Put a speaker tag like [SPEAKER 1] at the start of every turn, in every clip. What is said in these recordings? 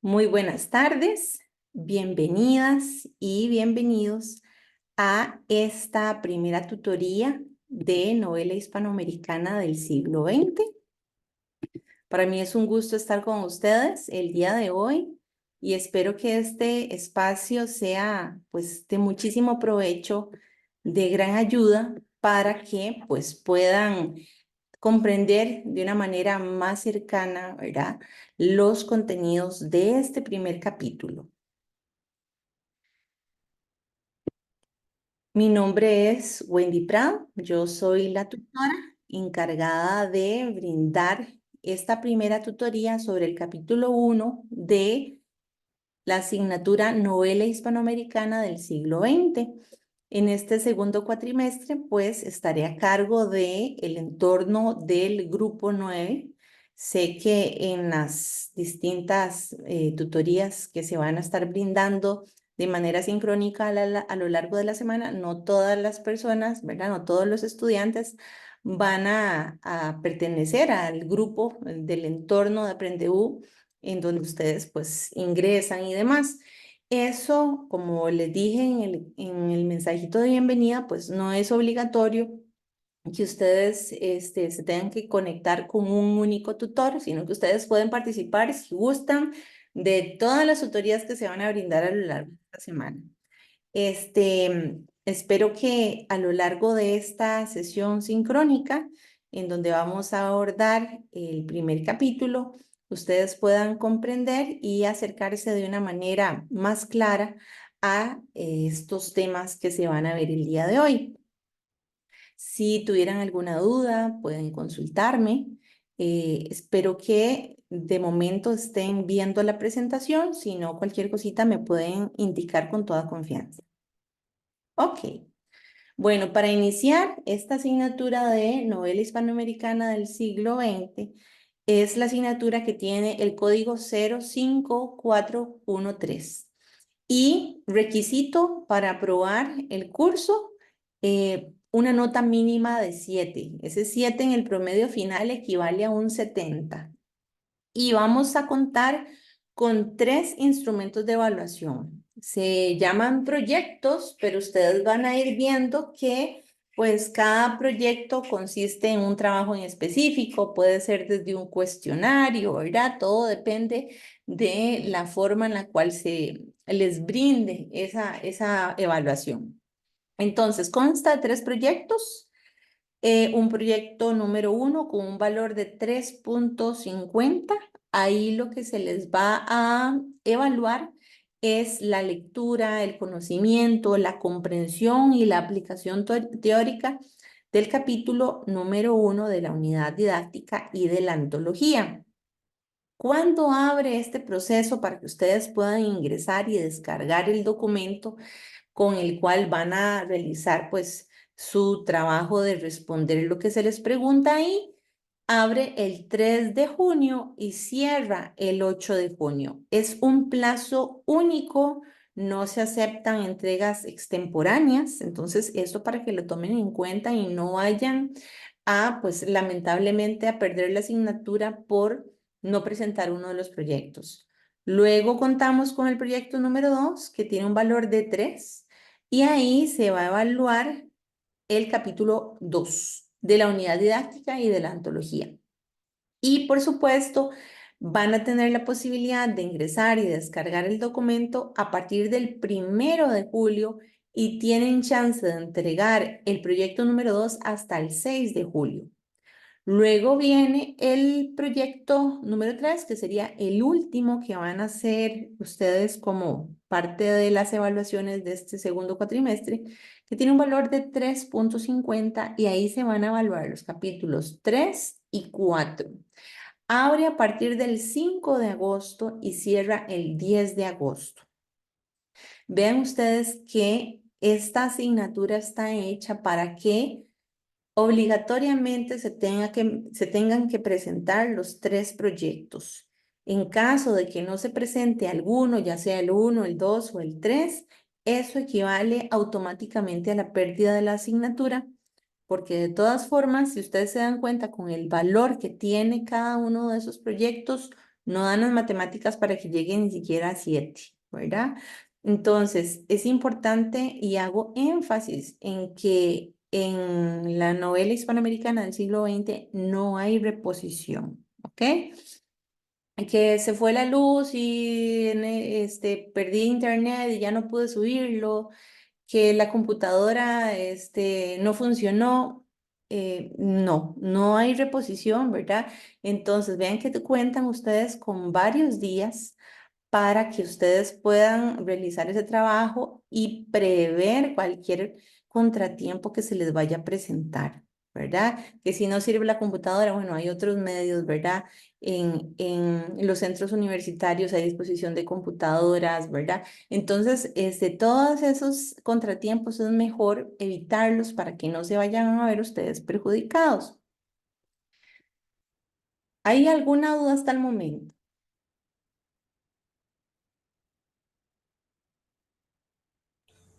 [SPEAKER 1] Muy buenas tardes, bienvenidas y bienvenidos a esta primera tutoría de novela hispanoamericana del siglo XX. Para mí es un gusto estar con ustedes el día de hoy y espero que este espacio sea pues de muchísimo provecho, de gran ayuda para que pues puedan comprender de una manera más cercana, ¿verdad?, los contenidos de este primer capítulo. Mi nombre es Wendy Prado, yo soy la tutora encargada de brindar esta primera tutoría sobre el capítulo 1 de la asignatura Novela Hispanoamericana del siglo XX. En este segundo cuatrimestre, pues, estaré a cargo del entorno del grupo 9. Sé que en las distintas tutorías que se van a estar brindando de manera sincrónica a lo largo de la semana, no todas las personas, ¿verdad? No todos los estudiantes van a pertenecer al grupo del entorno de Aprendeu, en donde ustedes pues ingresan y demás. Eso, como les dije en el mensajito de bienvenida, pues no es obligatorio que ustedes se tengan que conectar con un único tutor, sino que ustedes pueden participar, si gustan, de todas las tutorías que se van a brindar a lo largo de esta semana. Espero que a lo largo de esta sesión sincrónica, en donde vamos a abordar el primer capítulo, ustedes puedan comprender y acercarse de una manera más clara a estos temas que se van a ver el día de hoy. Si tuvieran alguna duda, pueden consultarme. Espero que de momento estén viendo la presentación, si no, cualquier cosita me pueden indicar con toda confianza. Ok. Bueno, para iniciar esta asignatura de novela hispanoamericana del siglo XX, es la asignatura que tiene el código 05413. Y requisito para aprobar el curso, una nota mínima de 7. Ese 7 en el promedio final equivale a un 70. Y vamos a contar con 3 instrumentos de evaluación. Se llaman proyectos, pero ustedes van a ir viendo que pues cada proyecto consiste en un trabajo en específico, puede ser desde un cuestionario, ¿verdad? Todo depende de la forma en la cual se les brinde esa evaluación. Entonces, consta de 3 proyectos. Un proyecto número 1 con un valor de 3.50. Ahí lo que se les va a evaluar es la lectura, el conocimiento, la comprensión y la aplicación teórica del capítulo número 1 de la unidad didáctica y de la antología. ¿Cuándo abre este proceso para que ustedes puedan ingresar y descargar el documento con el cual van a realizar pues su trabajo de responder lo que se les pregunta ahí? Abre el 3 de junio y cierra el 8 de junio. Es un plazo único, no se aceptan entregas extemporáneas, entonces eso para que lo tomen en cuenta y no vayan a, pues lamentablemente, a perder la asignatura por no presentar uno de los proyectos. Luego contamos con el proyecto número 2, que tiene un valor de 3, y ahí se va a evaluar el capítulo 2 de la unidad didáctica y de la antología. Y por supuesto, van a tener la posibilidad de ingresar y descargar el documento a partir del 1 de julio y tienen chance de entregar el proyecto número 2 hasta el 6 de julio. Luego viene el proyecto número 3, que sería el último que van a hacer ustedes como parte de las evaluaciones de este segundo cuatrimestre, que tiene un valor de 3.50 y ahí se van a evaluar los capítulos 3 y 4. Abre a partir del 5 de agosto y cierra el 10 de agosto. Vean ustedes que esta asignatura está hecha para que obligatoriamente se tengan que presentar los 3 proyectos. En caso de que no se presente alguno, ya sea el 1, el 2 o el 3, eso equivale automáticamente a la pérdida de la asignatura, porque de todas formas, si ustedes se dan cuenta con el valor que tiene cada uno de esos proyectos, no dan las matemáticas para que lleguen ni siquiera a 7, ¿verdad? Entonces, es importante y hago énfasis en que en la novela hispanoamericana del siglo XX no hay reposición, ¿ok? Que se fue la luz y perdí internet y ya no pude subirlo, que la computadora no funcionó. No, no hay reposición, ¿verdad? Entonces, vean que te cuentan ustedes con varios días para que ustedes puedan realizar ese trabajo y prever cualquier contratiempo que se les vaya a presentar, ¿verdad? Que si no sirve la computadora, bueno, hay otros medios, ¿verdad? En los centros universitarios hay disposición de computadoras, ¿verdad? Entonces, todos esos contratiempos es mejor evitarlos para que no se vayan a ver ustedes perjudicados. ¿Hay alguna duda hasta el momento?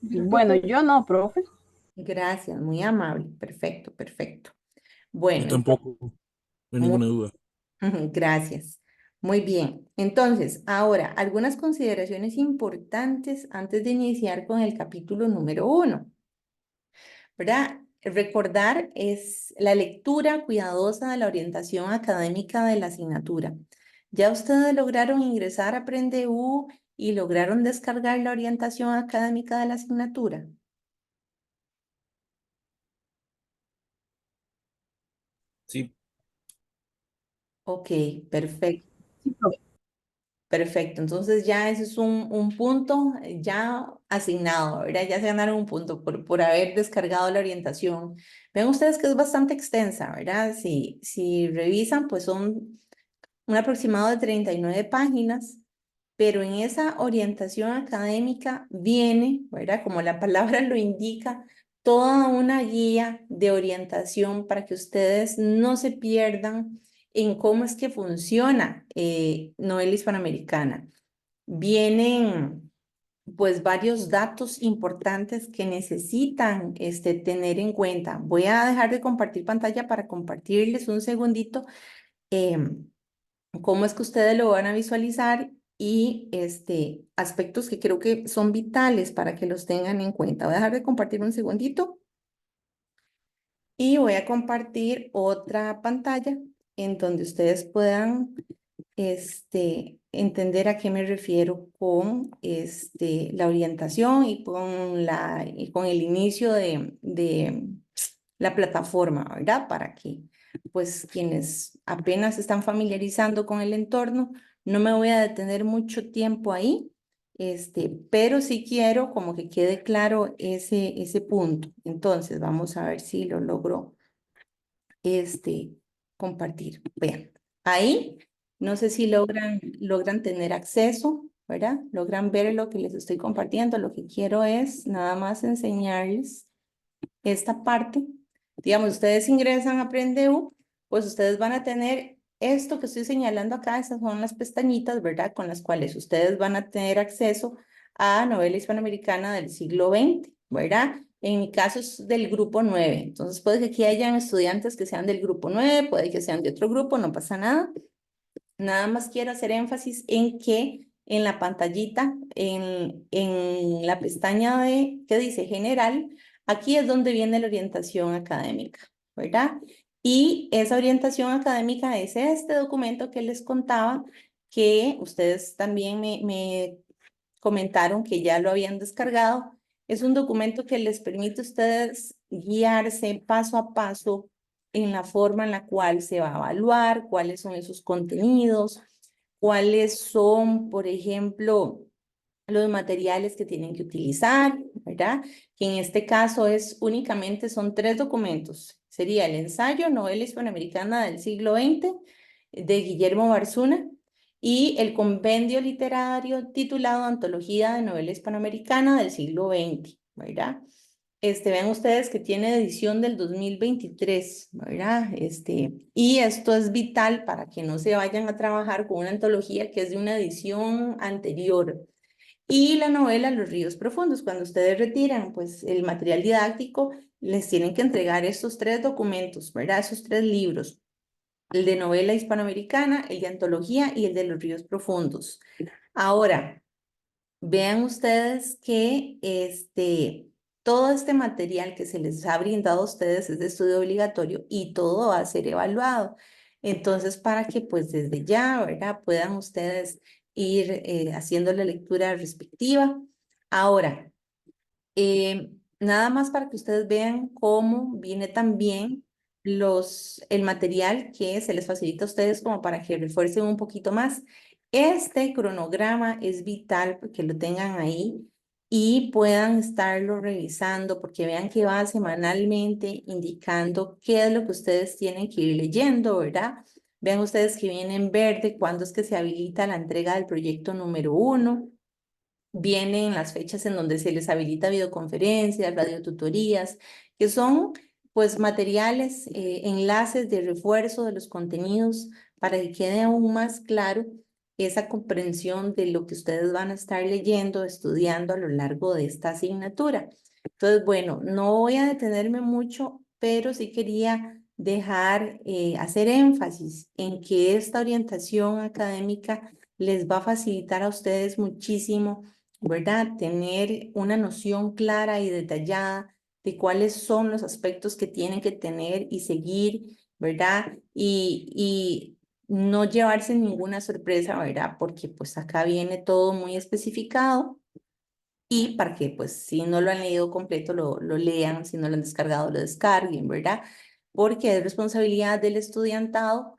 [SPEAKER 2] Bueno, yo no, profe.
[SPEAKER 1] Gracias, muy amable. Perfecto, perfecto.
[SPEAKER 3] Yo
[SPEAKER 1] Bueno, entonces,
[SPEAKER 3] tampoco, no hay ninguna duda.
[SPEAKER 1] gracias. Muy bien. Entonces, ahora, algunas consideraciones importantes antes de iniciar con el capítulo número 1, ¿verdad? Recordar es la lectura cuidadosa de la orientación académica de la asignatura. ¿Ya ustedes lograron ingresar a Aprendeu y lograron descargar la orientación académica de la asignatura?
[SPEAKER 3] Sí,
[SPEAKER 1] Ok, perfecto.
[SPEAKER 2] Sí, profe.
[SPEAKER 1] Perfecto, entonces ya ese es un punto ya asignado, ¿verdad? Ya se ganaron un punto por haber descargado la orientación. Ven ustedes que es bastante extensa, ¿verdad? Si revisan, pues son un aproximado de 39 páginas, pero en esa orientación académica viene, ¿verdad? Como la palabra lo indica, toda una guía de orientación para que ustedes no se pierdan en cómo es que funciona novela hispanoamericana. Vienen pues varios datos importantes que necesitan tener en cuenta. Voy a dejar de compartir pantalla para compartirles un segundito em, cómo es que ustedes lo van a visualizar y aspectos que creo que son vitales para que los tengan en cuenta. Voy a dejar de compartir un segundito y voy a compartir otra pantalla en donde ustedes puedan entender a qué me refiero con la orientación y con el inicio de la plataforma, ¿verdad? Para que pues quienes apenas se están familiarizando con el entorno, no me voy a detener mucho tiempo ahí, pero sí quiero como que quede claro ese punto. Entonces, vamos a ver si lo logro compartir. Vean, ahí no sé si logran tener acceso, ¿verdad? Logran ver lo que les estoy compartiendo. Lo que quiero es nada más enseñarles esta parte. Digamos, ustedes ingresan a Aprendeu, pues ustedes van a tener esto que estoy señalando acá, estas son las pestañitas, ¿verdad? Con las cuales ustedes van a tener acceso a novela hispanoamericana del siglo XX, ¿verdad? En mi caso es del grupo 9, entonces puede que aquí hayan estudiantes que sean del grupo 9, puede que sean de otro grupo, no pasa nada. Nada más quiero hacer énfasis en que en la pantallita, en la pestaña que dice general, aquí es donde viene la orientación académica, ¿verdad? Y esa orientación académica es este documento que les contaba, que ustedes también me comentaron que ya lo habían descargado. Es un documento que les permite a ustedes guiarse paso a paso en la forma en la cual se va a evaluar, cuáles son esos contenidos, cuáles son, por ejemplo, los materiales que tienen que utilizar, ¿verdad? Que en este caso son 3 documentos. Sería el ensayo Novela Hispanoamericana del siglo XX de Guillermo Barzuna y el compendio literario titulado Antología de Novela Hispanoamericana del siglo XX, ¿verdad? Vean ustedes que tiene edición del 2023, ¿verdad? Y esto es vital para que no se vayan a trabajar con una antología que es de una edición anterior. Y la novela Los ríos profundos, cuando ustedes retiran pues el material didáctico, les tienen que entregar estos 3 documentos, ¿verdad? Esos 3 libros. el de novela hispanoamericana, el de antología y el de los ríos profundos. Ahora, vean ustedes que todo este material que se les ha brindado a ustedes es de estudio obligatorio y todo va a ser evaluado. Entonces, para que pues desde ya, ¿verdad? Puedan ustedes ir haciendo la lectura respectiva. Ahora, nada más para que ustedes vean cómo viene también el material que se les facilita a ustedes como para que refuercen un poquito más. Este cronograma es vital porque lo tengan ahí y puedan estarlo revisando porque vean que va semanalmente indicando qué es lo que ustedes tienen que ir leyendo, ¿verdad? Vean ustedes que viene en verde cuándo es que se habilita la entrega del proyecto número 1. Vienen las fechas en donde se les habilita videoconferencias, radiotutorías, que son pues materiales, enlaces de refuerzo de los contenidos para que quede aún más claro esa comprensión de lo que ustedes van a estar leyendo, estudiando a lo largo de esta asignatura. Entonces, bueno, no voy a detenerme mucho, pero sí quería dejar, hacer énfasis en que esta orientación académica les va a facilitar a ustedes muchísimo, ¿verdad? Tener una noción clara y detallada de cuáles son los aspectos que tienen que tener y seguir, ¿verdad? Y no llevarse ninguna sorpresa, ¿verdad? Porque pues acá viene todo muy especificado y para que pues si no lo han leído completo lo lean, si no lo han descargado lo descarguen, ¿verdad? Porque es responsabilidad del estudiantado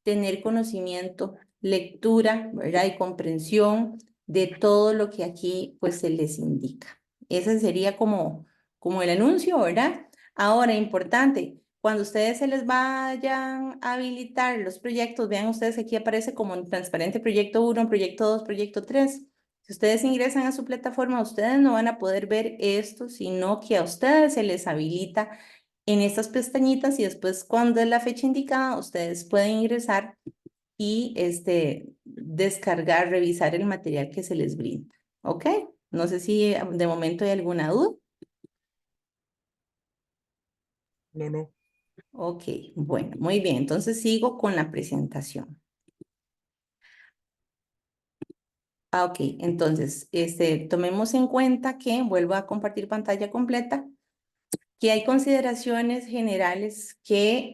[SPEAKER 1] tener conocimiento, lectura, ¿verdad? Y comprensión de todo lo que aquí pues se les indica. Ese sería como el anuncio, ¿verdad? Ahora, importante, cuando ustedes se les vayan a habilitar los proyectos, vean ustedes aquí aparece como en transparente proyecto 1, proyecto 2, proyecto 3. Si ustedes ingresan a su plataforma, ustedes no van a poder ver esto, sino que a ustedes se les habilita en estas pestañitas y después cuando es la fecha indicada, ustedes pueden ingresar y descargar, revisar el material que se les brinda. ¿Ok? No sé si de momento hay alguna duda.
[SPEAKER 3] No, no.
[SPEAKER 1] Ok, bueno, muy bien. Entonces sigo con la presentación. Ok, entonces, tomemos en cuenta que vuelvo a compartir pantalla completa, que hay consideraciones generales que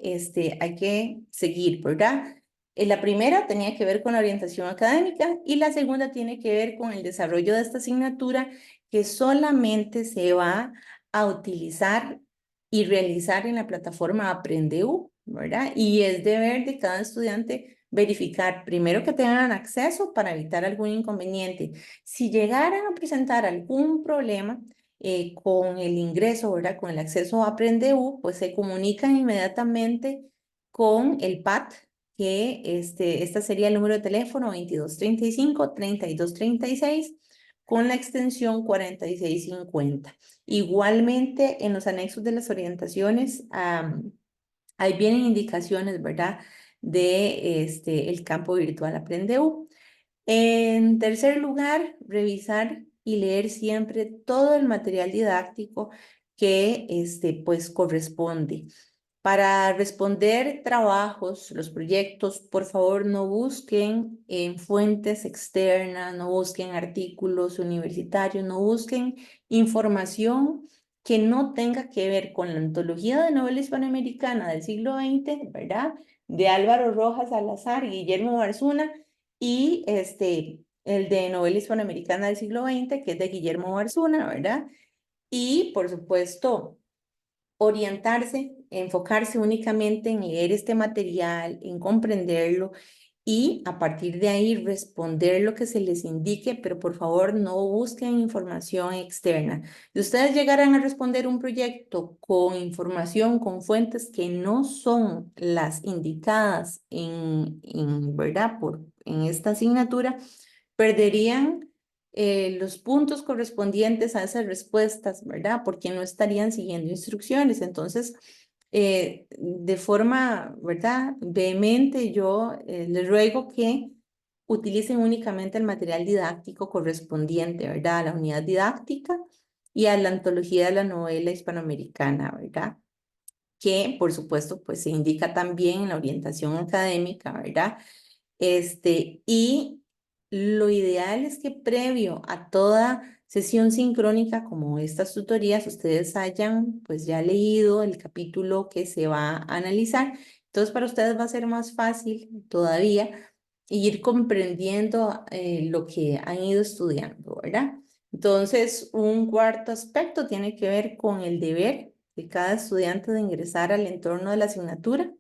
[SPEAKER 1] hay que seguir, ¿verdad? La primera tenía que ver con la orientación académica y la segunda tiene que ver con el desarrollo de esta asignatura que solamente se va a utilizar y realizar en la plataforma Aprendeu, ¿verdad? Y es deber de cada estudiante verificar primero que tengan acceso para evitar algún inconveniente. Si llegaran a presentar algún problema, con el ingreso, ¿verdad? Con el acceso a Aprendeu, pues se comunican inmediatamente con el PAT, que esta sería el número de teléfono 2235-3236 con la extensión 4650. Igualmente, en los anexos de las orientaciones, ahí vienen indicaciones, ¿verdad? De el campo virtual Aprendeu. En tercer lugar, revisar y leer siempre todo el material didáctico que pues corresponde. Para responder trabajos, los proyectos, por favor no busquen en fuentes externas, no busquen artículos universitarios, no busquen información que no tenga que ver con la antología de novela hispanoamericana del siglo XX, ¿verdad? De Álvaro Rojas Salazar y Guillermo Barzuna y el de novela hispanoamericana del siglo XX, que es de Guillermo Barzuna, ¿verdad? Y por supuesto, orientarse, enfocarse únicamente en leer este material, en comprenderlo y a partir de ahí responder lo que se les indique, pero por favor no busquen información externa. Si ustedes llegaran a responder un proyecto con información, con fuentes que no son las indicadas ¿verdad? En esta asignatura, perderían los puntos correspondientes a esas respuestas, ¿verdad? Porque no estarían siguiendo instrucciones. Entonces, de forma, ¿verdad? Vehemente, yo les ruego que utilicen únicamente el material didáctico correspondiente, ¿verdad? A la unidad didáctica y a la antología de la novela hispanoamericana, ¿verdad? que por supuesto pues se indica también en la orientación académica, ¿verdad? Y lo ideal es que previo a toda sesión sincrónica como estas tutorías, ustedes hayan pues ya leído el capítulo que se va a analizar. Entonces para ustedes va a ser más fácil todavía ir comprendiendo lo que han ido estudiando, ¿verdad? Entonces, un cuarto aspecto tiene que ver con el deber de cada estudiante de ingresar al entorno de la asignatura,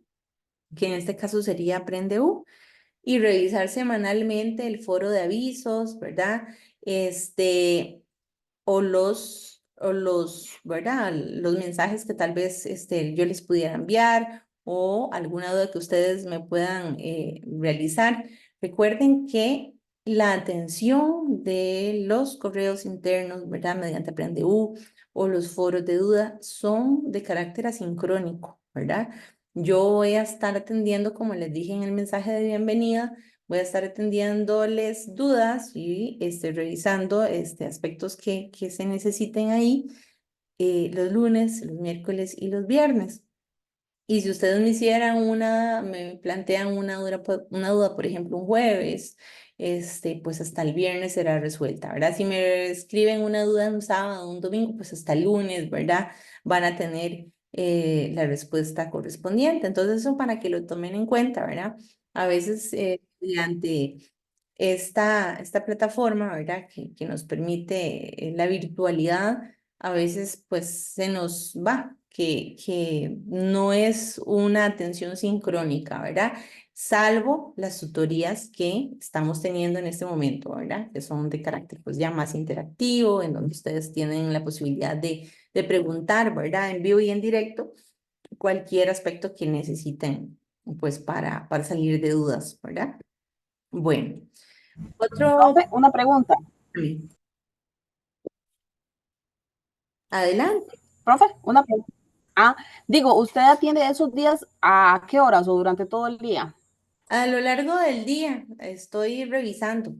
[SPEAKER 1] que en este caso sería Aprende y revisar semanalmente el foro de avisos, ¿verdad? ¿Verdad? Los mensajes que tal vez yo les pudiera enviar o alguna duda que ustedes me puedan realizar. Recuerden que la atención de los correos internos, ¿verdad? Mediante AprendeU o los foros de duda son de carácter asincrónico, ¿verdad? Yo voy a estar atendiendo, como les dije en el mensaje de bienvenida, voy a estar atendiéndoles dudas y revisando aspectos que se necesiten ahí los lunes, los miércoles y los viernes. Y si ustedes me hicieran me plantean una duda, por ejemplo, un jueves, pues hasta el viernes será resuelta, ¿verdad? Si me escriben una duda un sábado, un domingo, pues hasta el lunes, ¿verdad? Van a tener la respuesta correspondiente. Entonces, eso para que lo tomen en cuenta, ¿verdad? A veces, mediante esta plataforma, ¿verdad? Que nos permite la virtualidad, a veces pues se nos va, que no es una atención sincrónica, ¿verdad? Salvo las tutorías que estamos teniendo en este momento, ¿verdad? Que son de carácter pues ya más interactivo, en donde ustedes tienen la posibilidad de preguntar, ¿verdad? En vivo y en directo, cualquier aspecto que necesiten, pues para salir de dudas, ¿verdad? Bueno. Otro,
[SPEAKER 2] Profe, una pregunta.
[SPEAKER 1] adelante.
[SPEAKER 2] Profe, una pregunta. Ah, digo, ¿usted atiende esos días a qué horas o durante todo el día?
[SPEAKER 1] A lo largo del día estoy revisando.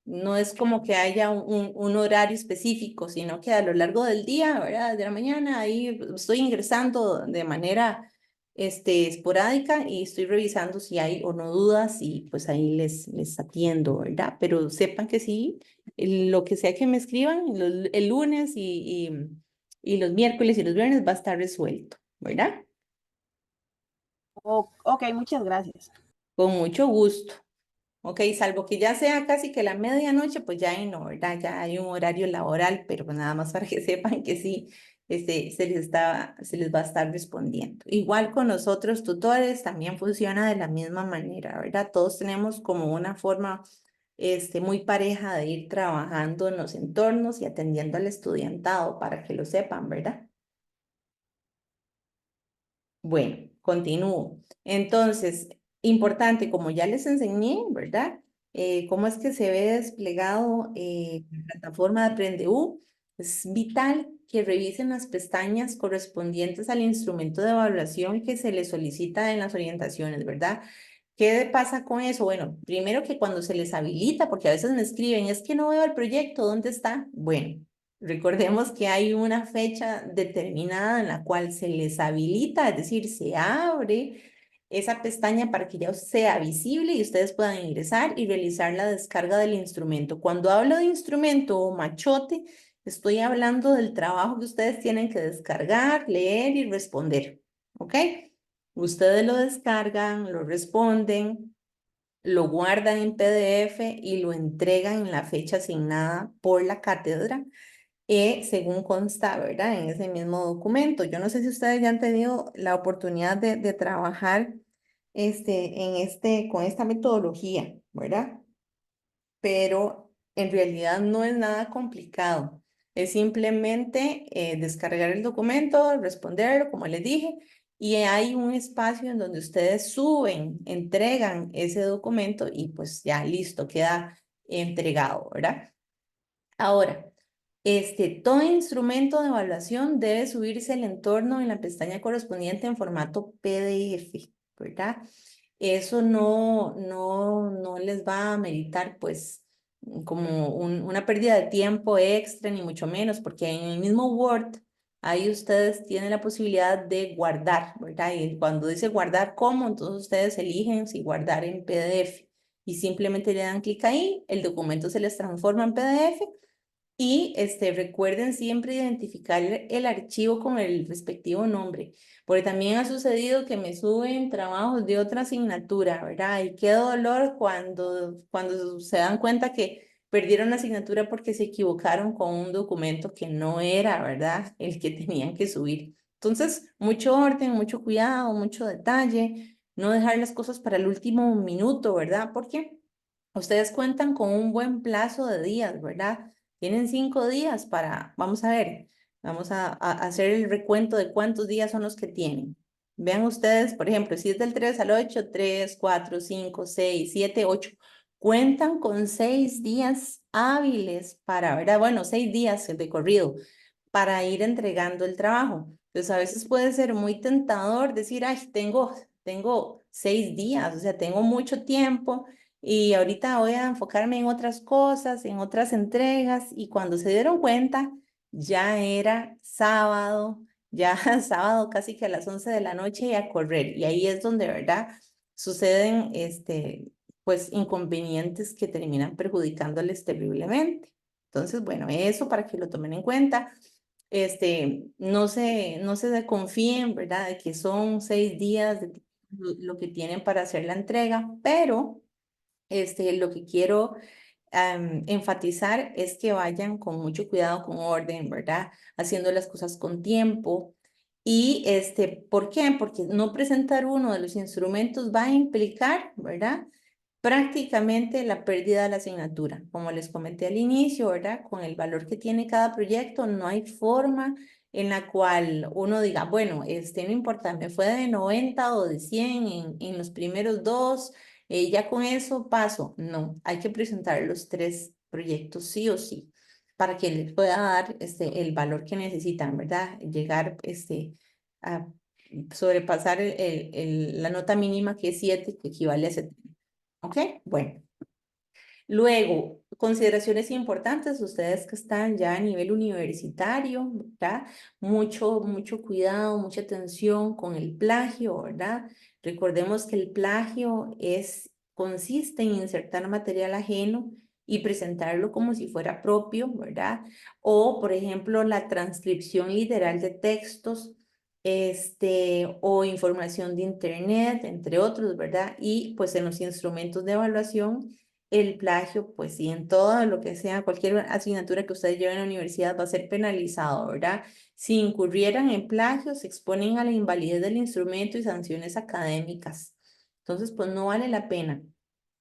[SPEAKER 1] No es como que haya un horario específico, sino que a lo largo del día, ¿verdad? De la mañana, ahí estoy ingresando de manera esporádica y estoy revisando si hay o no dudas y pues ahí les atiendo, ¿verdad? Pero sepan que sí, lo que sea que me escriban el lunes y los miércoles y los viernes va a estar resuelto, ¿verdad?
[SPEAKER 2] Ok, muchas gracias.
[SPEAKER 1] Con mucho gusto. Ok, salvo que ya sea casi que la medianoche, pues ya ahí no, ¿verdad? Ya hay un horario laboral, pero pues nada más para que sepan que sí, se les va a estar respondiendo. Igual con los otros tutores también funciona de la misma manera, ¿verdad? Todos tenemos como una forma, muy pareja de ir trabajando en los entornos y atendiendo al estudiantado para que lo sepan, ¿verdad? Bueno, continúo. Entonces, importante, como ya les enseñé, ¿verdad? Cómo es que se ve desplegado la plataforma de AprendeU. Es vital que revisen las pestañas correspondientes al instrumento de evaluación que se les solicita en las orientaciones, ¿verdad? ¿Qué pasa con eso? Bueno, primero que cuando se les habilita, porque a veces me escriben, es que no veo el proyecto, ¿dónde está? Bueno, recordemos que hay una fecha determinada en la cual se les habilita, es decir, se abre esa pestaña para que ya sea visible y ustedes puedan ingresar y realizar la descarga del instrumento. Cuando hablo de instrumento o machote, estoy hablando del trabajo que ustedes tienen que descargar, leer y responder, ¿ok? Ustedes lo descargan, lo responden, lo guardan en PDF y lo entregan en la fecha asignada por la cátedra, según consta, ¿verdad? En ese mismo documento. Yo no sé si ustedes ya han tenido la oportunidad de trabajar con esta metodología, ¿verdad? Pero en realidad no es nada complicado. Es simplemente descargar el documento, responderlo, como les dije, y hay un espacio en donde ustedes suben, entregan ese documento y pues ya listo, queda entregado, ¿verdad? Ahora, todo instrumento de evaluación debe subirse al entorno en la pestaña correspondiente en formato PDF, ¿verdad? Eso no les va a meritar, pues, como una pérdida de tiempo extra, ni mucho menos, porque en el mismo Word ahí ustedes tienen la posibilidad de guardar, ¿verdad? Y cuando dice guardar cómo, entonces ustedes eligen si guardar en PDF y simplemente le dan clic ahí, el documento se les transforma en PDF y recuerden siempre identificar el archivo con el respectivo nombre, porque también ha sucedido que me suben trabajos de otra asignatura, ¿verdad? Y qué dolor cuando se dan cuenta que perdieron la asignatura porque se equivocaron con un documento que no era, ¿verdad? El que tenían que subir. Entonces, mucho orden, mucho cuidado, mucho detalle, no dejar las cosas para el último minuto, ¿verdad? Porque ustedes cuentan con un buen plazo de días, ¿verdad? Tienen 5 días para, vamos a ver, vamos a hacer el recuento de cuántos días son los que tienen. Vean ustedes, por ejemplo, si es del 3 al 8, 3, 4, 5, 6, 7, 8. Cuentan con 6 días hábiles para, ¿verdad? Bueno, 6 días de corrido para ir entregando el trabajo. Entonces, a veces puede ser muy tentador decir, ay, tengo 6 días, o sea, tengo mucho tiempo y ahorita voy a enfocarme en otras cosas, en otras entregas, y cuando se dieron cuenta, ya era sábado, ya sábado casi que a las 11 de la noche y a correr. Y ahí es donde, ¿verdad? Suceden, pues, inconvenientes que terminan perjudicándoles terriblemente. Entonces, bueno, eso para que lo tomen en cuenta. No se desconfíen, ¿verdad? De que son 6 días de lo que tienen para hacer la entrega, pero lo que quiero enfatizar es que vayan con mucho cuidado, con orden, ¿verdad? Haciendo las cosas con tiempo. Y ¿por qué? Porque no presentar uno de los instrumentos va a implicar, ¿verdad? Prácticamente la pérdida de la asignatura. Como les comenté al inicio, ¿verdad? Con el valor que tiene cada proyecto, no hay forma en la cual uno diga, bueno, no importa, me fue de 90 o de 100 en los primeros dos, ya con eso paso. No, hay que presentar los 3 proyectos sí o sí para que les pueda dar el valor que necesitan, ¿verdad? Llegar a sobrepasar la nota mínima que es 7, que equivale a 70. ¿Ok? Bueno. Luego, consideraciones importantes, ustedes que están ya a nivel universitario, ¿verdad? Mucho cuidado, mucha atención con el plagio, ¿verdad? Recordemos que el plagio consiste en insertar material ajeno y presentarlo como si fuera propio, ¿verdad? O, por ejemplo, la transcripción literal de textos, o información de internet, entre otros, ¿verdad? Y pues en los instrumentos de evaluación el plagio, pues sí, en todo lo que sea, cualquier asignatura que ustedes lleven a la universidad va a ser penalizado, ¿verdad? Si incurrieran en plagio, se exponen a la invalidez del instrumento y sanciones académicas. Entonces, pues no vale la pena.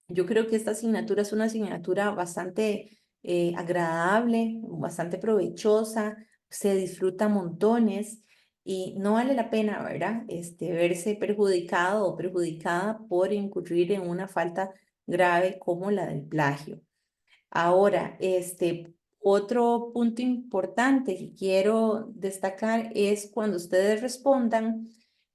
[SPEAKER 1] Yo creo que esta asignatura es una asignatura bastante agradable, bastante provechosa, se disfruta montones y no vale la pena, ¿verdad? Verse perjudicado o perjudicada por incurrir en una falta grave como la del plagio. Ahora, otro punto importante que quiero destacar es cuando ustedes respondan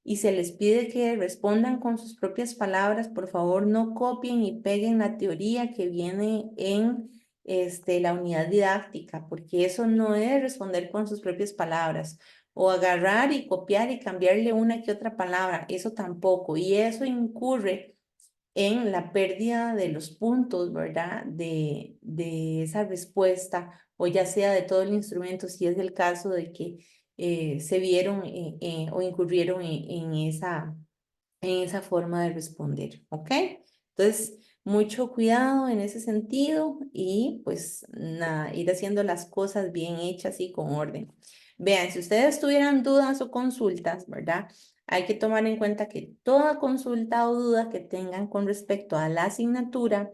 [SPEAKER 1] y se les pide que respondan con sus propias palabras, por favor no copien y peguen la teoría que viene en la unidad didáctica, porque eso no es responder con sus propias palabras. O agarrar y copiar y cambiarle una que otra palabra, eso tampoco. Y eso incurre en la pérdida de los puntos, ¿verdad? De esa respuesta, o ya sea de todo el instrumento, si es el caso de que se vieron o incurrieron en esa forma de responder, ¿ok? Entonces, mucho cuidado en ese sentido y pues nada, ir haciendo las cosas bien hechas y con orden. Vean, si ustedes tuvieran dudas o consultas, ¿verdad? Hay que tomar en cuenta que toda consulta o duda que tengan con respecto a la asignatura,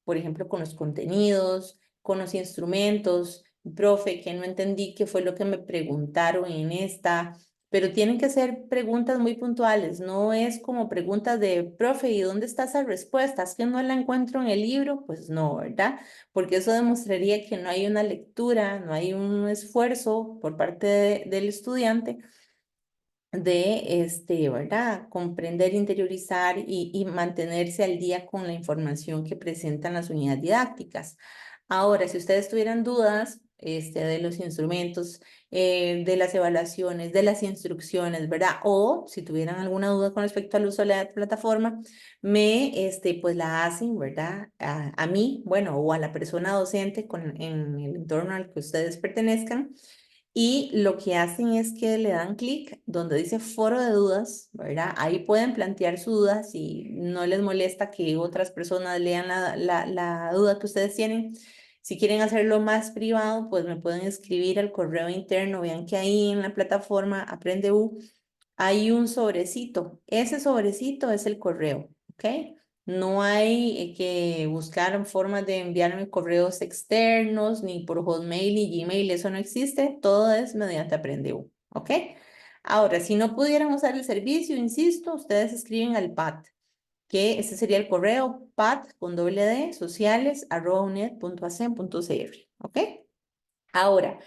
[SPEAKER 1] por ejemplo, con los contenidos, con los instrumentos, profe, que no entendí qué fue lo que me preguntaron en esta, pero tienen que ser preguntas muy puntuales, no es como preguntas de, profe, ¿y dónde está esa respuesta? ¿Es que no la encuentro en el libro? Pues no, ¿verdad? Porque eso demostraría que no hay una lectura, no hay un esfuerzo por parte del estudiante de, ¿verdad? Comprender, interiorizar y mantenerse al día con la información que presentan las unidades didácticas. Ahora, si ustedes tuvieran dudas, de los instrumentos, de las evaluaciones, de las instrucciones, ¿verdad? O si tuvieran alguna duda con respecto al uso de la plataforma, pues la hacen, ¿verdad? A mí, bueno, o a la persona docente en el entorno al que ustedes pertenezcan. Y lo que hacen es que le dan clic donde dice foro de dudas, ¿verdad? Ahí pueden plantear su duda si no les molesta que otras personas lean la duda que ustedes tienen. Si quieren hacerlo más privado, pues me pueden escribir al correo interno. Vean que ahí en la plataforma AprendeU hay un sobrecito. Ese sobrecito es el correo, ¿ok? No hay que buscar formas de enviarme correos externos, ni por Hotmail, ni Gmail, eso no existe. Todo es mediante Aprendeu, ¿ok? Ahora, si no pudieran usar el servicio, insisto, ustedes escriben al PAT, que ese sería el correo pat con doble d sociales@unet.ac.cr, ¿ok? Ahora,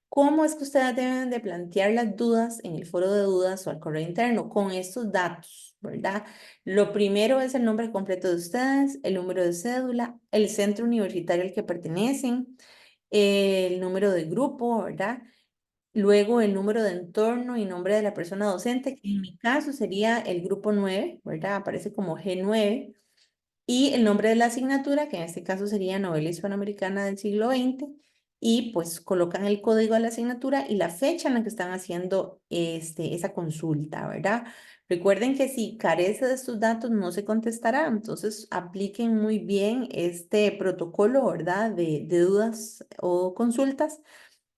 [SPEAKER 1] ¿cómo es que ustedes deben de plantear las dudas en el foro de dudas o al correo interno? Con estos datos, ¿verdad? Lo primero es el nombre completo de ustedes, el número de cédula, el centro universitario al que pertenecen, el número de grupo, ¿verdad? Luego el número de entorno y nombre de la persona docente, que en mi caso sería el grupo 9, ¿verdad? Aparece como G9. Y el nombre de la asignatura, que en este caso sería Novela Hispanoamericana del siglo XX, y pues colocan el código de la asignatura y la fecha en la que están haciendo esa consulta, ¿verdad? Recuerden que si carece de estos datos no se contestará, entonces apliquen muy bien este protocolo, ¿verdad? De dudas o consultas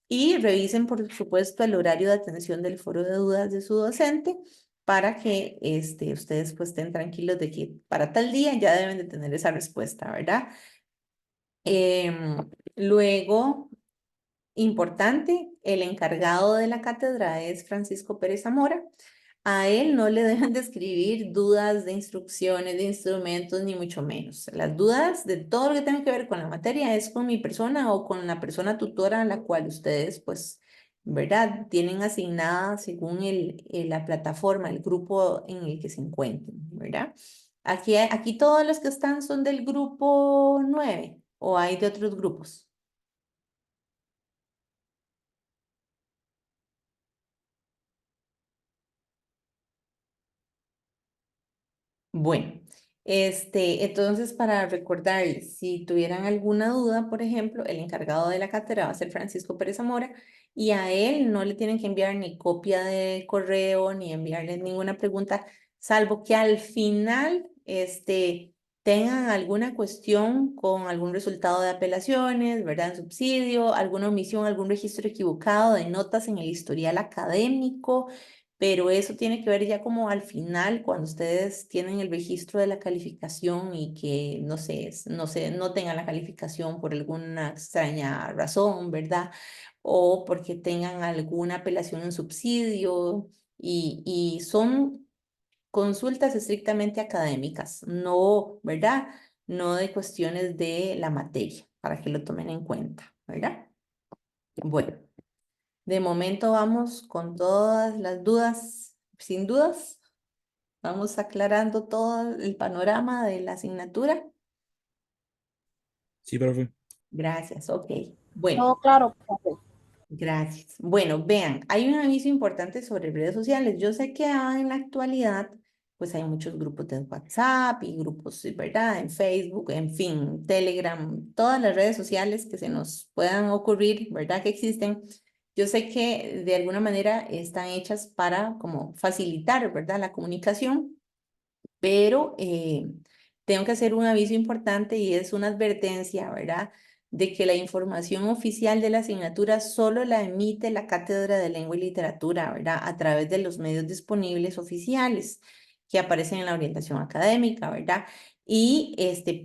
[SPEAKER 1] y revisen, por supuesto, el horario de atención del foro de dudas de su docente para que ustedes pues estén tranquilos de que para tal día ya deben de tener esa respuesta, ¿verdad? Luego, importante, el encargado de la cátedra es Francisco Pérez Zamora. A él no le deben de escribir dudas de instrucciones, de instrumentos, ni mucho menos. Las dudas de todo lo que tenga que ver con la materia es con mi persona o con la persona tutora a la cual ustedes, pues, ¿verdad? Tienen asignada según la plataforma, el grupo en el que se encuentren, ¿verdad? Aquí todos los que están son del grupo 9 o hay de otros grupos. Bueno, entonces para recordarles, si tuvieran alguna duda, por ejemplo, el encargado de la cátedra va a ser Francisco Pérez Zamora y a él no le tienen que enviar ni copia de correo ni enviarle ninguna pregunta, salvo que al final, tengan alguna cuestión con algún resultado de apelaciones, ¿verdad? En subsidio, alguna omisión, algún registro equivocado de notas en el historial académico, pero eso tiene que ver ya como al final, cuando ustedes tienen el registro de la calificación y que, no tengan la calificación por alguna extraña razón, ¿verdad? O porque tengan alguna apelación en subsidio y son consultas estrictamente académicas, no, ¿verdad? No de cuestiones de la materia, para que lo tomen en cuenta, ¿verdad? Bueno. De momento vamos con todas las dudas, sin dudas. Vamos aclarando todo el panorama de la asignatura.
[SPEAKER 4] Sí, profe.
[SPEAKER 1] Gracias, ok. Bueno,
[SPEAKER 2] Todo claro, profe.
[SPEAKER 1] gracias. Bueno, vean, hay un aviso importante sobre redes sociales. Yo sé que en la actualidad, pues hay muchos grupos de WhatsApp y grupos, ¿verdad? En Facebook, en fin, Telegram, todas las redes sociales que se nos puedan ocurrir, ¿verdad? Que existen. Yo sé que de alguna manera están hechas para como facilitar, ¿verdad? La comunicación, pero tengo que hacer un aviso importante y es una advertencia, ¿verdad? De que la información oficial de la asignatura solo la emite la Cátedra de Lengua y Literatura, ¿verdad? A través de los medios disponibles oficiales que aparecen en la orientación académica, ¿verdad? Y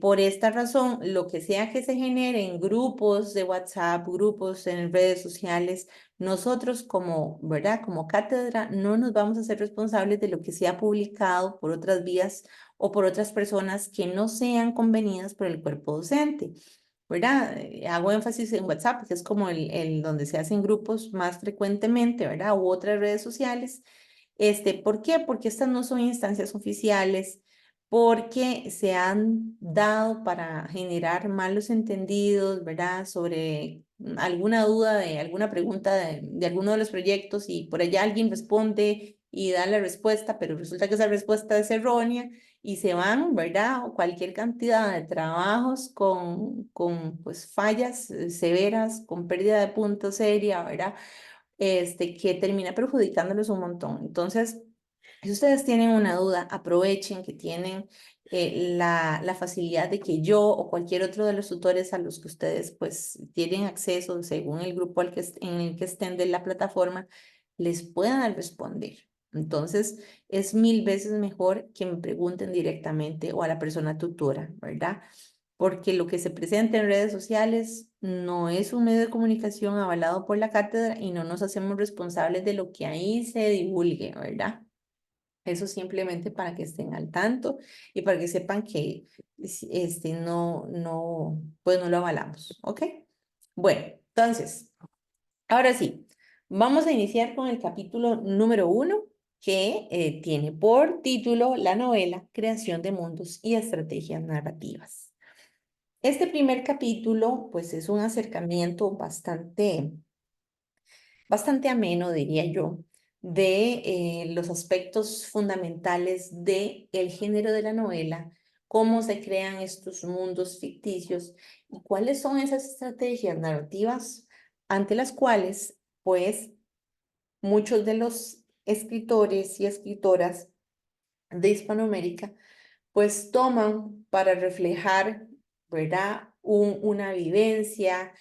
[SPEAKER 1] por esta razón, lo que sea que se genere en grupos de WhatsApp, grupos en redes sociales, nosotros como, ¿verdad? Como cátedra no nos vamos a hacer responsables de lo que sea publicado por otras vías o por otras personas que no sean convenidas por el cuerpo docente, ¿verdad? Hago énfasis en WhatsApp, que es como el donde se hacen grupos más frecuentemente, ¿verdad? U otras redes sociales. ¿Por qué? Porque estas no son instancias oficiales, porque se han dado para generar malos entendidos, ¿verdad? Sobre alguna duda de alguna pregunta de alguno de los proyectos y por allá alguien responde y da la respuesta, pero resulta que esa respuesta es errónea y se van, ¿verdad? O cualquier cantidad de trabajos con pues fallas severas, con pérdida de puntos seria, ¿verdad? Que termina perjudicándolos un montón. Entonces, si ustedes tienen una duda, aprovechen que tienen la facilidad de que yo o cualquier otro de los tutores a los que ustedes pues tienen acceso según el grupo en el que estén de la plataforma, les puedan responder. Entonces, es 1000 veces mejor que me pregunten directamente o a la persona tutora, ¿verdad? Porque lo que se presenta en redes sociales no es un medio de comunicación avalado por la cátedra y no nos hacemos responsables de lo que ahí se divulgue, ¿verdad? Eso simplemente para que estén al tanto y para que sepan que pues no lo avalamos, ¿ok? Bueno, entonces, ahora sí, vamos a iniciar con el capítulo número 1, que tiene por título la novela Creación de Mundos y Estrategias Narrativas. Este primer capítulo, pues es un acercamiento bastante ameno, diría yo, de los aspectos fundamentales del género de la novela, cómo se crean estos mundos ficticios y cuáles son esas estrategias narrativas ante las cuales, pues, muchos de los escritores y escritoras de Hispanoamérica pues toman para reflejar, ¿verdad? Una vivencia,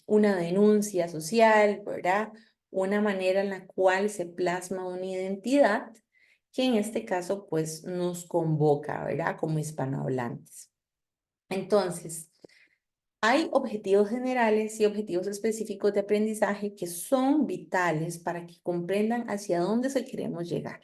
[SPEAKER 1] una denuncia social, ¿verdad? Una manera en la cual se plasma una identidad que en este caso pues nos convoca, ¿verdad? Como hispanohablantes. Entonces, hay objetivos generales y objetivos específicos de aprendizaje que son vitales para que comprendan hacia dónde se queremos llegar.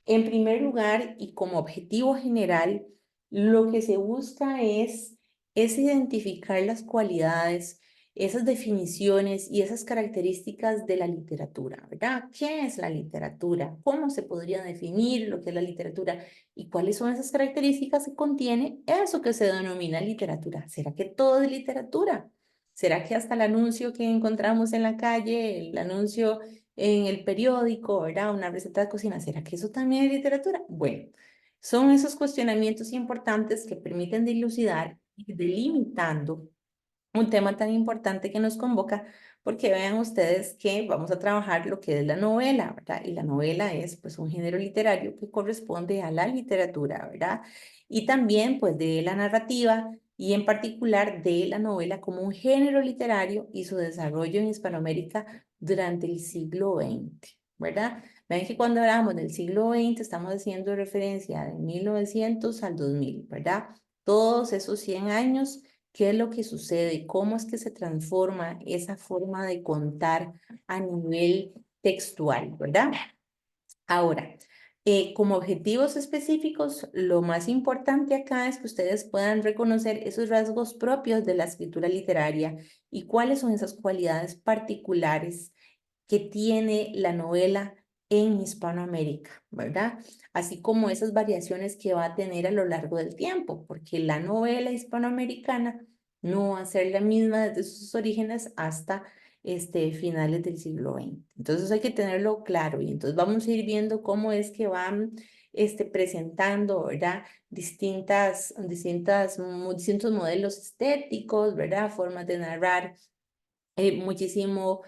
[SPEAKER 1] En primer lugar, y como objetivo general, lo que se busca es identificar las cualidades, esas definiciones y esas características de la literatura, ¿verdad? ¿Qué es la literatura? ¿Cómo se podría definir lo que es la literatura? ¿Y cuáles son esas características que contiene eso que se denomina literatura? ¿Será que todo es literatura? ¿Será que hasta el anuncio que encontramos en la calle, el anuncio en el periódico, ¿verdad? Una receta de cocina, ¿será que eso también es literatura? Bueno, son esos cuestionamientos importantes que permiten dilucidar y delimitando un tema tan importante que nos convoca, porque vean ustedes que vamos a trabajar lo que es la novela, ¿verdad? Y la novela es pues un género literario que corresponde a la literatura, ¿verdad? Y también pues de la narrativa y en particular de la novela como un género literario y su desarrollo en Hispanoamérica durante el siglo XX, ¿verdad? Ven que cuando hablamos del siglo XX estamos haciendo referencia de 1900 al 2000, ¿verdad? Todos esos 100 años, ¿qué es lo que sucede? ¿Cómo es que se transforma esa forma de contar a nivel textual, ¿verdad? Ahora, como objetivos específicos, lo más importante acá es que ustedes puedan reconocer esos rasgos propios de la escritura literaria y cuáles son esas cualidades particulares que tiene la novela en Hispanoamérica, ¿verdad? Así como esas variaciones que va a tener a lo largo del tiempo, porque la novela hispanoamericana no va a ser la misma desde sus orígenes hasta finales del siglo XX. Entonces hay que tenerlo claro y entonces vamos a ir viendo cómo es que van presentando, ¿verdad? Distintos modelos estéticos, ¿verdad? Formas de narrar muchísimo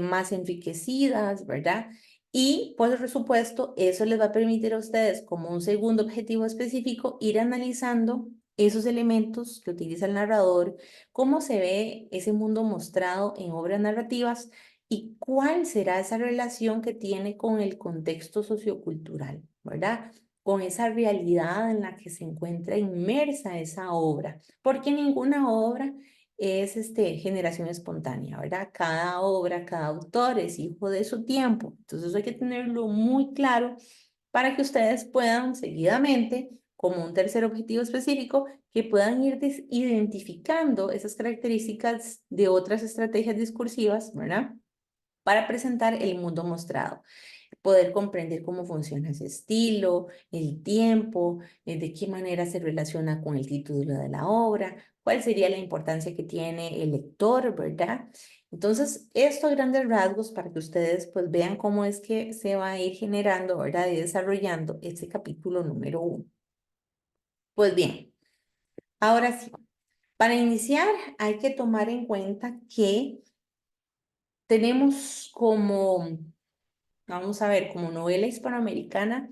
[SPEAKER 1] más enriquecidas, ¿verdad? Y por supuesto, eso les va a permitir a ustedes, como un segundo objetivo específico, ir analizando esos elementos que utiliza el narrador, cómo se ve ese mundo mostrado en obras narrativas y cuál será esa relación que tiene con el contexto sociocultural, ¿verdad? Con esa realidad en la que se encuentra inmersa esa obra, porque ninguna obra es generación espontánea, ¿verdad? Cada obra, cada autor es hijo de su tiempo. Entonces hay que tenerlo muy claro para que ustedes puedan seguidamente, como un tercer objetivo específico, que puedan ir identificando esas características de otras estrategias discursivas, ¿verdad? Para presentar el mundo mostrado. poder comprender cómo funciona ese estilo, el tiempo, de qué manera se relaciona con el título de la obra, cuál sería la importancia que tiene el lector, ¿verdad? Entonces, esto a grandes rasgos para que ustedes pues vean cómo es que se va a ir generando, ¿verdad? Y desarrollando este capítulo número 1. Pues bien, ahora sí, para iniciar hay que tomar en cuenta que tenemos como, vamos a ver, como novela hispanoamericana,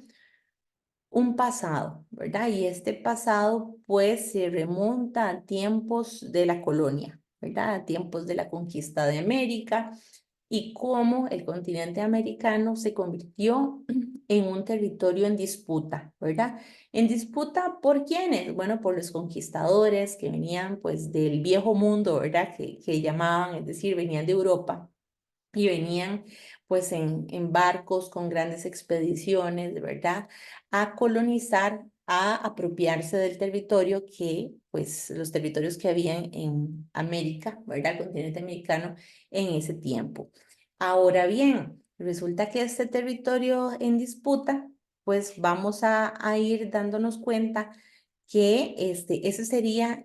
[SPEAKER 1] un pasado, ¿verdad? Y este pasado pues se remonta a tiempos de la colonia, ¿verdad? A tiempos de la conquista de América y cómo el continente americano se convirtió en un territorio en disputa, ¿verdad? En disputa ¿por quiénes? Bueno, por los conquistadores que venían pues del viejo mundo, ¿verdad? Que llamaban, es decir, venían de Europa y venían pues en barcos con grandes expediciones, ¿verdad? A colonizar, a apropiarse del territorio que, pues los territorios que habían en América, ¿verdad? El continente americano en ese tiempo. Ahora bien, resulta que este territorio en disputa, pues vamos a ir dándonos cuenta que ese sería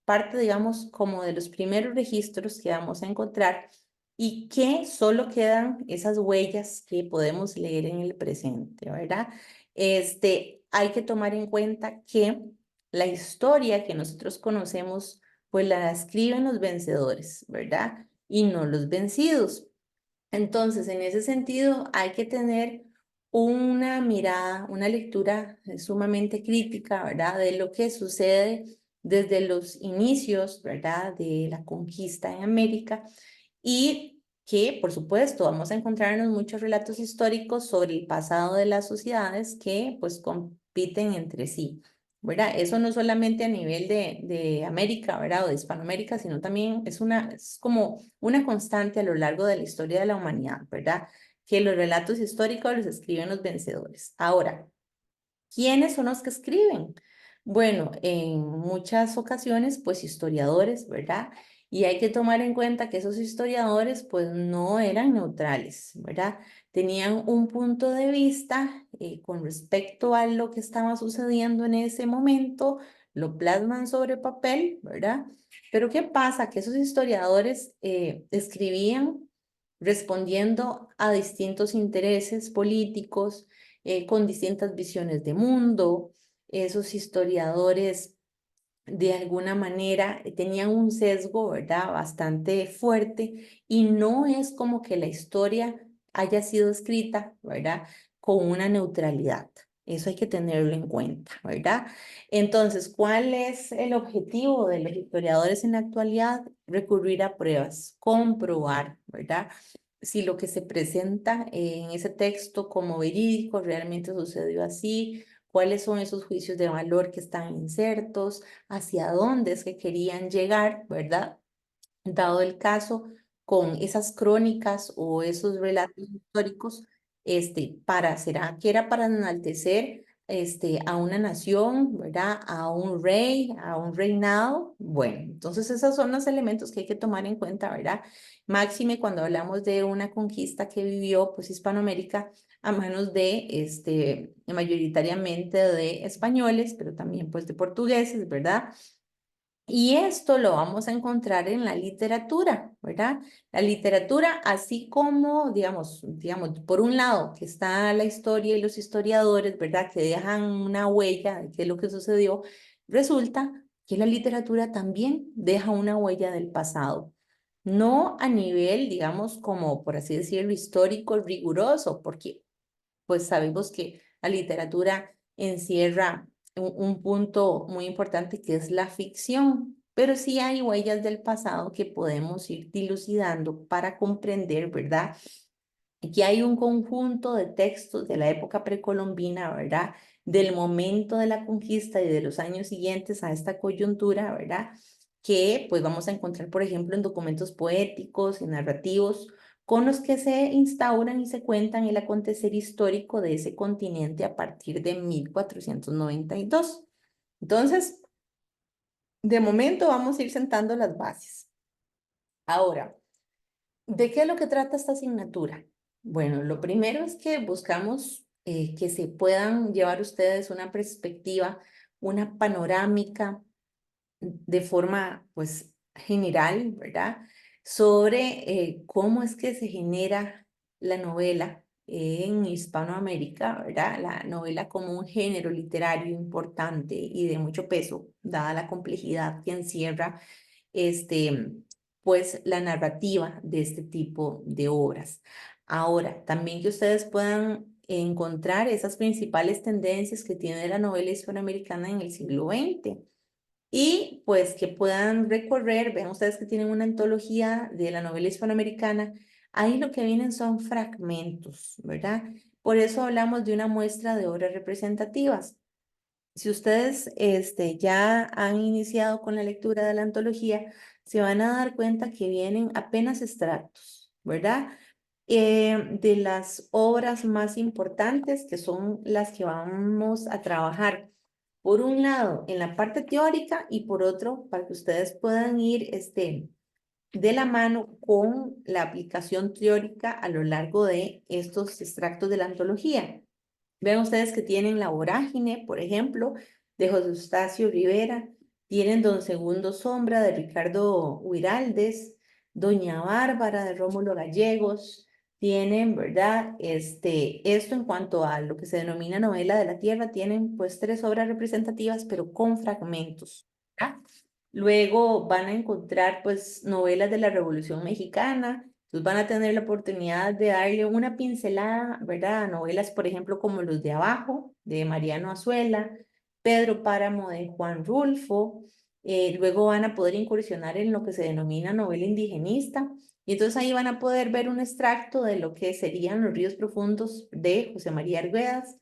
[SPEAKER 1] parte, digamos, como de los primeros registros que vamos a encontrar y que solo quedan esas huellas que podemos leer en el presente, ¿verdad? Hay que tomar en cuenta que la historia que nosotros conocemos, pues la escriben los vencedores, ¿verdad? Y no los vencidos. Entonces, en ese sentido, hay que tener una mirada, una lectura sumamente crítica, ¿verdad? De lo que sucede desde los inicios, ¿verdad? De la conquista en América y que, por supuesto, vamos a encontrarnos muchos relatos históricos sobre el pasado de las sociedades que, pues, compiten entre sí. ¿Verdad? Eso no solamente a nivel de América, ¿verdad? O de Hispanoamérica, sino también es como una constante a lo largo de la historia de la humanidad, ¿verdad? Que los relatos históricos los escriben los vencedores. Ahora, ¿quiénes son los que escriben? Bueno, en muchas ocasiones, pues historiadores, ¿verdad? Y hay que tomar en cuenta que esos historiadores, pues no eran neutrales, ¿verdad? Tenían un punto de vista con respecto a lo que estaba sucediendo en ese momento, lo plasman sobre papel, ¿verdad? Pero ¿qué pasa? Que esos historiadores escribían respondiendo a distintos intereses políticos, con distintas visiones de mundo. Esos historiadores de alguna manera tenían un sesgo, ¿verdad? Bastante fuerte y no es como que la historia haya sido escrita, ¿verdad? Con una neutralidad. Eso hay que tenerlo en cuenta, ¿verdad? Entonces, ¿cuál es el objetivo de los historiadores en la actualidad? Recurrir a pruebas, comprobar, ¿verdad? Si lo que se presenta en ese texto como verídico realmente sucedió así, cuáles son esos juicios de valor que están insertos, hacia dónde es que querían llegar, ¿verdad? Dado el caso, con esas crónicas o esos relatos históricos, ¿será que era para enaltecer a una nación, ¿verdad? A un rey, a un reinado. Bueno, entonces esos son los elementos que hay que tomar en cuenta, ¿verdad? Máxime cuando hablamos de una conquista que vivió, pues, Hispanoamérica a manos de, mayoritariamente de españoles, pero también, pues, de portugueses, ¿verdad? Y esto lo vamos a encontrar en la literatura, ¿verdad? La literatura, así como, digamos, por un lado, que está la historia y los historiadores, ¿verdad? Que dejan una huella de qué es lo que sucedió, resulta que la literatura también deja una huella del pasado. No a nivel, digamos, como por así decirlo, histórico, riguroso, porque pues sabemos que la literatura encierra un punto muy importante que es la ficción, pero sí hay huellas del pasado que podemos ir dilucidando para comprender, ¿verdad? Que hay un conjunto de textos de la época precolombina, ¿verdad? Del momento de la conquista y de los años siguientes a esta coyuntura, ¿verdad? Que pues vamos a encontrar, por ejemplo, en documentos poéticos y narrativos con los que se instauran y se cuentan el acontecer histórico de ese continente a partir de 1492. Entonces, de momento vamos a ir sentando las bases. Ahora, ¿de qué es lo que trata esta asignatura? Bueno, lo primero es que buscamos que se puedan llevar ustedes una perspectiva, una panorámica de forma, pues, general, ¿verdad? Sobre cómo es que se genera la novela en Hispanoamérica, ¿verdad? La novela como un género literario importante y de mucho peso, dada la complejidad que encierra este, pues la narrativa de este tipo de obras. Ahora, también que ustedes puedan encontrar esas principales tendencias que tiene la novela hispanoamericana en el siglo XX y pues que puedan recorrer, vean ustedes que tienen una antología de la novela hispanoamericana, ahí lo que vienen son fragmentos, ¿verdad? Por eso hablamos de una muestra de obras representativas. Si ustedes ya han iniciado con la lectura de la antología, se van a dar cuenta que vienen apenas extractos, ¿verdad? De las obras más importantes, que son las que vamos a trabajar, por un lado, en la parte teórica y por otro, para que ustedes puedan ir de la mano con la aplicación teórica a lo largo de estos extractos de la antología. Vean ustedes que tienen La Vorágine, por ejemplo, de José Eustacio Rivera, tienen Don Segundo Sombra de Ricardo Huiraldes, Doña Bárbara de Rómulo Gallegos, tienen, ¿verdad? Esto en cuanto a lo que se denomina novela de la tierra, tienen pues 3 obras representativas, pero con fragmentos, ¿verdad? Luego van a encontrar pues novelas de la Revolución Mexicana, entonces van a tener la oportunidad de darle una pincelada, ¿verdad? A novelas, por ejemplo, como Los de Abajo, de Mariano Azuela, Pedro Páramo de Juan Rulfo. Luego van a poder incursionar en lo que se denomina novela indigenista. Y entonces ahí van a poder ver un extracto de lo que serían Los ríos profundos de José María Arguedas,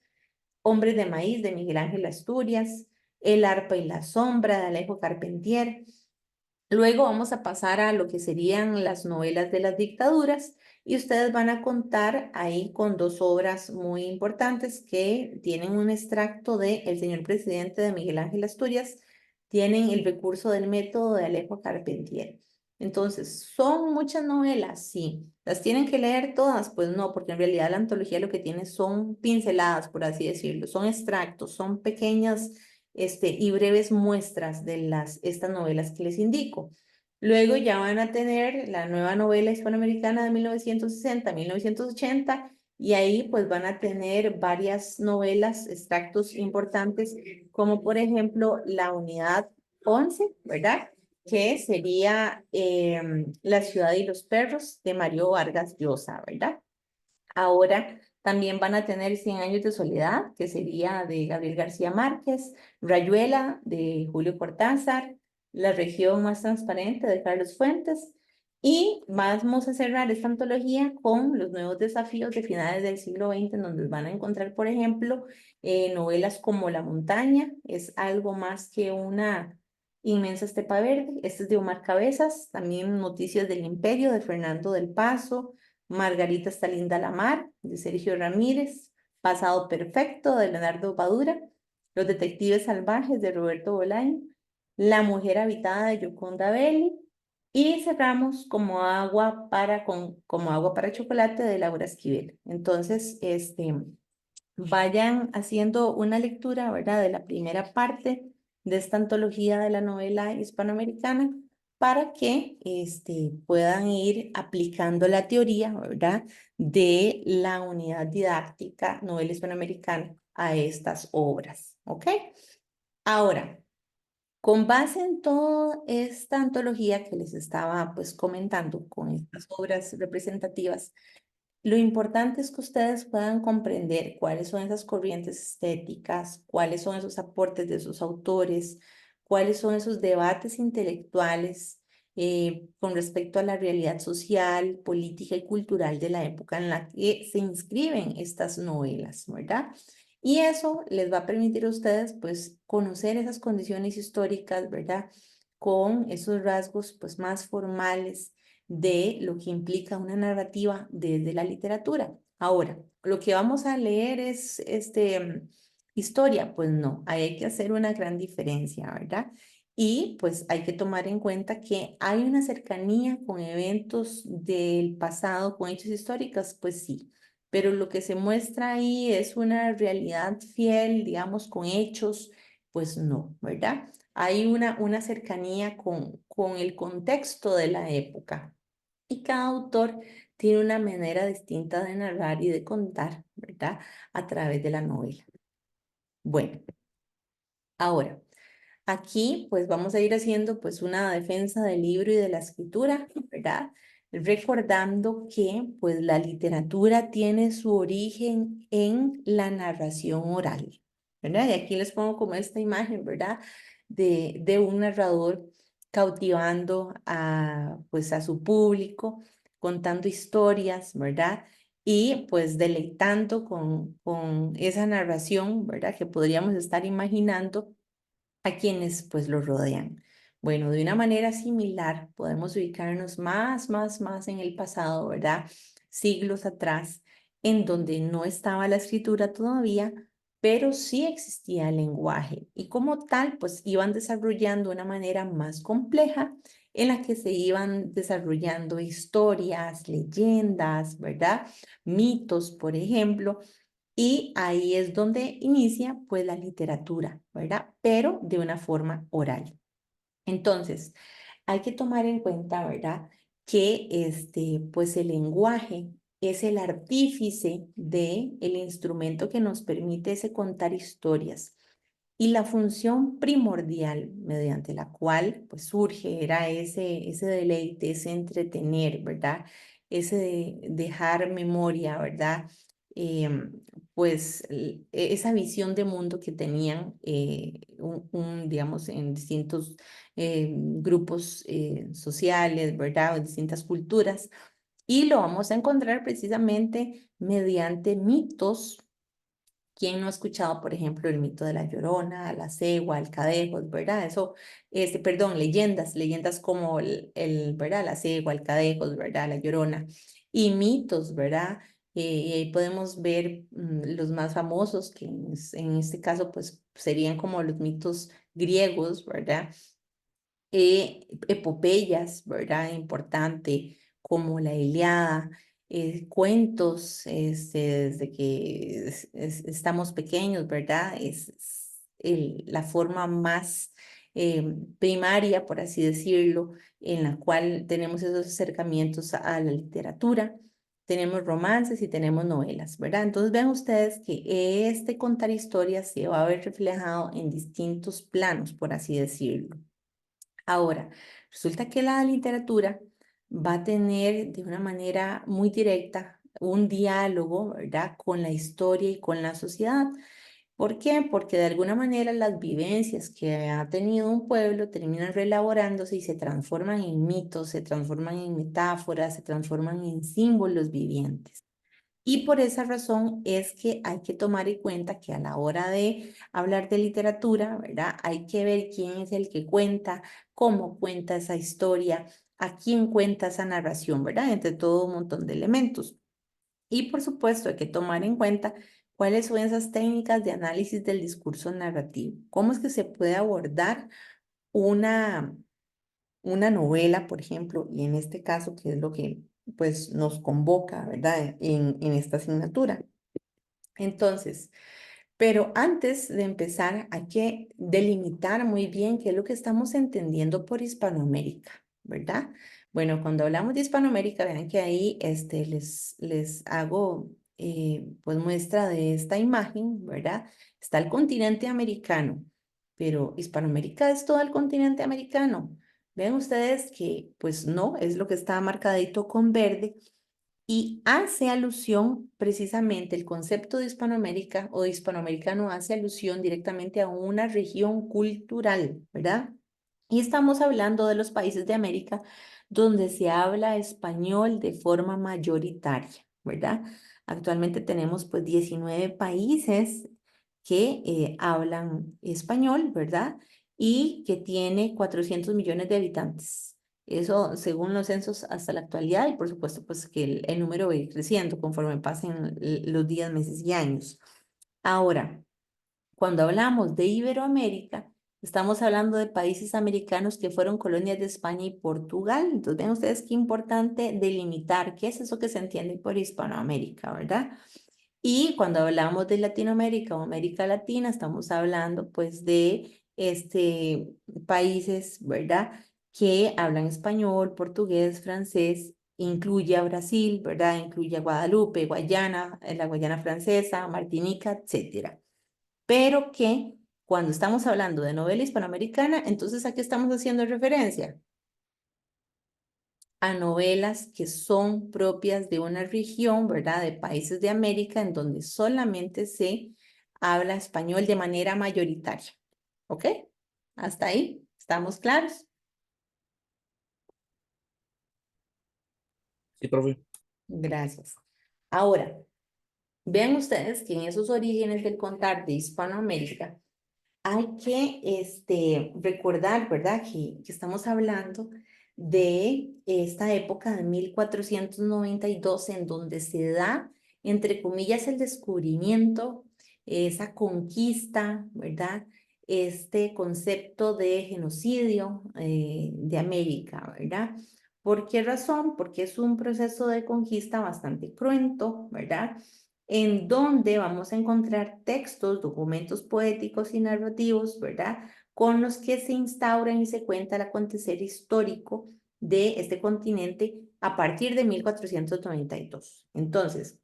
[SPEAKER 1] Hombres de Maíz de Miguel Ángel Asturias, El arpa y la sombra de Alejo Carpentier. Luego vamos a pasar a lo que serían las novelas de las dictaduras y ustedes van a contar ahí con 2 obras muy importantes que tienen un extracto de El señor presidente de Miguel Ángel Asturias, tienen El recurso del método de Alejo Carpentier. Entonces, ¿son muchas novelas? Sí. ¿Las tienen que leer todas? Pues no, porque en realidad la antología lo que tiene son pinceladas, por así decirlo, son extractos, son pequeñas y breves muestras de estas novelas que les indico. Luego ya van a tener la nueva novela hispanoamericana de 1960, 1980, y ahí pues van a tener varias novelas, extractos importantes, como por ejemplo la unidad 11, ¿verdad? Que sería La ciudad y los perros de Mario Vargas Llosa, ¿verdad? Ahora también van a tener 100 años de soledad, que sería de Gabriel García Márquez, Rayuela de Julio Cortázar, La región más transparente de Carlos Fuentes, y vamos a cerrar esta antología con los nuevos desafíos de finales del siglo XX, en donde van a encontrar, por ejemplo, novelas como La montaña, es algo más que una inmensa estepa verde. Este es de Omar Cabezas, también Noticias del Imperio de Fernando del Paso, Margarita está linda la mar, de Sergio Ramírez, Pasado Perfecto, de Leonardo Padura, Los Detectives Salvajes, de Roberto Bolaño, La Mujer Habitada, de Yoconda Belli, y cerramos como agua para chocolate, de Laura Esquivel. Entonces, vayan haciendo una lectura, ¿verdad? De la primera parte de esta antología de la novela hispanoamericana para que puedan ir aplicando la teoría, ¿verdad? De la unidad didáctica novela hispanoamericana a estas obras, ¿ok? Ahora, con base en toda esta antología que les estaba pues comentando con estas obras representativas, lo importante es que ustedes puedan comprender cuáles son esas corrientes estéticas, cuáles son esos aportes de sus autores, cuáles son esos debates intelectuales con respecto a la realidad social, política y cultural de la época en la que se inscriben estas novelas, ¿verdad? Y eso les va a permitir a ustedes, pues, conocer esas condiciones históricas, ¿verdad? Con esos rasgos, pues, más formales de lo que implica una narrativa desde la literatura. Ahora, lo que vamos a leer es historia, pues no, ahí hay que hacer una gran diferencia, ¿verdad? Y pues hay que tomar en cuenta que hay una cercanía con eventos del pasado, con hechos históricos, pues sí, pero lo que se muestra ahí es una realidad fiel, digamos, con hechos, pues no, ¿verdad? Hay una cercanía con el contexto de la época y cada autor tiene una manera distinta de narrar y de contar, ¿verdad? A través de la novela. Bueno, ahora. Aquí pues vamos a ir haciendo pues una defensa del libro y de la escritura, ¿verdad? Recordando que pues la literatura tiene su origen en la narración oral, ¿verdad? Y aquí les pongo como esta imagen, ¿verdad? De un narrador cautivando a pues a su público, contando historias, ¿verdad? Y pues deleitando con esa narración, ¿verdad? Que podríamos estar imaginando a quienes pues lo rodean. Bueno, de una manera similar podemos ubicarnos más en el pasado, ¿verdad? Siglos atrás, en donde no estaba la escritura todavía, pero sí existía el lenguaje y como tal pues iban desarrollando una manera más compleja en la que se iban desarrollando historias, leyendas, ¿verdad? Mitos, por ejemplo, y ahí es donde inicia pues la literatura, ¿verdad? Pero de una forma oral. Entonces, hay que tomar en cuenta, ¿verdad? Que pues el lenguaje es el artífice de el instrumento que nos permite ese contar historias. Y la función primordial mediante la cual pues surge era ese deleite, ese entretener, ¿verdad? Ese dejar memoria, ¿verdad? Em, pues esa visión de mundo que tenían, digamos, en distintos grupos sociales, ¿verdad? O distintas culturas. Y lo vamos a encontrar precisamente mediante mitos. ¿Quién no ha escuchado, por ejemplo, el mito de la Llorona, la Cegua, el Cadejos, ¿verdad? Eso, perdón, leyendas como ¿verdad? La Cegua, el Cadejos, ¿verdad? La Llorona. Y mitos, ¿verdad? Y ahí podemos ver los más famosos, que en este caso, pues, serían como los mitos griegos, ¿verdad? Epopeyas, ¿verdad? Importante, como la Ilíada, cuentos desde que estamos pequeños, ¿verdad? Es la forma más primaria, por así decirlo, en la cual tenemos esos acercamientos a la literatura. Tenemos romances y tenemos novelas, ¿verdad? Entonces vean ustedes que este contar historias se va a ver reflejado en distintos planos, por así decirlo. Ahora, resulta que la literatura va a tener de una manera muy directa un diálogo, ¿verdad? Con la historia y con la sociedad. ¿Por qué? Porque de alguna manera las vivencias que ha tenido un pueblo terminan reelaborándose y se transforman en mitos, se transforman en metáforas, se transforman en símbolos vivientes. Y por esa razón es que hay que tomar en cuenta que a la hora de hablar de literatura, ¿verdad? Hay que ver quién es el que cuenta, cómo cuenta esa historia, a quién cuenta esa narración, ¿verdad? Entre todo un montón de elementos. Y por supuesto hay que tomar en cuenta cuáles son esas técnicas de análisis del discurso narrativo. ¿Cómo es que se puede abordar una, una novela, por ejemplo, y en este caso, que es lo que pues nos convoca, ¿verdad? En esta asignatura. Entonces, pero antes de empezar, hay que delimitar muy bien qué es lo que estamos entendiendo por Hispanoamérica, ¿verdad? Bueno, cuando hablamos de Hispanoamérica, vean que ahí les hago pues muestra de esta imagen, ¿verdad? Está el continente americano, pero Hispanoamérica es todo el continente americano. Ven ustedes que pues no, es lo que está marcadito con verde y hace alusión precisamente el concepto de Hispanoamérica o de hispanoamericano hace alusión directamente a una región cultural, ¿verdad? Y estamos hablando de los países de América donde se habla español de forma mayoritaria, ¿verdad? Actualmente tenemos pues 19 países que hablan español, ¿verdad? Y que tiene 400 millones de habitantes. Eso según los censos hasta la actualidad y por supuesto pues que el número va a ir creciendo conforme pasen los días, meses y años. Ahora, cuando hablamos de Iberoamérica, Estamos hablando de países americanos que fueron colonias de España y Portugal. Entonces, ven ustedes qué importante delimitar qué es eso que se entiende por Hispanoamérica, ¿verdad? Y cuando hablamos de Latinoamérica o América Latina, estamos hablando pues de países, ¿verdad? Que hablan español, portugués, francés, incluye a Brasil, ¿verdad? Incluye a Guadalupe, Guayana, la Guayana Francesa, Martinica, etcétera. Pero que cuando estamos hablando de novela hispanoamericana, entonces ¿a qué estamos haciendo referencia? A novelas que son propias de una región, ¿verdad? De países de América en donde solamente se habla español de manera mayoritaria. ¿Ok? Hasta ahí, ¿estamos claros?
[SPEAKER 3] Sí, profe.
[SPEAKER 1] Gracias. Ahora, vean ustedes que en esos orígenes del contar de Hispanoamérica hay que recordar, ¿verdad? Que estamos hablando de esta época de 1492 en donde se da, entre comillas, el descubrimiento, esa conquista, ¿verdad? Este concepto de genocidio de América, ¿verdad? ¿Por qué razón? Porque es un proceso de conquista bastante cruento, ¿verdad? En donde vamos a encontrar textos, documentos poéticos y narrativos, ¿verdad? Con los que se instauran y se cuenta el acontecer histórico de este continente a partir de 1492. Entonces,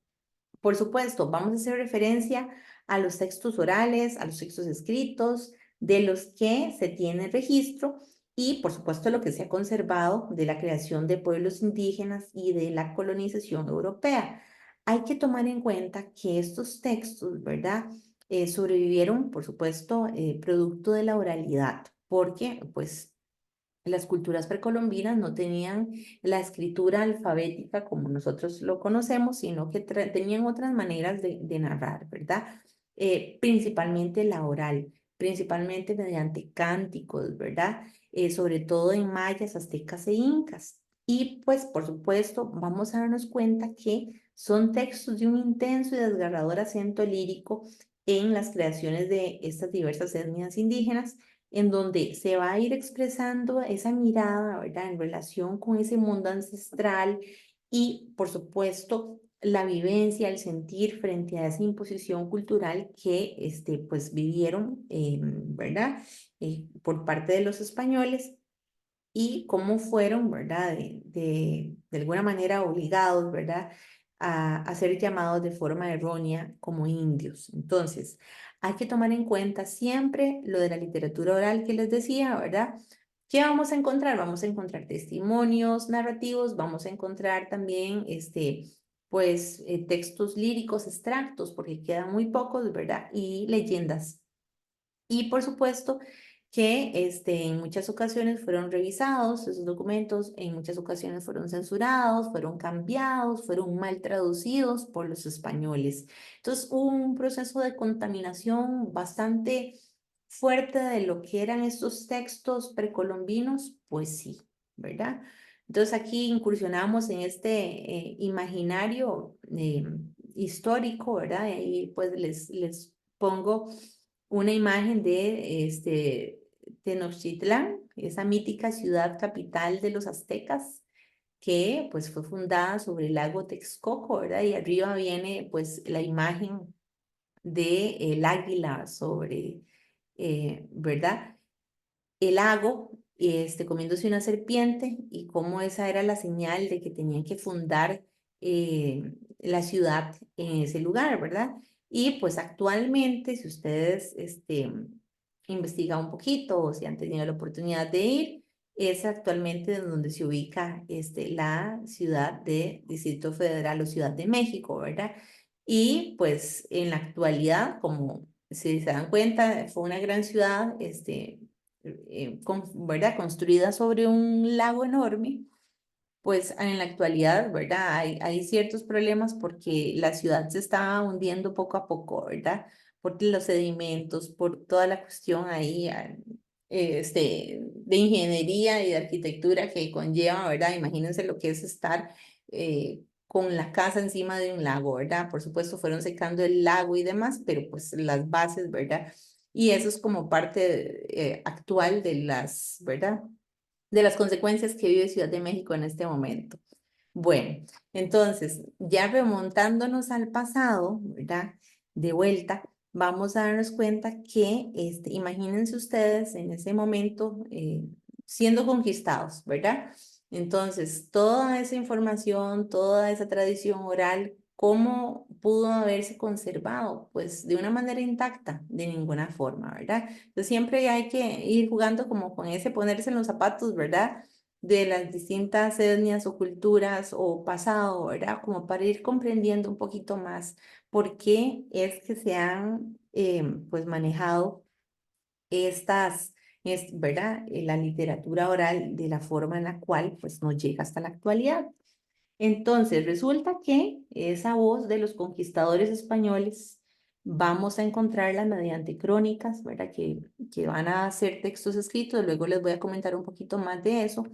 [SPEAKER 1] por supuesto, vamos a hacer referencia a los textos orales, a los textos escritos, de los que se tiene registro y, por supuesto, lo que se ha conservado de la creación de pueblos indígenas y de la colonización europea. Hay que tomar en cuenta que estos textos, ¿verdad? Sobrevivieron, por supuesto, producto de la oralidad, porque, pues, las culturas precolombinas no tenían la escritura alfabética como nosotros lo conocemos, sino que tenían otras maneras de narrar, ¿verdad? Principalmente la oral, principalmente mediante cánticos, ¿verdad? Sobre todo en mayas, aztecas e incas. Y pues, por supuesto, vamos a darnos cuenta que son textos de un intenso y desgarrador acento lírico en las creaciones de estas diversas etnias indígenas en donde se va a ir expresando esa mirada, ¿verdad? En relación con ese mundo ancestral y, por supuesto, la vivencia, el sentir frente a esa imposición cultural que, pues, vivieron, ¿verdad? Por parte de los españoles y cómo fueron, ¿verdad? De alguna manera obligados, ¿verdad? A ser llamados de forma errónea como indios. Entonces, hay que tomar en cuenta siempre lo de la literatura oral que les decía, ¿verdad? ¿Qué vamos a encontrar? Vamos a encontrar testimonios narrativos, vamos a encontrar también, pues, textos líricos extractos, porque quedan muy pocos, ¿verdad? Y leyendas. Y por supuesto que en muchas ocasiones fueron revisados esos documentos, en muchas ocasiones fueron censurados, fueron cambiados, fueron mal traducidos por los españoles. Entonces hubo un proceso de contaminación bastante fuerte de lo que eran estos textos precolombinos, pues sí, ¿verdad? Entonces aquí incursionamos en este imaginario histórico, ¿verdad? Y ahí pues les pongo una imagen de Tenochtitlán, esa mítica ciudad capital de los aztecas, que pues fue fundada sobre el lago Texcoco, ¿verdad? Y arriba viene pues la imagen de el águila sobre, ¿verdad? El lago, comiéndose una serpiente y cómo esa era la señal de que tenían que fundar la ciudad en ese lugar, ¿verdad? Y pues actualmente, si ustedes investigan un poquito o si han tenido la oportunidad de ir, es actualmente donde se ubica la ciudad de Distrito Federal o Ciudad de México, ¿verdad? Y pues en la actualidad, como si se dan cuenta, fue una gran ciudad, ¿verdad? Construida sobre un lago enorme, pues en la actualidad, ¿verdad? Hay ciertos problemas porque la ciudad se está hundiendo poco a poco, ¿verdad? Por los sedimentos, por toda la cuestión ahí, de ingeniería y de arquitectura que conlleva, ¿verdad? Imagínense lo que es estar con la casa encima de un lago, ¿verdad? Por supuesto, fueron secando el lago y demás, pero pues las bases, ¿verdad? y eso es como parte actual de las, ¿verdad? De las consecuencias que vive Ciudad de México en este momento. Bueno, entonces, ya remontándonos al pasado, ¿verdad? De vuelta, vamos a darnos cuenta que, imagínense ustedes en ese momento siendo conquistados, ¿verdad? Entonces, toda esa información, toda esa tradición oral, ¿cómo pudo haberse conservado? Pues de una manera intacta, de ninguna forma, ¿verdad? Entonces, siempre hay que ir jugando como con ese ponerse en los zapatos, ¿verdad? De las distintas etnias o culturas o pasado, ¿verdad? Como para ir comprendiendo un poquito más por qué es que se han pues manejado estas, ¿verdad? La literatura oral de la forma en la cual pues nos llega hasta la actualidad. Entonces, resulta que esa voz de los conquistadores españoles vamos a encontrarla mediante crónicas, ¿verdad? Que van a ser textos escritos, luego les voy a comentar un poquito más de eso,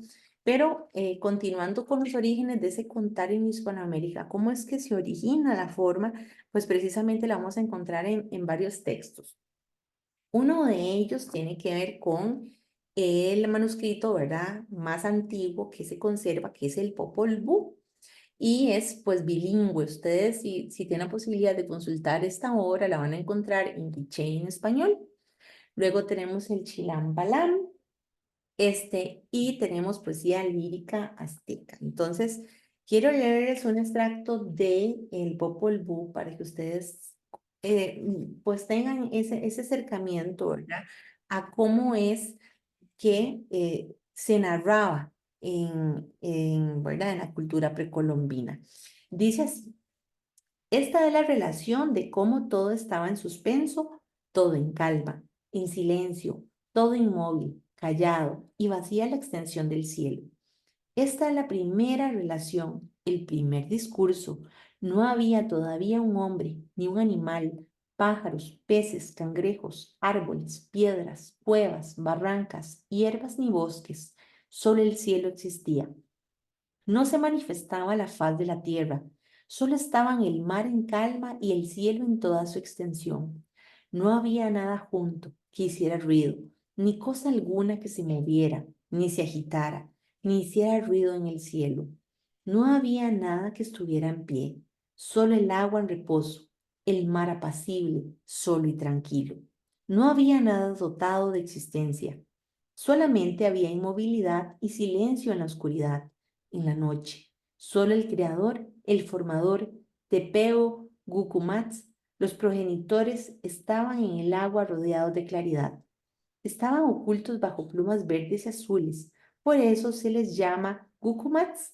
[SPEAKER 1] pero continuando con los orígenes de ese contar en Hispanoamérica, ¿cómo es que se origina la forma? Pues precisamente la vamos a encontrar en varios textos. Uno de ellos tiene que ver con el manuscrito, ¿verdad? Más antiguo que se conserva, que es el Popol Vuh y es pues bilingüe. Ustedes si tienen la posibilidad de consultar esta obra, la van a encontrar en quiché y en español. Luego tenemos el Chilam Balam, y tenemos poesía lírica azteca. Entonces, quiero leerles un extracto de el Popol Vuh para que ustedes pues tengan ese acercamiento, ¿verdad? A cómo es que se narraba ¿verdad? En la cultura precolombina. Dice así, esta es la relación de cómo todo estaba en suspenso, todo en calma, en silencio, todo inmóvil, callado y vacía la extensión del cielo. Esta es la primera relación, el primer discurso. No había todavía un hombre, ni un animal, pájaros, peces, cangrejos, árboles, piedras, cuevas, barrancas, hierbas ni bosques. Solo el cielo existía. No se manifestaba la faz de la tierra, solo estaban el mar en calma y el cielo en toda su extensión. No había nada junto que hiciera ruido, ni cosa alguna que se moviera, ni se agitara, ni hiciera ruido en el cielo. No había nada que estuviera en pie, solo el agua en reposo, el mar apacible, solo y tranquilo. No había nada dotado de existencia, solamente había inmovilidad y silencio en la oscuridad en la noche. Solo el creador, el formador, Tepeo, Gucumatz, los progenitores estaban en el agua rodeados de claridad. Estaban ocultos bajo plumas verdes y azules. Por eso se les llama Gucumatz.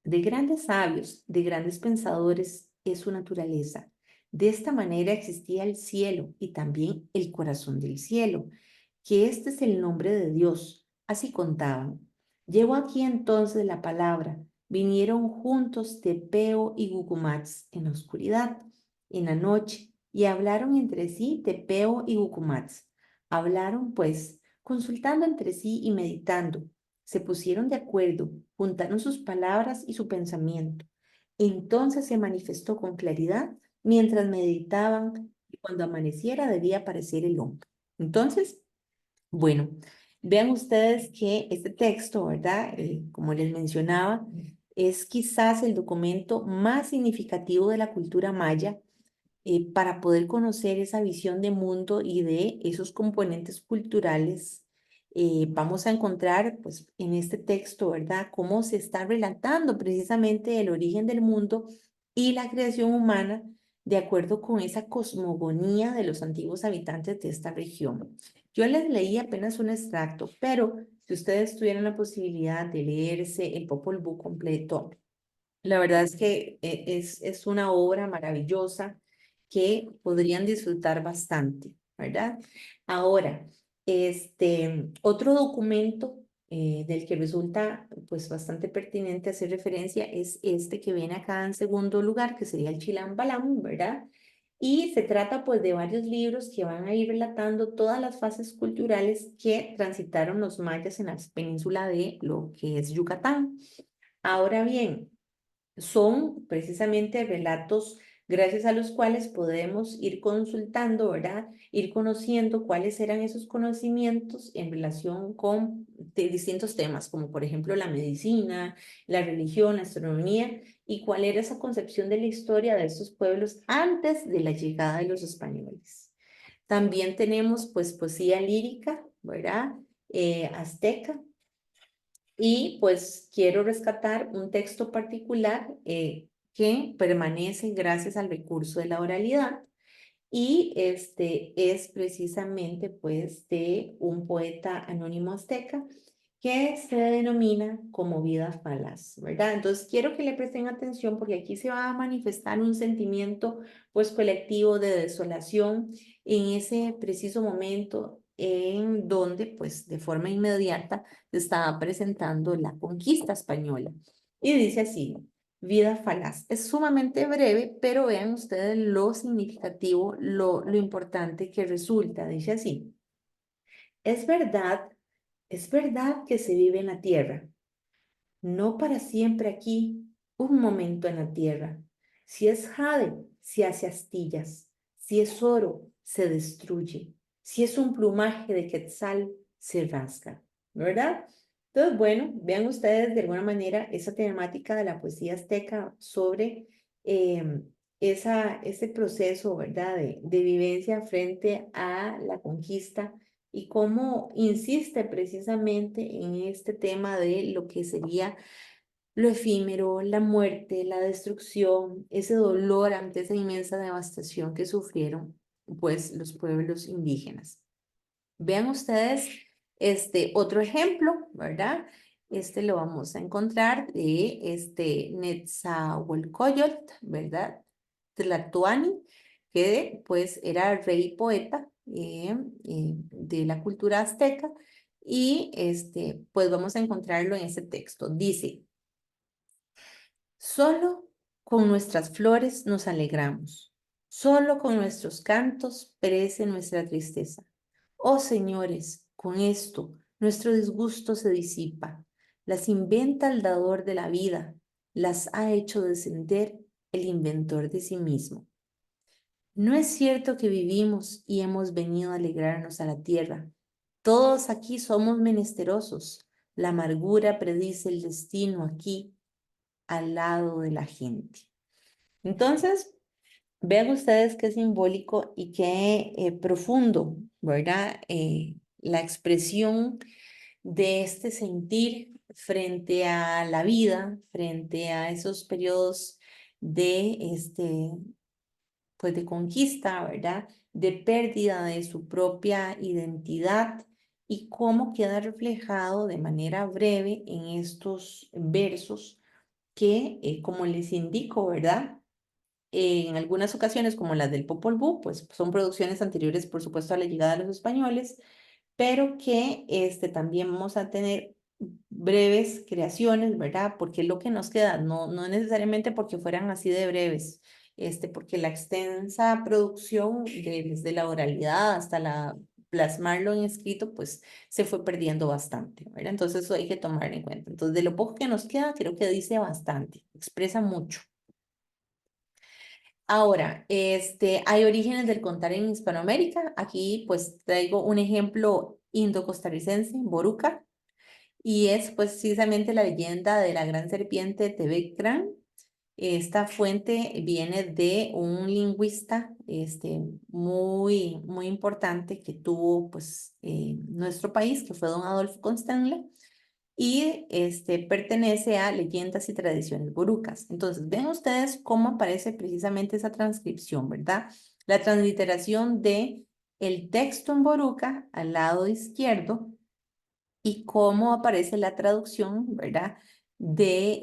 [SPEAKER 1] De grandes sabios, de grandes pensadores es su naturaleza. De esta manera existía el cielo y también el corazón del cielo, que este es el nombre de Dios. Así contaban. Llegó aquí entonces la palabra. Vinieron juntos Tepeo y Gucumatz en la oscuridad, en la noche, y hablaron entre sí Tepeo y Gucumatz. Hablaron, pues, consultando entre sí y meditando. Se pusieron de acuerdo, juntaron sus palabras y su pensamiento. Entonces se manifestó con claridad mientras meditaban y cuando amaneciera debía aparecer el hombre. Entonces, bueno, vean ustedes que este texto, ¿verdad? Como les mencionaba, es quizás el documento más significativo de la cultura maya para poder conocer esa visión de mundo y de esos componentes culturales. Vamos a encontrar, pues, en este texto, ¿verdad? Cómo se está relatando precisamente el origen del mundo y la creación humana de acuerdo con esa cosmogonía de los antiguos habitantes de esta región. Yo les leí apenas un extracto, pero si ustedes tuvieran la posibilidad de leerse el Popol Vuh completo, la verdad es que es una obra maravillosa que podrían disfrutar bastante, ¿verdad? Ahora, otro documento del que resulta pues bastante pertinente hacer referencia es este que viene acá en segundo lugar, que sería el Chilam Balam, ¿verdad? Y se trata pues de varios libros que van a ir relatando todas las fases culturales que transitaron los mayas en la península de lo que es Yucatán. Ahora bien, son precisamente relatos gracias a los cuales podemos ir consultando, ¿verdad? Ir conociendo cuáles eran esos conocimientos en relación con distintos temas, como por ejemplo la medicina, la religión, la astronomía, y cuál era esa concepción de la historia de estos pueblos antes de la llegada de los españoles. También tenemos pues poesía lírica, ¿verdad? Azteca. Y pues quiero rescatar un texto particular que permanece gracias al recurso de la oralidad y este es precisamente pues de un poeta anónimo azteca que se denomina como vida falaz, ¿verdad? Entonces quiero que le presten atención porque aquí se va a manifestar un sentimiento pues colectivo de desolación en ese preciso momento en donde pues de forma inmediata se estaba presentando la conquista española. Y dice así: vida falaz. Es sumamente breve, pero vean ustedes lo significativo, lo importante que resulta. Dice así: es verdad que se vive en la tierra, no para siempre aquí, un momento en la tierra. Si es jade, se hace astillas. Si es oro, se destruye. Si es un plumaje de quetzal, se rasga. ¿Verdad? Entonces, bueno, vean ustedes de alguna manera esa temática de la poesía azteca sobre ese proceso, ¿verdad? De vivencia frente a la conquista y cómo insiste precisamente en este tema de lo que sería lo efímero, la muerte, la destrucción, ese dolor ante esa inmensa devastación que sufrieron pues los pueblos indígenas. Vean ustedes este otro ejemplo, ¿verdad? Este lo vamos a encontrar de Netzahualcóyotl, ¿verdad? Tlatoani, que pues era rey y poeta de la cultura azteca y pues vamos a encontrarlo en ese texto. Dice: solo con nuestras flores nos alegramos, solo con nuestros cantos perece nuestra tristeza. Oh señores, con esto nuestro disgusto se disipa, las inventa el dador de la vida, las ha hecho descender el inventor de sí mismo. No es cierto que vivimos y hemos venido a alegrarnos a la tierra. Todos aquí somos menesterosos. La amargura predice el destino aquí, al lado de la gente. Entonces, vean ustedes qué simbólico y qué profundo, ¿verdad? La expresión de este sentir frente a la vida, frente a esos periodos de pues de conquista, ¿verdad? De pérdida de su propia identidad y cómo queda reflejado de manera breve en estos versos que, como les indico, ¿verdad? En algunas ocasiones, como las del Popol Vuh, pues son producciones anteriores, por supuesto, a la llegada de los españoles, pero que también vamos a tener breves creaciones, ¿verdad? Porque es lo que nos queda, no necesariamente porque fueran así de breves, porque la extensa producción desde la oralidad hasta la plasmarlo en escrito, pues se fue perdiendo bastante, ¿verdad? Entonces eso hay que tomar en cuenta. Entonces, de lo poco que nos queda, creo que dice bastante, expresa mucho. Ahora, hay orígenes del contar en Hispanoamérica. Aquí pues traigo un ejemplo indo-costarricense, Boruca, y es pues precisamente la leyenda de la gran serpiente Tebecrán. Esta fuente viene de un lingüista muy importante que tuvo pues nuestro país, que fue don Adolfo Constanle, y pertenece a leyendas y tradiciones borucas. Entonces, ven ustedes cómo aparece precisamente esa transcripción, ¿verdad? La transliteración de el texto en boruca al lado izquierdo y cómo aparece la traducción, ¿verdad? De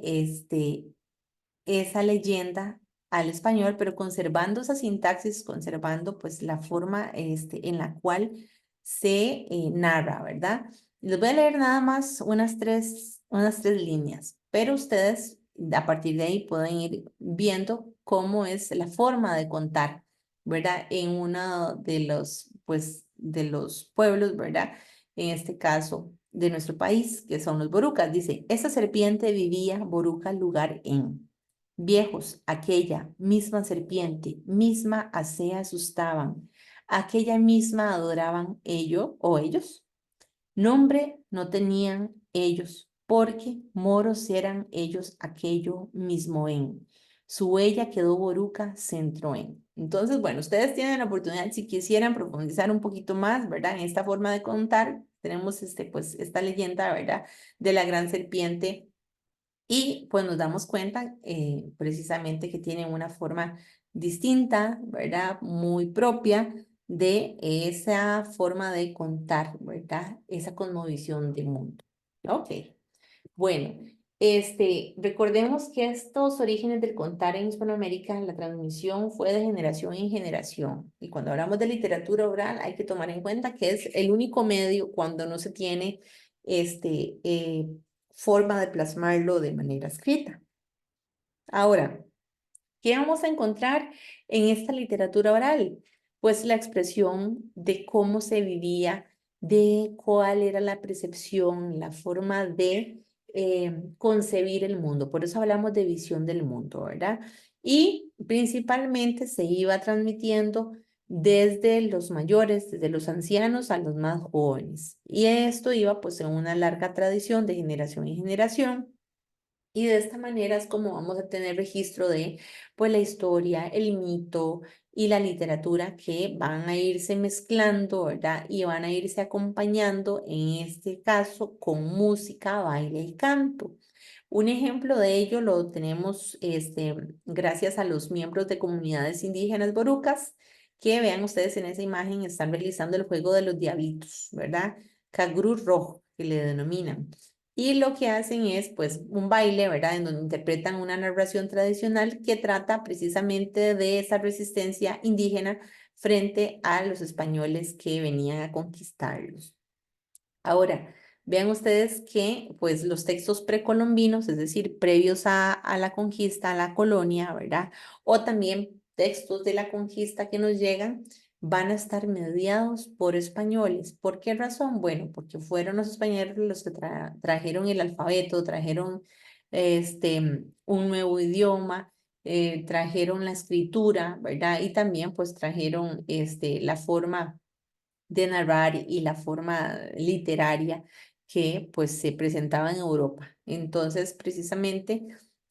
[SPEAKER 1] esa leyenda al español, pero conservando esa sintaxis, conservando pues la forma en la cual se narra, ¿verdad? Les voy a leer nada más unas tres líneas, pero ustedes a partir de ahí pueden ir viendo cómo es la forma de contar, ¿verdad? En uno de los pueblos, ¿verdad? En este caso de nuestro país, que son los borucas. Dice: esta serpiente vivía, boruca, lugar en. Viejos, aquella misma serpiente, misma acea asustaban, aquella misma adoraban ellos o ellos. Nombre no tenían ellos, porque moros eran ellos aquello mismo en. Su huella quedó boruca, centro en. Entonces, bueno, ustedes tienen la oportunidad, si quisieran profundizar un poquito más, ¿verdad? En esta forma de contar, tenemos pues, esta leyenda, ¿verdad? De la gran serpiente y pues nos damos cuenta precisamente que tienen una forma distinta, ¿verdad? Muy propia de esa forma de contar, ¿verdad? Esa cosmovisión del mundo. Ok, bueno, recordemos que estos orígenes del contar en Hispanoamérica, la transmisión fue de generación en generación. Y cuando hablamos de literatura oral, hay que tomar en cuenta que es el único medio cuando no se tiene forma de plasmarlo de manera escrita. Ahora, ¿qué vamos a encontrar en esta literatura oral? Pues la expresión de cómo se vivía, de cuál era la percepción, la forma de concebir el mundo. Por eso hablamos de visión del mundo, ¿verdad? Y principalmente se iba transmitiendo desde los mayores, desde los ancianos a los más jóvenes. Y esto iba pues en una larga tradición de generación en generación. Y de esta manera es como vamos a tener registro de pues la historia, el mito y la literatura que van a irse mezclando, ¿verdad? Y van a irse acompañando, en este caso, con música, baile y canto. Un ejemplo de ello lo tenemos gracias a los miembros de comunidades indígenas borucas, que vean ustedes en esa imagen, están realizando el juego de los diablitos, ¿verdad? Cagru rojo, que le denominan. Y lo que hacen es, pues, un baile, ¿verdad? En donde interpretan una narración tradicional que trata precisamente de esa resistencia indígena frente a los españoles que venían a conquistarlos. Ahora, vean ustedes que, pues, los textos precolombinos, es decir, previos a la conquista, a la colonia, ¿verdad? O también textos de la conquista que nos llegan, van a estar mediados por españoles. ¿Por qué razón? Bueno, porque fueron los españoles los que trajeron el alfabeto, trajeron un nuevo idioma, trajeron la escritura, ¿verdad? Y también, pues, trajeron la forma de narrar y la forma literaria que pues se presentaba en Europa. Entonces, precisamente,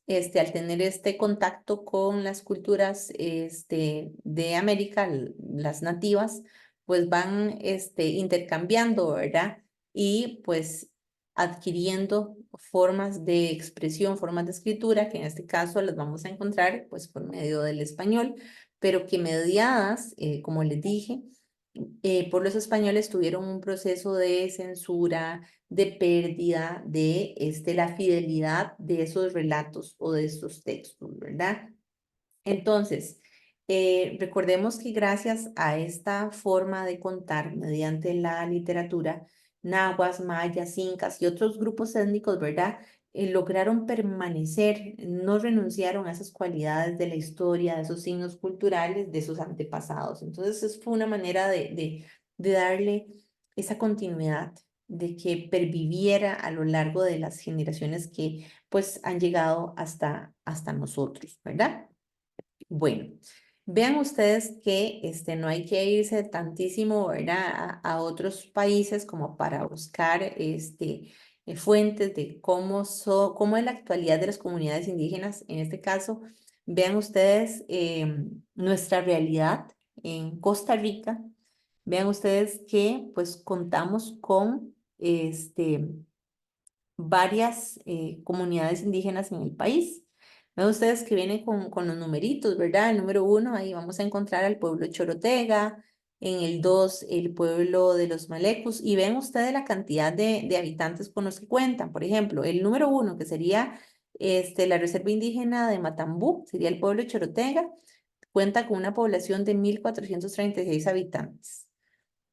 [SPEAKER 1] al tener este contacto con las culturas de América, las nativas, pues van intercambiando, ¿verdad? Y pues adquiriendo formas de expresión, formas de escritura, que en este caso las vamos a encontrar pues por medio del español, pero que mediadas, como les dije, por los españoles tuvieron un proceso de censura, de pérdida de la fidelidad de esos relatos o de estos textos, ¿verdad? Entonces, recordemos que gracias a esta forma de contar mediante la literatura, nahuas, mayas, incas y otros grupos étnicos, ¿verdad? Lograron permanecer, no renunciaron a esas cualidades de la historia, de esos signos culturales de sus antepasados. Entonces, fue una manera de darle esa continuidad, de que perviviera a lo largo de las generaciones que pues han llegado hasta nosotros, ¿verdad? Bueno, vean ustedes que no hay que irse tantísimo, ¿verdad? A otros países como para buscar fuentes de cómo es la actualidad de las comunidades indígenas. En este caso, vean ustedes nuestra realidad en Costa Rica. Vean ustedes que pues contamos con varias comunidades indígenas en el país. Ven ustedes que vienen con los numeritos, ¿verdad? El número 1, ahí vamos a encontrar al pueblo Chorotega, en el 2, el pueblo de los Malecos, y ven ustedes la cantidad de habitantes con los que cuentan. Por ejemplo, el número 1, que sería la Reserva Indígena de Matambú, sería el pueblo Chorotega, cuenta con una población de 1,436 habitantes.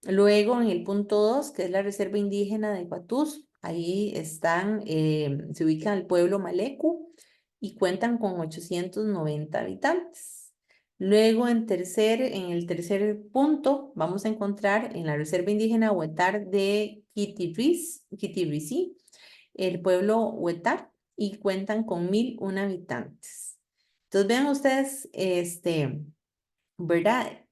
[SPEAKER 1] Luego, en el punto 2, que es la Reserva Indígena de Guatús, ahí se ubica el pueblo Malecu y cuentan con 890 habitantes. Luego, en el tercer punto, vamos a encontrar en la Reserva Indígena Huetar de Quitirizí, el pueblo Huetar, y cuentan con 1,001 habitantes. Entonces vean ustedes, ¿verdad?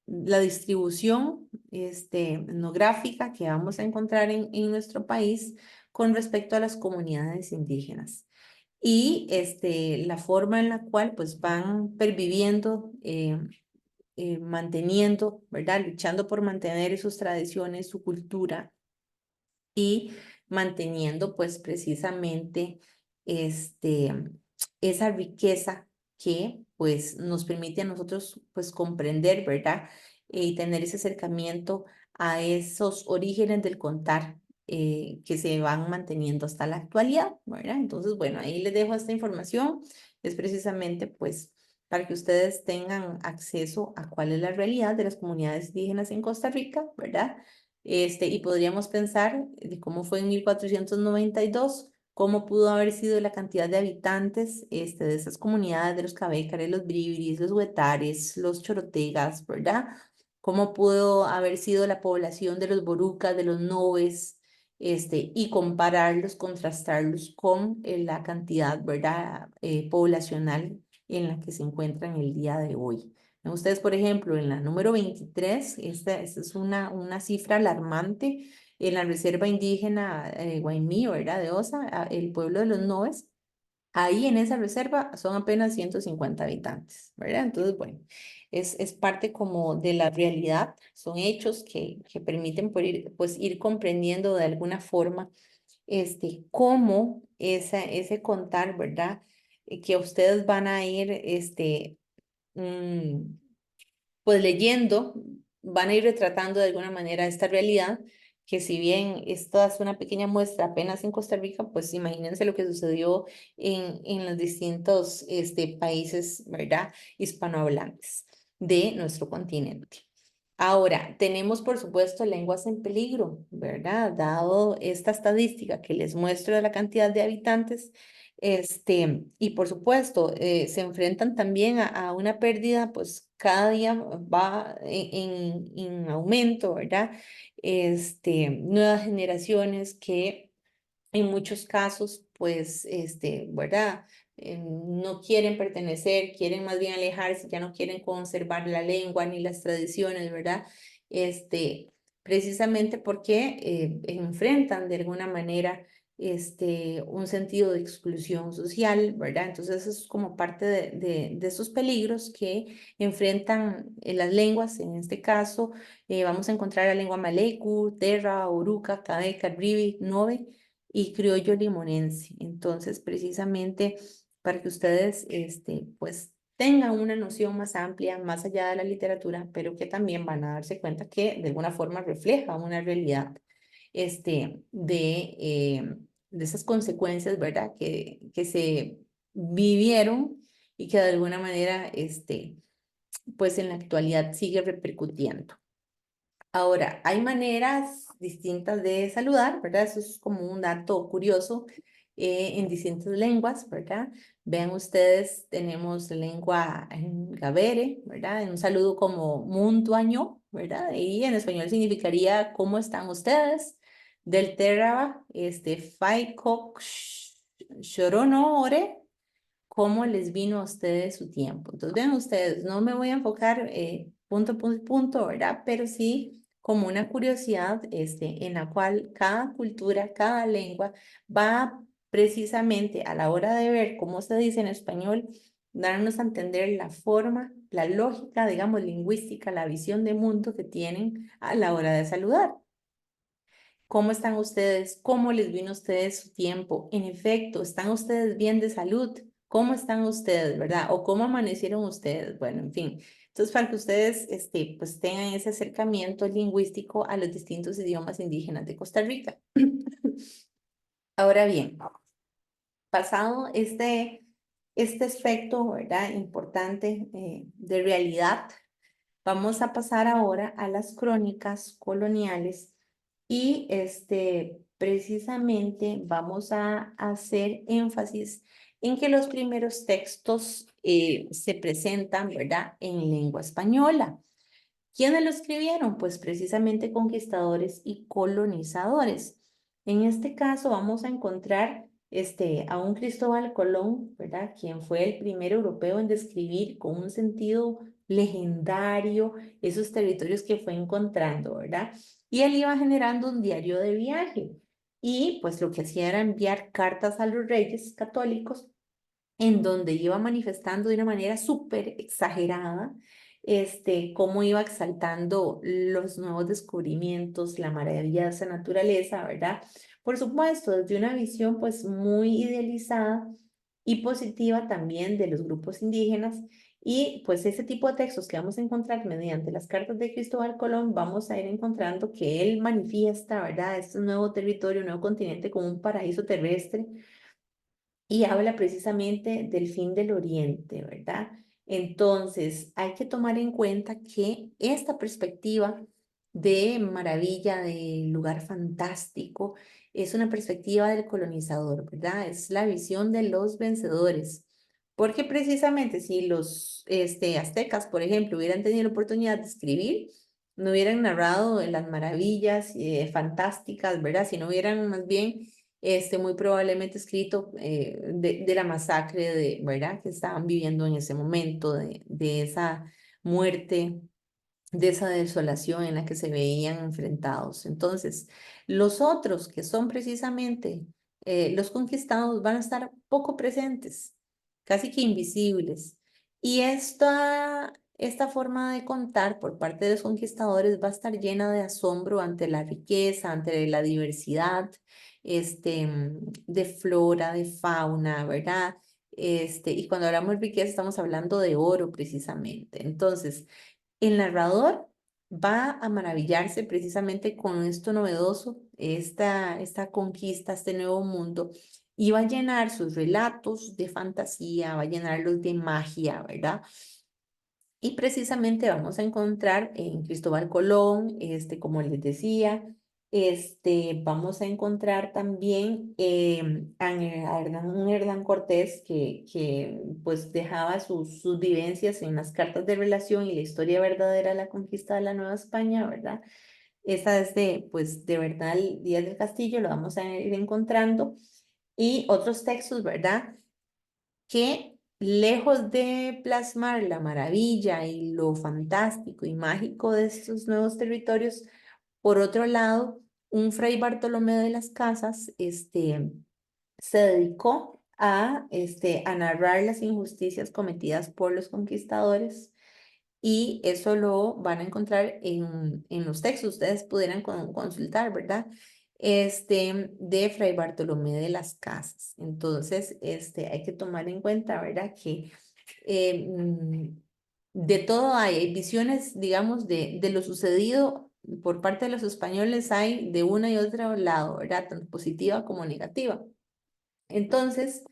[SPEAKER 1] La distribución etnográfica que vamos a encontrar en nuestro país con respecto a las comunidades indígenas y la forma en la cual pues van perviviendo, manteniendo, ¿verdad? Luchando por mantener sus tradiciones, su cultura y manteniendo pues precisamente este, esa riqueza que pues nos permite a nosotros pues comprender, ¿verdad? Y tener ese acercamiento a esos orígenes del contar que se van manteniendo hasta la actualidad, ¿verdad? Entonces, bueno, ahí les dejo esta información, es precisamente pues para que ustedes tengan acceso a cuál es la realidad de las comunidades indígenas en Costa Rica, ¿verdad? Y podríamos pensar de cómo fue en 1492, cómo pudo haber sido la cantidad de habitantes de esas comunidades, de los cabécares, los biribiris, los huetares, los chorotegas, ¿verdad? Cómo pudo haber sido la población de los borucas, de los noves, y compararlos, contrastarlos con la cantidad, ¿verdad? Poblacional en la que se encuentran el día de hoy. Ustedes, por ejemplo, en la número 23, esta es una cifra alarmante en la reserva indígena Guaymí, ¿verdad? De Osa, el pueblo de los Noves. Ahí en esa reserva son apenas 150 habitantes, ¿verdad? Entonces, bueno, es parte como de la realidad, son hechos que permiten pues, ir comprendiendo de alguna forma cómo ese contar, ¿verdad? Que ustedes van a ir mm, pues leyendo, van a ir retratando de alguna manera esta realidad, que si bien esta es una pequeña muestra apenas en Costa Rica, pues imagínense lo que sucedió en los distintos países, ¿verdad? Hispanohablantes de nuestro continente. Ahora, tenemos por supuesto lenguas en peligro, ¿verdad? Dado esta estadística que les muestro de la cantidad de habitantes, y por supuesto, se enfrentan también a una pérdida, pues cada día va en aumento, ¿verdad? Nuevas generaciones que en muchos casos, pues, ¿verdad? No quieren pertenecer, quieren más bien alejarse, ya no quieren conservar la lengua ni las tradiciones, ¿verdad? Precisamente porque enfrentan de alguna manera un sentido de exclusión social, ¿verdad? Entonces, eso es como parte de esos peligros que enfrentan las lenguas. En este caso, vamos a encontrar la lengua malecu, terra, oruca, cabeca, ribi, nove y criollo limonense. Entonces, precisamente para que ustedes, pues, tengan una noción más amplia, más allá de la literatura, pero que también van a darse cuenta que de alguna forma refleja una realidad, de esas consecuencias, ¿verdad? Que se vivieron y que de alguna manera, pues en la actualidad sigue repercutiendo. Ahora, hay maneras distintas de saludar, ¿verdad? Eso es como un dato curioso en distintas lenguas, ¿verdad? Vean ustedes, tenemos lengua en gabere, ¿verdad? En un saludo como muntuaño, ¿verdad? Y en español significaría ¿cómo están ustedes? Del terraba, fai kok shorono ore, cómo les vino a ustedes su tiempo. Entonces, vean ustedes, no me voy a enfocar punto por punto, ¿verdad? Pero sí como una curiosidad en la cual cada cultura, cada lengua va precisamente a la hora de ver cómo se dice en español, darnos a entender la forma, la lógica, digamos, lingüística, la visión de mundo que tienen a la hora de saludar. ¿Cómo están ustedes? ¿Cómo les vino a ustedes su tiempo? En efecto, ¿están ustedes bien de salud? ¿Cómo están ustedes, verdad? ¿O cómo amanecieron ustedes? Bueno, en fin. Entonces, para que ustedes pues tengan ese acercamiento lingüístico a los distintos idiomas indígenas de Costa Rica. Ahora bien, pasado este aspecto, ¿verdad? Importante de realidad, vamos a pasar ahora a las crónicas coloniales y precisamente vamos a hacer énfasis en que los primeros textos se presentan, ¿verdad?, en lengua española. ¿Quiénes lo escribieron? Pues precisamente conquistadores y colonizadores. En este caso vamos a encontrar a un Cristóbal Colón, ¿verdad? Quien fue el primer europeo en describir con un sentido legendario esos territorios que fue encontrando, ¿verdad? Y él iba generando un diario de viaje. Y pues lo que hacía era enviar cartas a los reyes católicos en donde iba manifestando de una manera súper exagerada, cómo iba exaltando los nuevos descubrimientos, la maravillosa naturaleza, ¿verdad? Por supuesto, desde una visión pues muy idealizada y positiva también de los grupos indígenas. Y pues ese tipo de textos que vamos a encontrar mediante las cartas de Cristóbal Colón, vamos a ir encontrando que él manifiesta, ¿verdad? Este nuevo territorio, un nuevo continente como un paraíso terrestre y habla precisamente del fin del Oriente, ¿verdad? Entonces, hay que tomar en cuenta que esta perspectiva de maravilla, de lugar fantástico, es una perspectiva del colonizador, ¿verdad? Es la visión de los vencedores. Porque precisamente si los aztecas, por ejemplo, hubieran tenido la oportunidad de escribir, no hubieran narrado las maravillas fantásticas, ¿verdad? Si no hubieran más bien muy probablemente escrito de la masacre ¿verdad? Que estaban viviendo en ese momento, de esa muerte, de esa desolación en la que se veían enfrentados. Entonces, los otros que son precisamente los conquistados van a estar poco presentes, casi que invisibles. Y esta forma de contar por parte de los conquistadores va a estar llena de asombro ante la riqueza, ante la diversidad, de flora, de fauna, ¿verdad? Y cuando hablamos de riqueza estamos hablando de oro precisamente. Entonces, el narrador va a maravillarse precisamente con esto novedoso, esta conquista, este nuevo mundo, y va a llenar sus relatos de fantasía, va a llenarlos de magia, ¿verdad? Y precisamente vamos a encontrar en Cristóbal Colón, como les decía, vamos a encontrar también un Hernán Cortés que pues dejaba sus vivencias en las cartas de relación y la historia verdadera de la conquista de la Nueva España, ¿verdad? Esa es pues de verdad, el Díaz del Castillo, lo vamos a ir encontrando. Y otros textos, ¿verdad? Que lejos de plasmar la maravilla y lo fantástico y mágico de estos nuevos territorios, por otro lado, un fray Bartolomé de las Casas, se dedicó a narrar las injusticias cometidas por los conquistadores y eso lo van a encontrar en los textos, ustedes pudieran consultar, ¿verdad? De Fray Bartolomé de las Casas. Entonces, hay que tomar en cuenta, ¿verdad? Que de todo hay visiones, digamos, de lo sucedido por parte de los españoles, hay de una y otra lado, ¿verdad? Tanto positiva como negativa. Entonces,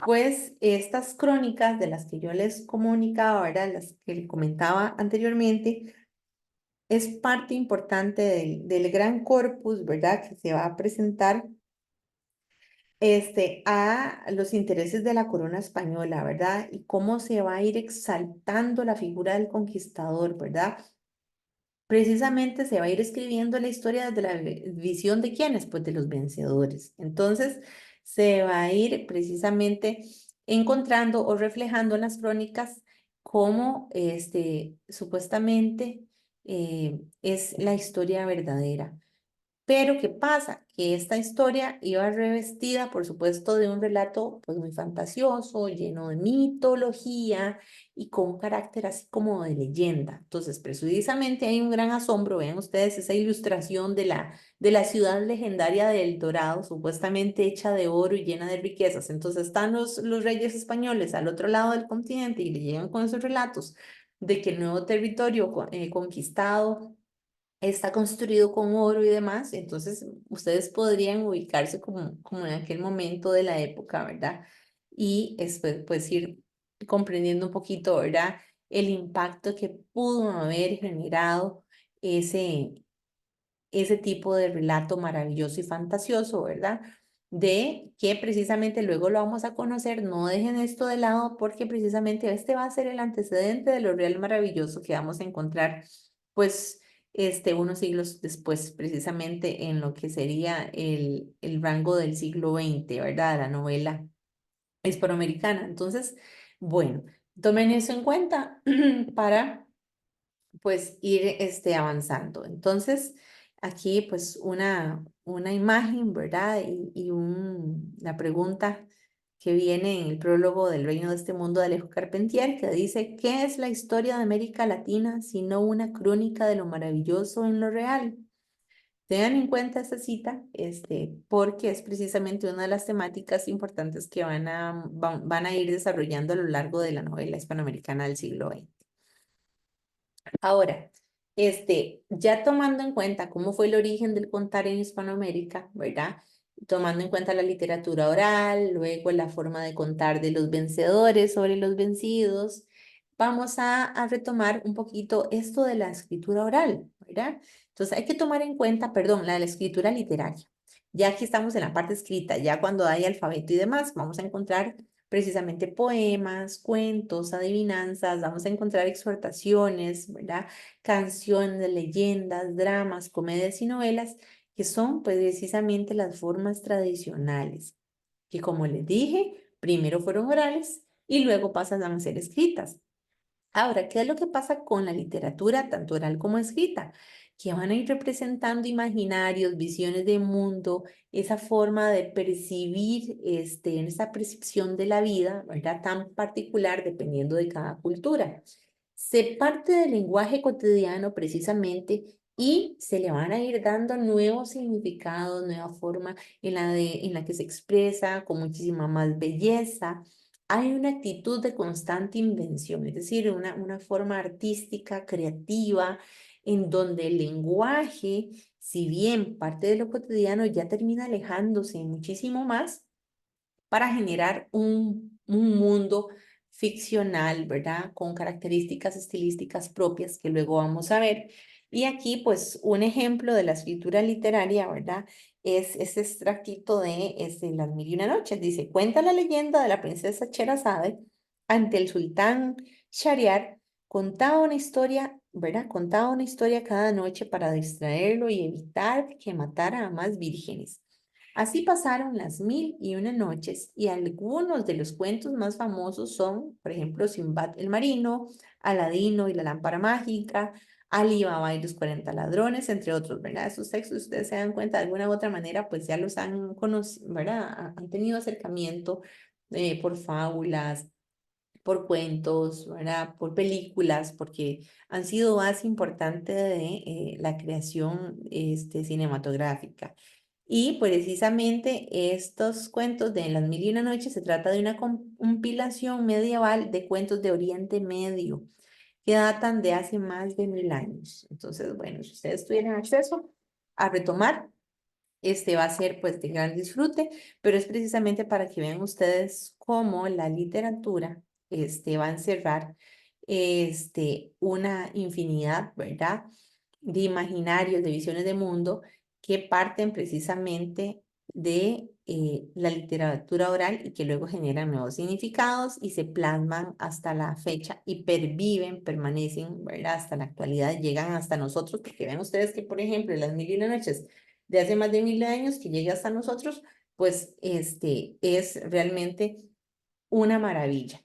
[SPEAKER 1] pues estas crónicas de las que yo les comunicaba, ¿verdad? Las que les comentaba anteriormente, es parte importante del gran corpus, ¿verdad? Que se va a presentar a los intereses de la corona española, ¿verdad? Y cómo se va a ir exaltando la figura del conquistador, ¿verdad? Precisamente se va a ir escribiendo la historia desde la visión de quiénes, pues de los vencedores. Entonces, se va a ir precisamente encontrando o reflejando en las crónicas cómo supuestamente es la historia verdadera. Pero ¿qué pasa? Que esta historia iba revestida, por supuesto, de un relato pues muy fantasioso, lleno de mitología y con un carácter así como de leyenda. Entonces, precisamente hay un gran asombro, vean ustedes esa ilustración de la ciudad legendaria de El Dorado, supuestamente hecha de oro y llena de riquezas. Entonces están los reyes españoles al otro lado del continente y le llegan con esos relatos de que el nuevo territorio conquistado está construido con oro y demás, entonces ustedes podrían ubicarse como en aquel momento de la época, ¿verdad? Y después pues ir comprendiendo un poquito, ¿verdad? El impacto que pudo haber generado ese tipo de relato maravilloso y fantasioso, ¿verdad? De que precisamente luego lo vamos a conocer, no dejen esto de lado porque precisamente este va a ser el antecedente de lo real maravilloso que vamos a encontrar, pues unos siglos después, precisamente en lo que sería el rango del siglo XX, ¿verdad? La novela hispanoamericana. Entonces, bueno, tomen eso en cuenta para pues ir avanzando. Entonces, aquí pues una imagen, ¿verdad? La pregunta que viene en el prólogo del Reino de este Mundo de Alejo Carpentier, que dice, ¿qué es la historia de América Latina sino una crónica de lo maravilloso en lo real? Tengan en cuenta esta cita, porque es precisamente una de las temáticas importantes que van a ir desarrollando a lo largo de la novela hispanoamericana del siglo XX. Ahora, ya tomando en cuenta cómo fue el origen del contar en Hispanoamérica, ¿verdad? Tomando en cuenta la literatura oral, luego la forma de contar de los vencedores sobre los vencidos, vamos a retomar un poquito esto de la escritura oral, ¿verdad? Entonces hay que tomar en cuenta, perdón, la de la escritura literaria. Ya aquí estamos en la parte escrita, ya cuando hay alfabeto y demás, vamos a encontrar precisamente poemas, cuentos, adivinanzas, vamos a encontrar exhortaciones, ¿verdad? Canciones, leyendas, dramas, comedias y novelas, que son pues precisamente las formas tradicionales, que como les dije, primero fueron orales y luego pasan a ser escritas. Ahora, ¿qué es lo que pasa con la literatura, tanto oral como escrita? Que van a ir representando imaginarios, visiones de mundo, esa forma de percibir, en esa percepción de la vida, ¿verdad? Tan particular dependiendo de cada cultura. Se parte del lenguaje cotidiano precisamente y se le van a ir dando nuevos significados, nueva forma en la que se expresa con muchísima más belleza. Hay una actitud de constante invención, es decir, una forma artística, creativa, en donde el lenguaje, si bien parte de lo cotidiano, ya termina alejándose muchísimo más para generar un mundo ficcional, ¿verdad? Con características estilísticas propias que luego vamos a ver. Y aquí, pues, un ejemplo de la escritura literaria, ¿verdad? Es este extractito de Las Mil y Una Noches. Dice, cuenta la leyenda de la princesa Sherazade ante el sultán Shahriar. Contaba una historia, ¿verdad? Contaba una historia cada noche para distraerlo y evitar que matara a más vírgenes. Así pasaron las mil y una noches y algunos de los cuentos más famosos son, por ejemplo, Sinbad el Marino, Aladino y la Lámpara Mágica, Ali Baba y los 40 ladrones, entre otros, ¿verdad? Esos textos, ustedes se dan cuenta de alguna u otra manera, pues ya los han conocido, ¿verdad? Han tenido acercamiento por fábulas, por cuentos, ¿verdad? Por películas, porque han sido base importante de la creación cinematográfica. Y precisamente estos cuentos de Las Mil y Una Noches se trata de una compilación medieval de cuentos de Oriente Medio que datan de hace más de 1000 años. Entonces, bueno, si ustedes tuvieran acceso a retomar, va a ser pues de gran disfrute, pero es precisamente para que vean ustedes cómo la literatura va a encerrar una infinidad, ¿verdad? De imaginarios, de visiones de mundo que parten precisamente de la literatura oral y que luego generan nuevos significados y se plasman hasta la fecha y perviven, permanecen, ¿verdad? Hasta la actualidad, llegan hasta nosotros, porque vean ustedes que, por ejemplo, Las Mil y Una Noches de hace más de 1000 años que llegue hasta nosotros, pues es realmente una maravilla.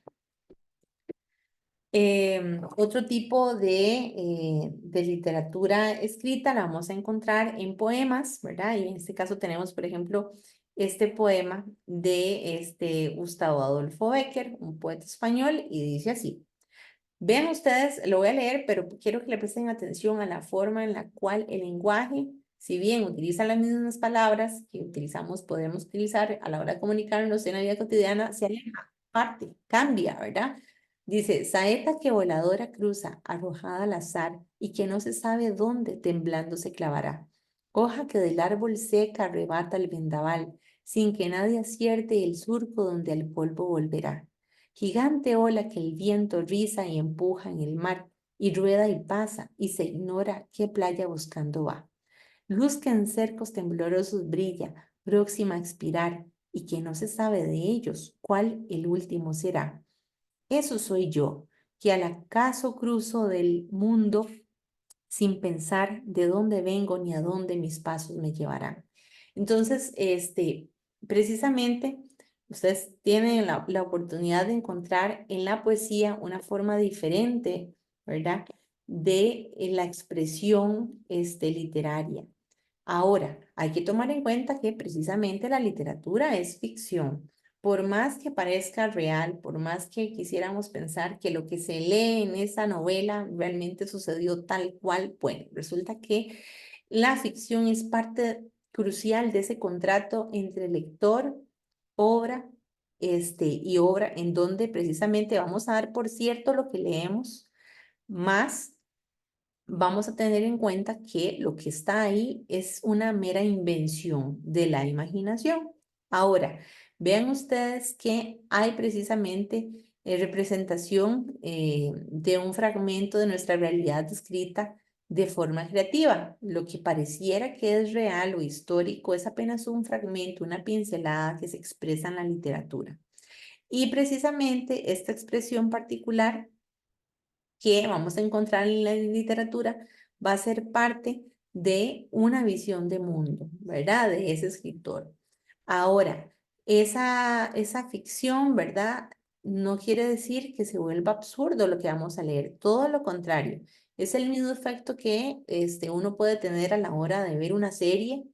[SPEAKER 1] Otro tipo de literatura escrita la vamos a encontrar en poemas, ¿verdad? Y en este caso tenemos, por ejemplo, este poema de Gustavo Adolfo Bécquer, un poeta español, y dice así. Vean ustedes, lo voy a leer, pero quiero que le presten atención a la forma en la cual el lenguaje, si bien utiliza las mismas palabras que utilizamos, podemos utilizar a la hora de comunicarnos en la vida cotidiana, se aleja, parte, cambia, ¿verdad? Dice, saeta que voladora cruza, arrojada al azar, y que no se sabe dónde temblando se clavará. Hoja que del árbol seca arrebata el vendaval, sin que nadie acierte el surco donde al polvo volverá. Gigante ola que el viento riza y empuja en el mar, y rueda y pasa, y se ignora qué playa buscando va. Luz que en cercos temblorosos brilla, próxima a expirar, y que no se sabe de ellos cuál el último será. Eso soy yo, que al acaso cruzo del mundo sin pensar de dónde vengo ni a dónde mis pasos me llevarán. Entonces, precisamente, ustedes tienen la oportunidad de encontrar en la poesía una forma diferente, ¿verdad? De la expresión literaria. Ahora, hay que tomar en cuenta que precisamente la literatura es ficción. Por más que parezca real, por más que quisiéramos pensar que lo que se lee en esa novela realmente sucedió tal cual, bueno, resulta que la ficción es parte crucial de ese contrato entre lector, obra, y obra, en donde precisamente vamos a dar por cierto lo que leemos, más vamos a tener en cuenta que lo que está ahí es una mera invención de la imaginación. Ahora, vean ustedes que hay precisamente representación de un fragmento de nuestra realidad descrita de forma creativa. Lo que pareciera que es real o histórico es apenas un fragmento, una pincelada que se expresa en la literatura. Y precisamente esta expresión particular que vamos a encontrar en la literatura va a ser parte de una visión de mundo, ¿verdad? De ese escritor. Ahora, esa ficción, ¿verdad? No quiere decir que se vuelva absurdo lo que vamos a leer, todo lo contrario. Es el mismo efecto que uno puede tener a la hora de ver una serie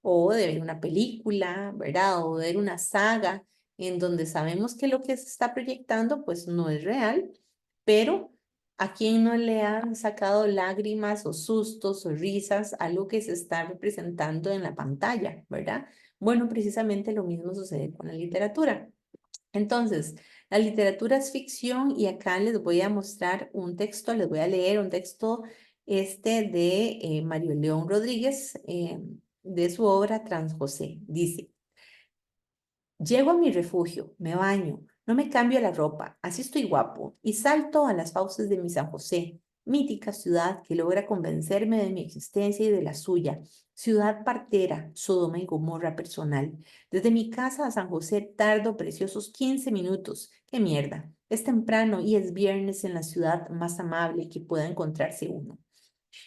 [SPEAKER 1] o de ver una película, ¿verdad? O de ver una saga en donde sabemos que lo que se está proyectando pues no es real, pero ¿a quién no le han sacado lágrimas o sustos o risas a lo que se está representando en la pantalla, ¿verdad? Bueno, precisamente lo mismo sucede con la literatura. Entonces, la literatura es ficción y acá les voy a mostrar un texto, les voy a leer un texto de Mario León Rodríguez, de su obra Trans José. Dice: llego a mi refugio, me baño, no me cambio la ropa, así estoy guapo, y salto a las fauces de mi San José, mítica ciudad que logra convencerme de mi existencia y de la suya, ciudad partera, Sodoma y Gomorra personal. Desde mi casa a San José tardo preciosos 15 minutos. ¡Qué mierda! Es temprano y es viernes en la ciudad más amable que pueda encontrarse uno.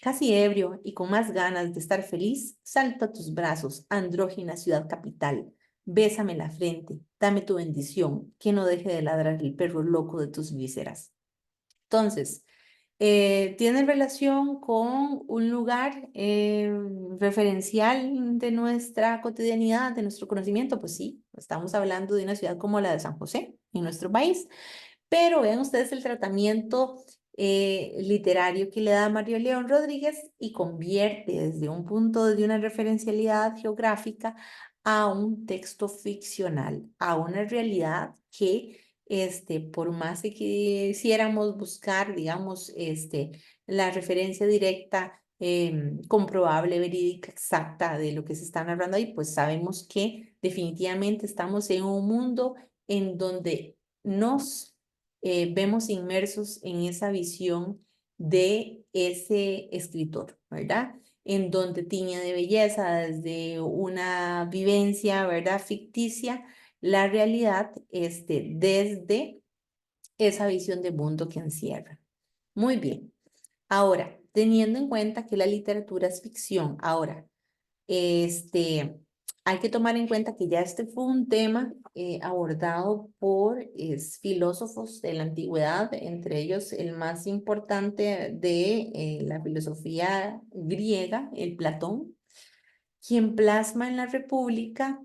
[SPEAKER 1] Casi ebrio y con más ganas de estar feliz, salto a tus brazos, andrógina ciudad capital. Bésame la frente, dame tu bendición, que no deje de ladrar el perro loco de tus vísceras. Entonces, tiene relación con un lugar referencial de nuestra cotidianidad, de nuestro conocimiento. Pues sí, estamos hablando de una ciudad como la de San José, en nuestro país. Pero vean ustedes el tratamiento literario que le da Mario León Rodríguez y convierte desde un punto de una referencialidad geográfica a un texto ficcional, a una realidad que, por más que quisiéramos buscar, digamos, la referencia directa, comprobable, verídica, exacta de lo que se está narrando ahí, pues sabemos que definitivamente estamos en un mundo en donde nos vemos inmersos en esa visión de ese escritor, ¿verdad? En donde tiñe de belleza desde una vivencia, ¿verdad? Ficticia, la realidad, desde esa visión de mundo que encierra. Muy bien. Ahora, teniendo en cuenta que la literatura es ficción, ahora, hay que tomar en cuenta que ya este fue un tema abordado por filósofos de la antigüedad, entre ellos el más importante de la filosofía griega, el Platón, quien plasma en la República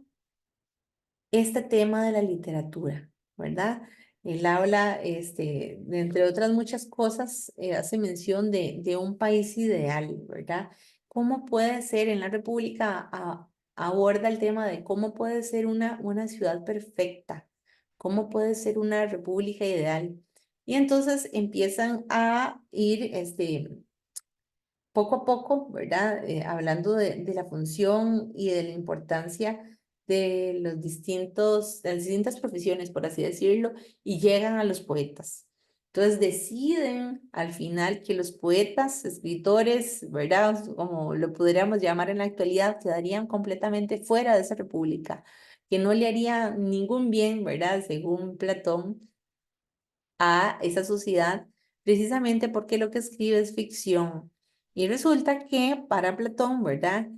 [SPEAKER 1] este tema de la literatura, ¿verdad? Él habla, entre otras muchas cosas, hace mención de un país ideal, ¿verdad? ¿Cómo puede ser en la República? Aborda el tema de cómo puede ser una ciudad perfecta, cómo puede ser una república ideal. Y entonces empiezan a ir, poco a poco, ¿verdad? Hablando de la función y de la importancia de de las distintas profesiones, por así decirlo, y llegan a los poetas. Entonces deciden al final que los poetas, escritores, ¿verdad? Como lo podríamos llamar en la actualidad, quedarían completamente fuera de esa república, que no le haría ningún bien, ¿verdad? Según Platón, a esa sociedad, precisamente porque lo que escribe es ficción. Y resulta que para Platón, ¿verdad?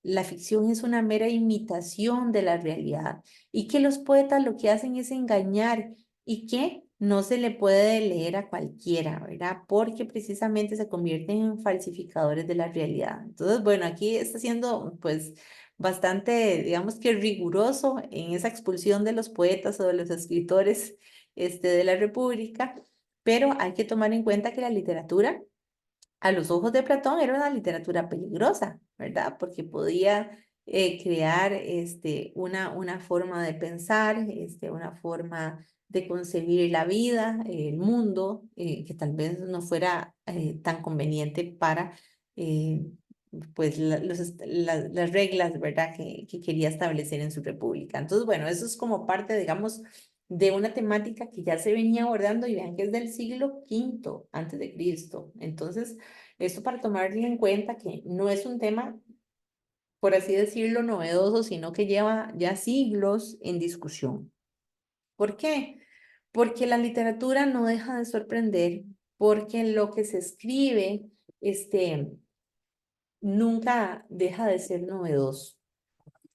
[SPEAKER 1] La ficción es una mera imitación de la realidad y que los poetas lo que hacen es engañar y que no se le puede leer a cualquiera, ¿verdad? Porque precisamente se convierten en falsificadores de la realidad. Entonces, bueno, aquí está siendo pues bastante, digamos que riguroso en esa expulsión de los poetas o de los escritores de la República, pero hay que tomar en cuenta que la literatura a los ojos de Platón era una literatura peligrosa, ¿verdad? Porque podía crear una forma de pensar, una forma de concebir la vida, el mundo, que tal vez no fuera tan conveniente para eh, pues las reglas, ¿verdad? Que quería establecer en su república. Entonces, bueno, eso es como parte, digamos, de una temática que ya se venía abordando y vean que es del siglo V antes de Cristo. Entonces, esto para tomar en cuenta que no es un tema, por así decirlo, novedoso, sino que lleva ya siglos en discusión. ¿Por qué? Porque la literatura no deja de sorprender, porque lo que se escribe, nunca deja de ser novedoso.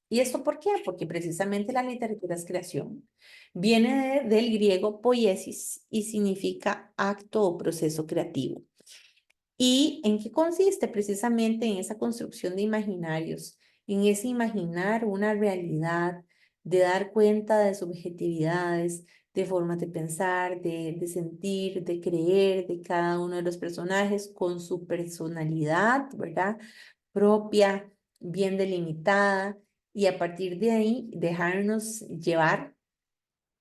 [SPEAKER 1] ¿Y esto por qué? Porque precisamente la literatura es creación. Viene del griego poiesis y significa acto o proceso creativo. ¿Y en qué consiste? Precisamente en esa construcción de imaginarios, en ese imaginar una realidad, de dar cuenta de subjetividades, de formas de pensar, de sentir, de creer de cada uno de los personajes con su personalidad, ¿verdad? Propia, bien delimitada, y a partir de ahí dejarnos llevar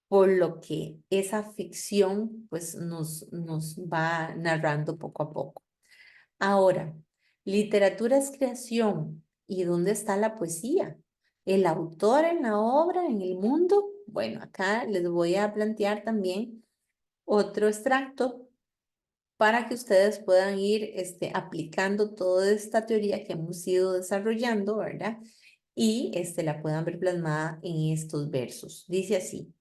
[SPEAKER 1] por lo que esa ficción pues nos va narrando poco a poco. Ahora, literatura es creación. ¿Y dónde está la poesía? ¿El autor en la obra, en el mundo? Bueno, acá les voy a plantear también otro extracto para que ustedes puedan ir aplicando toda esta teoría que hemos ido desarrollando, ¿verdad? Y la puedan ver plasmada en estos versos. Dice así: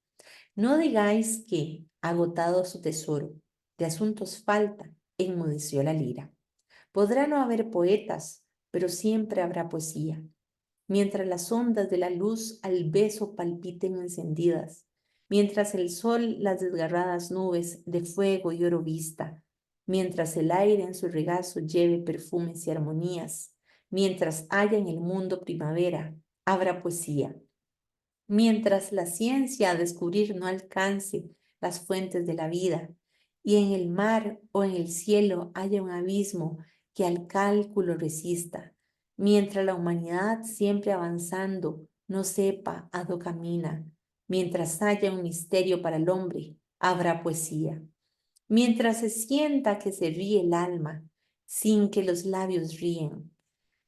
[SPEAKER 1] no digáis que, agotado su tesoro, de asuntos falta, enmudeció la lira. Podrá no haber poetas, pero siempre habrá poesía. Mientras las ondas de la luz al beso palpiten encendidas, mientras el sol las desgarradas nubes de fuego y oro vista, mientras el aire en su regazo lleve perfumes y armonías, mientras haya en el mundo primavera, habrá poesía. Mientras la ciencia a descubrir no alcance las fuentes de la vida, y en el mar o en el cielo haya un abismo que al cálculo resista, mientras la humanidad siempre avanzando no sepa a dónde camina, mientras haya un misterio para el hombre, habrá poesía. Mientras se sienta que se ríe el alma, sin que los labios ríen,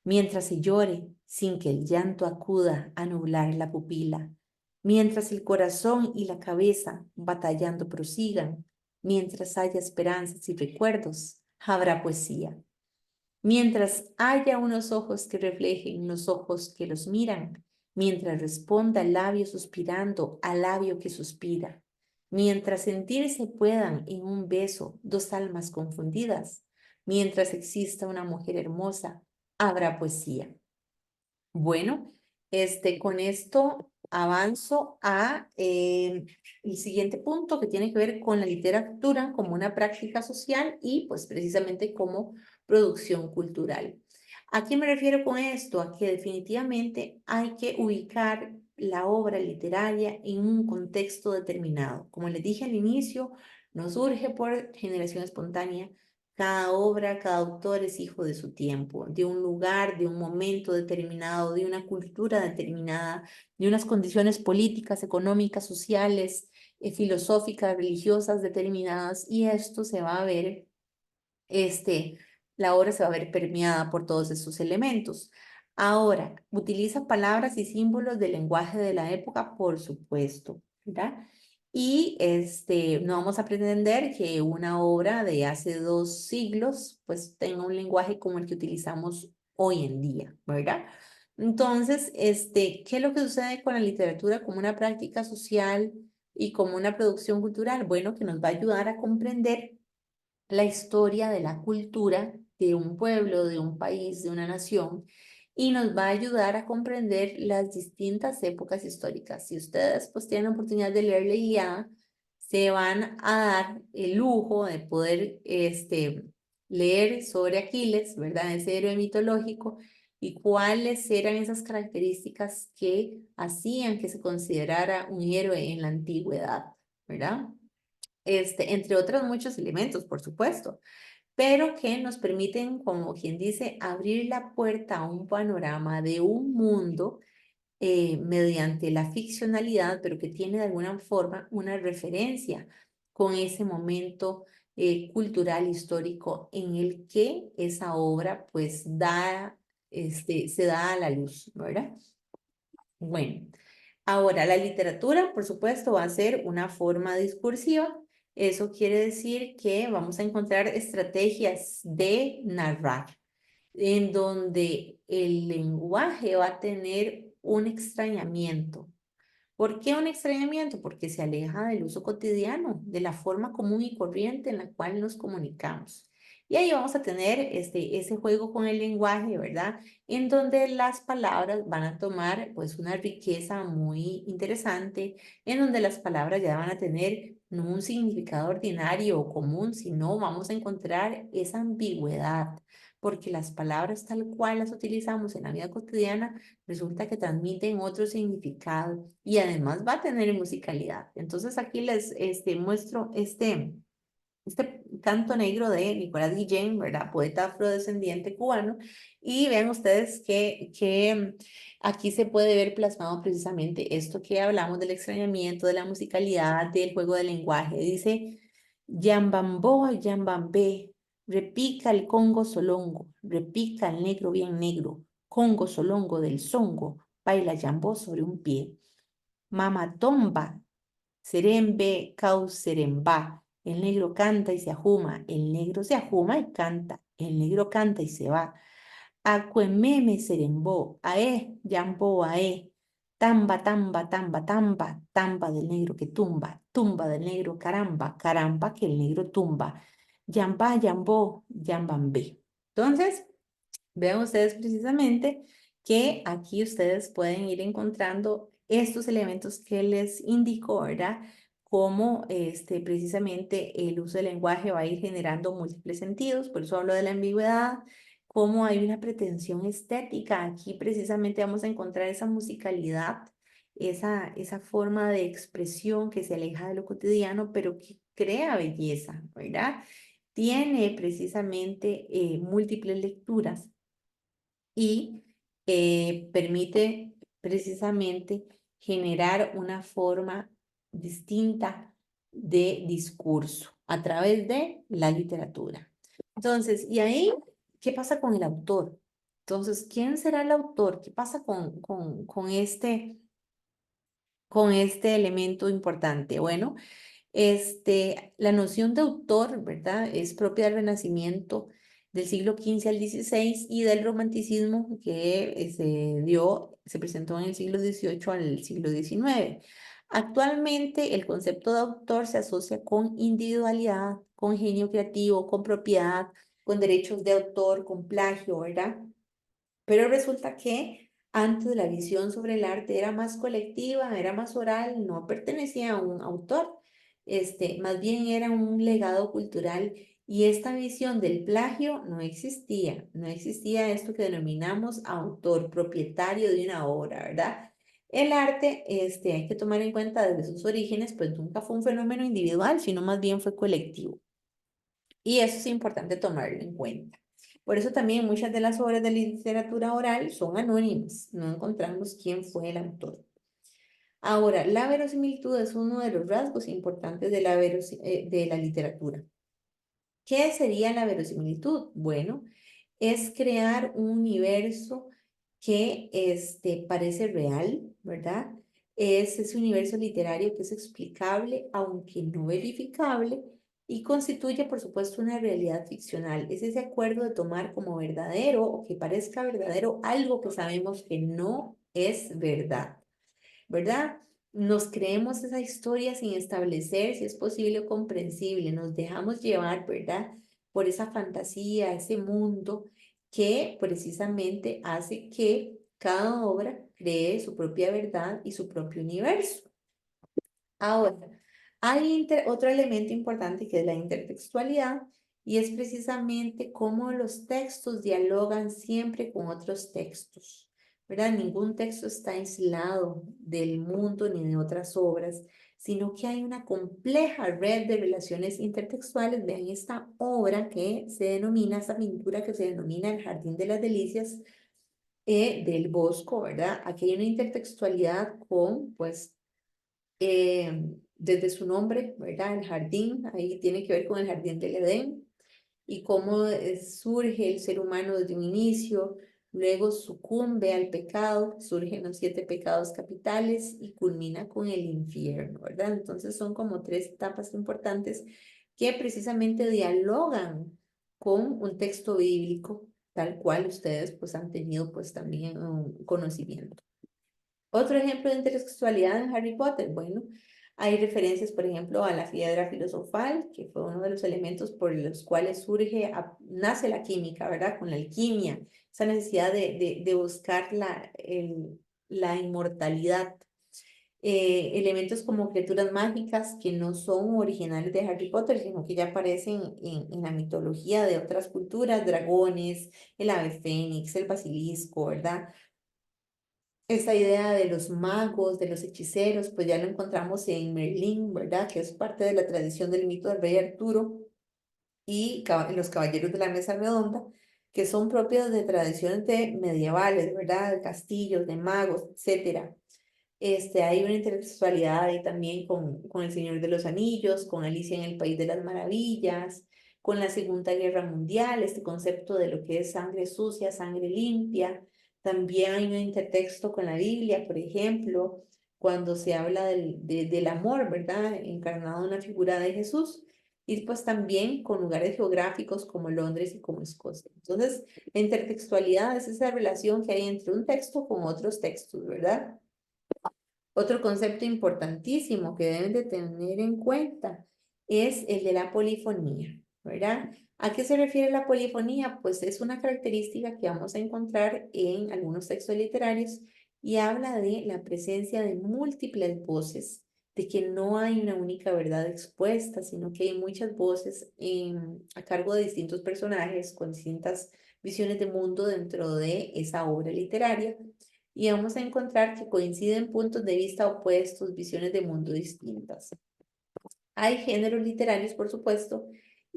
[SPEAKER 1] mientras se llore sin que el llanto acuda a nublar la pupila, mientras el corazón y la cabeza batallando prosigan, mientras haya esperanzas y recuerdos, habrá poesía. Mientras haya unos ojos que reflejen los ojos que los miran, mientras responda el labio suspirando al labio que suspira, mientras sentirse puedan en un beso dos almas confundidas, mientras exista una mujer hermosa, habrá poesía. Bueno, con esto avanzo a el siguiente punto que tiene que ver con la literatura como una práctica social y pues precisamente como producción cultural. ¿A qué me refiero con esto? A que definitivamente hay que ubicar la obra literaria en un contexto determinado. Como les dije al inicio, no surge por generación espontánea. Cada obra, cada autor es hijo de su tiempo, de un lugar, de un momento determinado, de una cultura determinada, de unas condiciones políticas, económicas, sociales, filosóficas, religiosas determinadas, y esto se va a ver, la obra se va a ver permeada por todos esos elementos. Ahora, utiliza palabras y símbolos del lenguaje de la época, por supuesto, ¿verdad? Y no vamos a pretender que una obra de hace 2 siglos pues tenga un lenguaje como el que utilizamos hoy en día, ¿verdad? Entonces, ¿qué es lo que sucede con la literatura como una práctica social y como una producción cultural? Bueno, que nos va a ayudar a comprender la historia de la cultura de un pueblo, de un país, de una nación, y nos va a ayudar a comprender las distintas épocas históricas. Si ustedes pues tienen la oportunidad de leerla guiada, se van a dar el lujo de poder leer sobre Aquiles, ¿verdad? Ese héroe mitológico, y cuáles eran esas características que hacían que se considerara un héroe en la antigüedad, ¿verdad? Entre otros muchos elementos, por supuesto, pero que nos permiten, como quien dice, abrir la puerta a un panorama de un mundo mediante la ficcionalidad, pero que tiene de alguna forma una referencia con ese momento cultural histórico en el que esa obra pues se da a la luz, ¿verdad? Bueno, ahora la literatura, por supuesto, va a ser una forma discursiva. Eso quiere decir que vamos a encontrar estrategias de narrar en donde el lenguaje va a tener un extrañamiento. ¿Por qué un extrañamiento? Porque se aleja del uso cotidiano, de la forma común y corriente en la cual nos comunicamos. Y ahí vamos a tener ese juego con el lenguaje, ¿verdad? En donde las palabras van a tomar pues una riqueza muy interesante, en donde las palabras ya van a tener no un significado ordinario o común, sino vamos a encontrar esa ambigüedad, porque las palabras tal cual las utilizamos en la vida cotidiana resulta que transmiten otro significado y además va a tener musicalidad. Entonces aquí les muestro este canto negro de Nicolás Guillén, ¿verdad? Poeta afrodescendiente cubano. Y vean ustedes que aquí se puede ver plasmado precisamente esto que hablamos del extrañamiento, de la musicalidad, del juego del lenguaje. Dice, Yambamboa, Yambambé, repica el Congo solongo, repica el negro bien negro, Congo solongo del songo, baila yambó sobre un pie. Mamatomba, serembe, cau serembá. El negro canta y se ajuma, el negro se ajuma y canta, el negro canta y se va. Acuememe serembó, ae, yambó, ae. Tamba, tamba, tamba, tamba, tamba del negro que tumba, tumba del negro caramba, caramba que el negro tumba. Yamba, yambó, yambambé. Entonces, vean ustedes precisamente que aquí ustedes pueden ir encontrando estos elementos que les indico, ¿verdad? Cómo precisamente el uso del lenguaje va a ir generando múltiples sentidos, por eso hablo de la ambigüedad, cómo hay una pretensión estética. Aquí precisamente vamos a encontrar esa musicalidad, esa forma de expresión que se aleja de lo cotidiano, pero que crea belleza, ¿verdad? Tiene precisamente múltiples lecturas y permite precisamente generar una forma distinta de discurso a través de la literatura. Entonces, ¿y ahí qué pasa con el autor? Entonces, ¿quién será el autor? ¿Qué pasa con este elemento importante? Bueno, la noción de autor, ¿verdad? Es propia del Renacimiento del siglo XV al XVI y del romanticismo que se presentó en el siglo XVIII al siglo XIX. Actualmente el concepto de autor se asocia con individualidad, con genio creativo, con propiedad, con derechos de autor, con plagio, ¿verdad? Pero resulta que antes la visión sobre el arte era más colectiva, era más oral, no pertenecía a un autor, más bien era un legado cultural y esta visión del plagio no existía esto que denominamos autor propietario de una obra, ¿verdad? El arte, hay que tomar en cuenta desde sus orígenes, pues nunca fue un fenómeno individual, sino más bien fue colectivo. Y eso es importante tomarlo en cuenta. Por eso también muchas de las obras de literatura oral son anónimas, no encontramos quién fue el autor. Ahora, la verosimilitud es uno de los rasgos importantes de de la literatura. ¿Qué sería la verosimilitud? Bueno, es crear un universo que parece real, ¿verdad? Es ese universo literario que es explicable, aunque no verificable, y constituye, por supuesto, una realidad ficcional. Es ese acuerdo de tomar como verdadero o que parezca verdadero algo que sabemos que no es verdad. ¿Verdad? Nos creemos esa historia sin establecer si es posible o comprensible, nos dejamos llevar, ¿verdad? por esa fantasía, ese mundo que precisamente hace que cada obra cree su propia verdad y su propio universo. Ahora, hay otro elemento importante que es la intertextualidad y es precisamente cómo los textos dialogan siempre con otros textos, ¿verdad? Ningún texto está aislado del mundo ni de otras obras, sino que hay una compleja red de relaciones intertextuales. Vean esta obra que se denomina, esta pintura que se denomina El Jardín de las Delicias del Bosco, ¿verdad? Aquí hay una intertextualidad con, pues, desde su nombre, ¿verdad? El jardín, ahí tiene que ver con el jardín del Edén y cómo surge el ser humano desde un inicio, luego sucumbe al pecado, surgen los 7 pecados capitales y culmina con el infierno, ¿verdad? Entonces son como 3 etapas importantes que precisamente dialogan con un texto bíblico, tal cual ustedes pues han tenido pues también un conocimiento. Otro ejemplo de intertextualidad en Harry Potter, bueno, hay referencias, por ejemplo, a la piedra filosofal, que fue uno de los elementos por los cuales nace la química, ¿verdad? Con la alquimia, esa necesidad de buscar la inmortalidad. Elementos como criaturas mágicas que no son originales de Harry Potter, sino que ya aparecen en la mitología de otras culturas, dragones, el ave fénix, el basilisco, ¿verdad? Esa idea de los magos, de los hechiceros, pues ya lo encontramos en Merlín, ¿verdad? Que es parte de la tradición del mito del rey Arturo y los caballeros de la mesa redonda, que son propios de tradiciones medievales, ¿verdad? De castillos, de magos, etcétera. Hay una intersexualidad ahí también con El Señor de los Anillos, con Alicia en el País de las Maravillas, con la Segunda Guerra Mundial, este concepto de lo que es sangre sucia, sangre limpia. También hay un intertexto con la Biblia, por ejemplo, cuando se habla del amor, ¿verdad? Encarnado en la figura de Jesús. Y pues también con lugares geográficos como Londres y como Escocia. Entonces, la intertextualidad es esa relación que hay entre un texto con otros textos, ¿verdad? Otro concepto importantísimo que deben de tener en cuenta es el de la polifonía, ¿verdad? ¿A qué se refiere la polifonía? Pues es una característica que vamos a encontrar en algunos textos literarios y habla de la presencia de múltiples voces, de que no hay una única verdad expuesta, sino que hay muchas voces a cargo de distintos personajes con distintas visiones de mundo dentro de esa obra literaria y vamos a encontrar que coinciden puntos de vista opuestos, visiones de mundo distintas. Hay géneros literarios, por supuesto,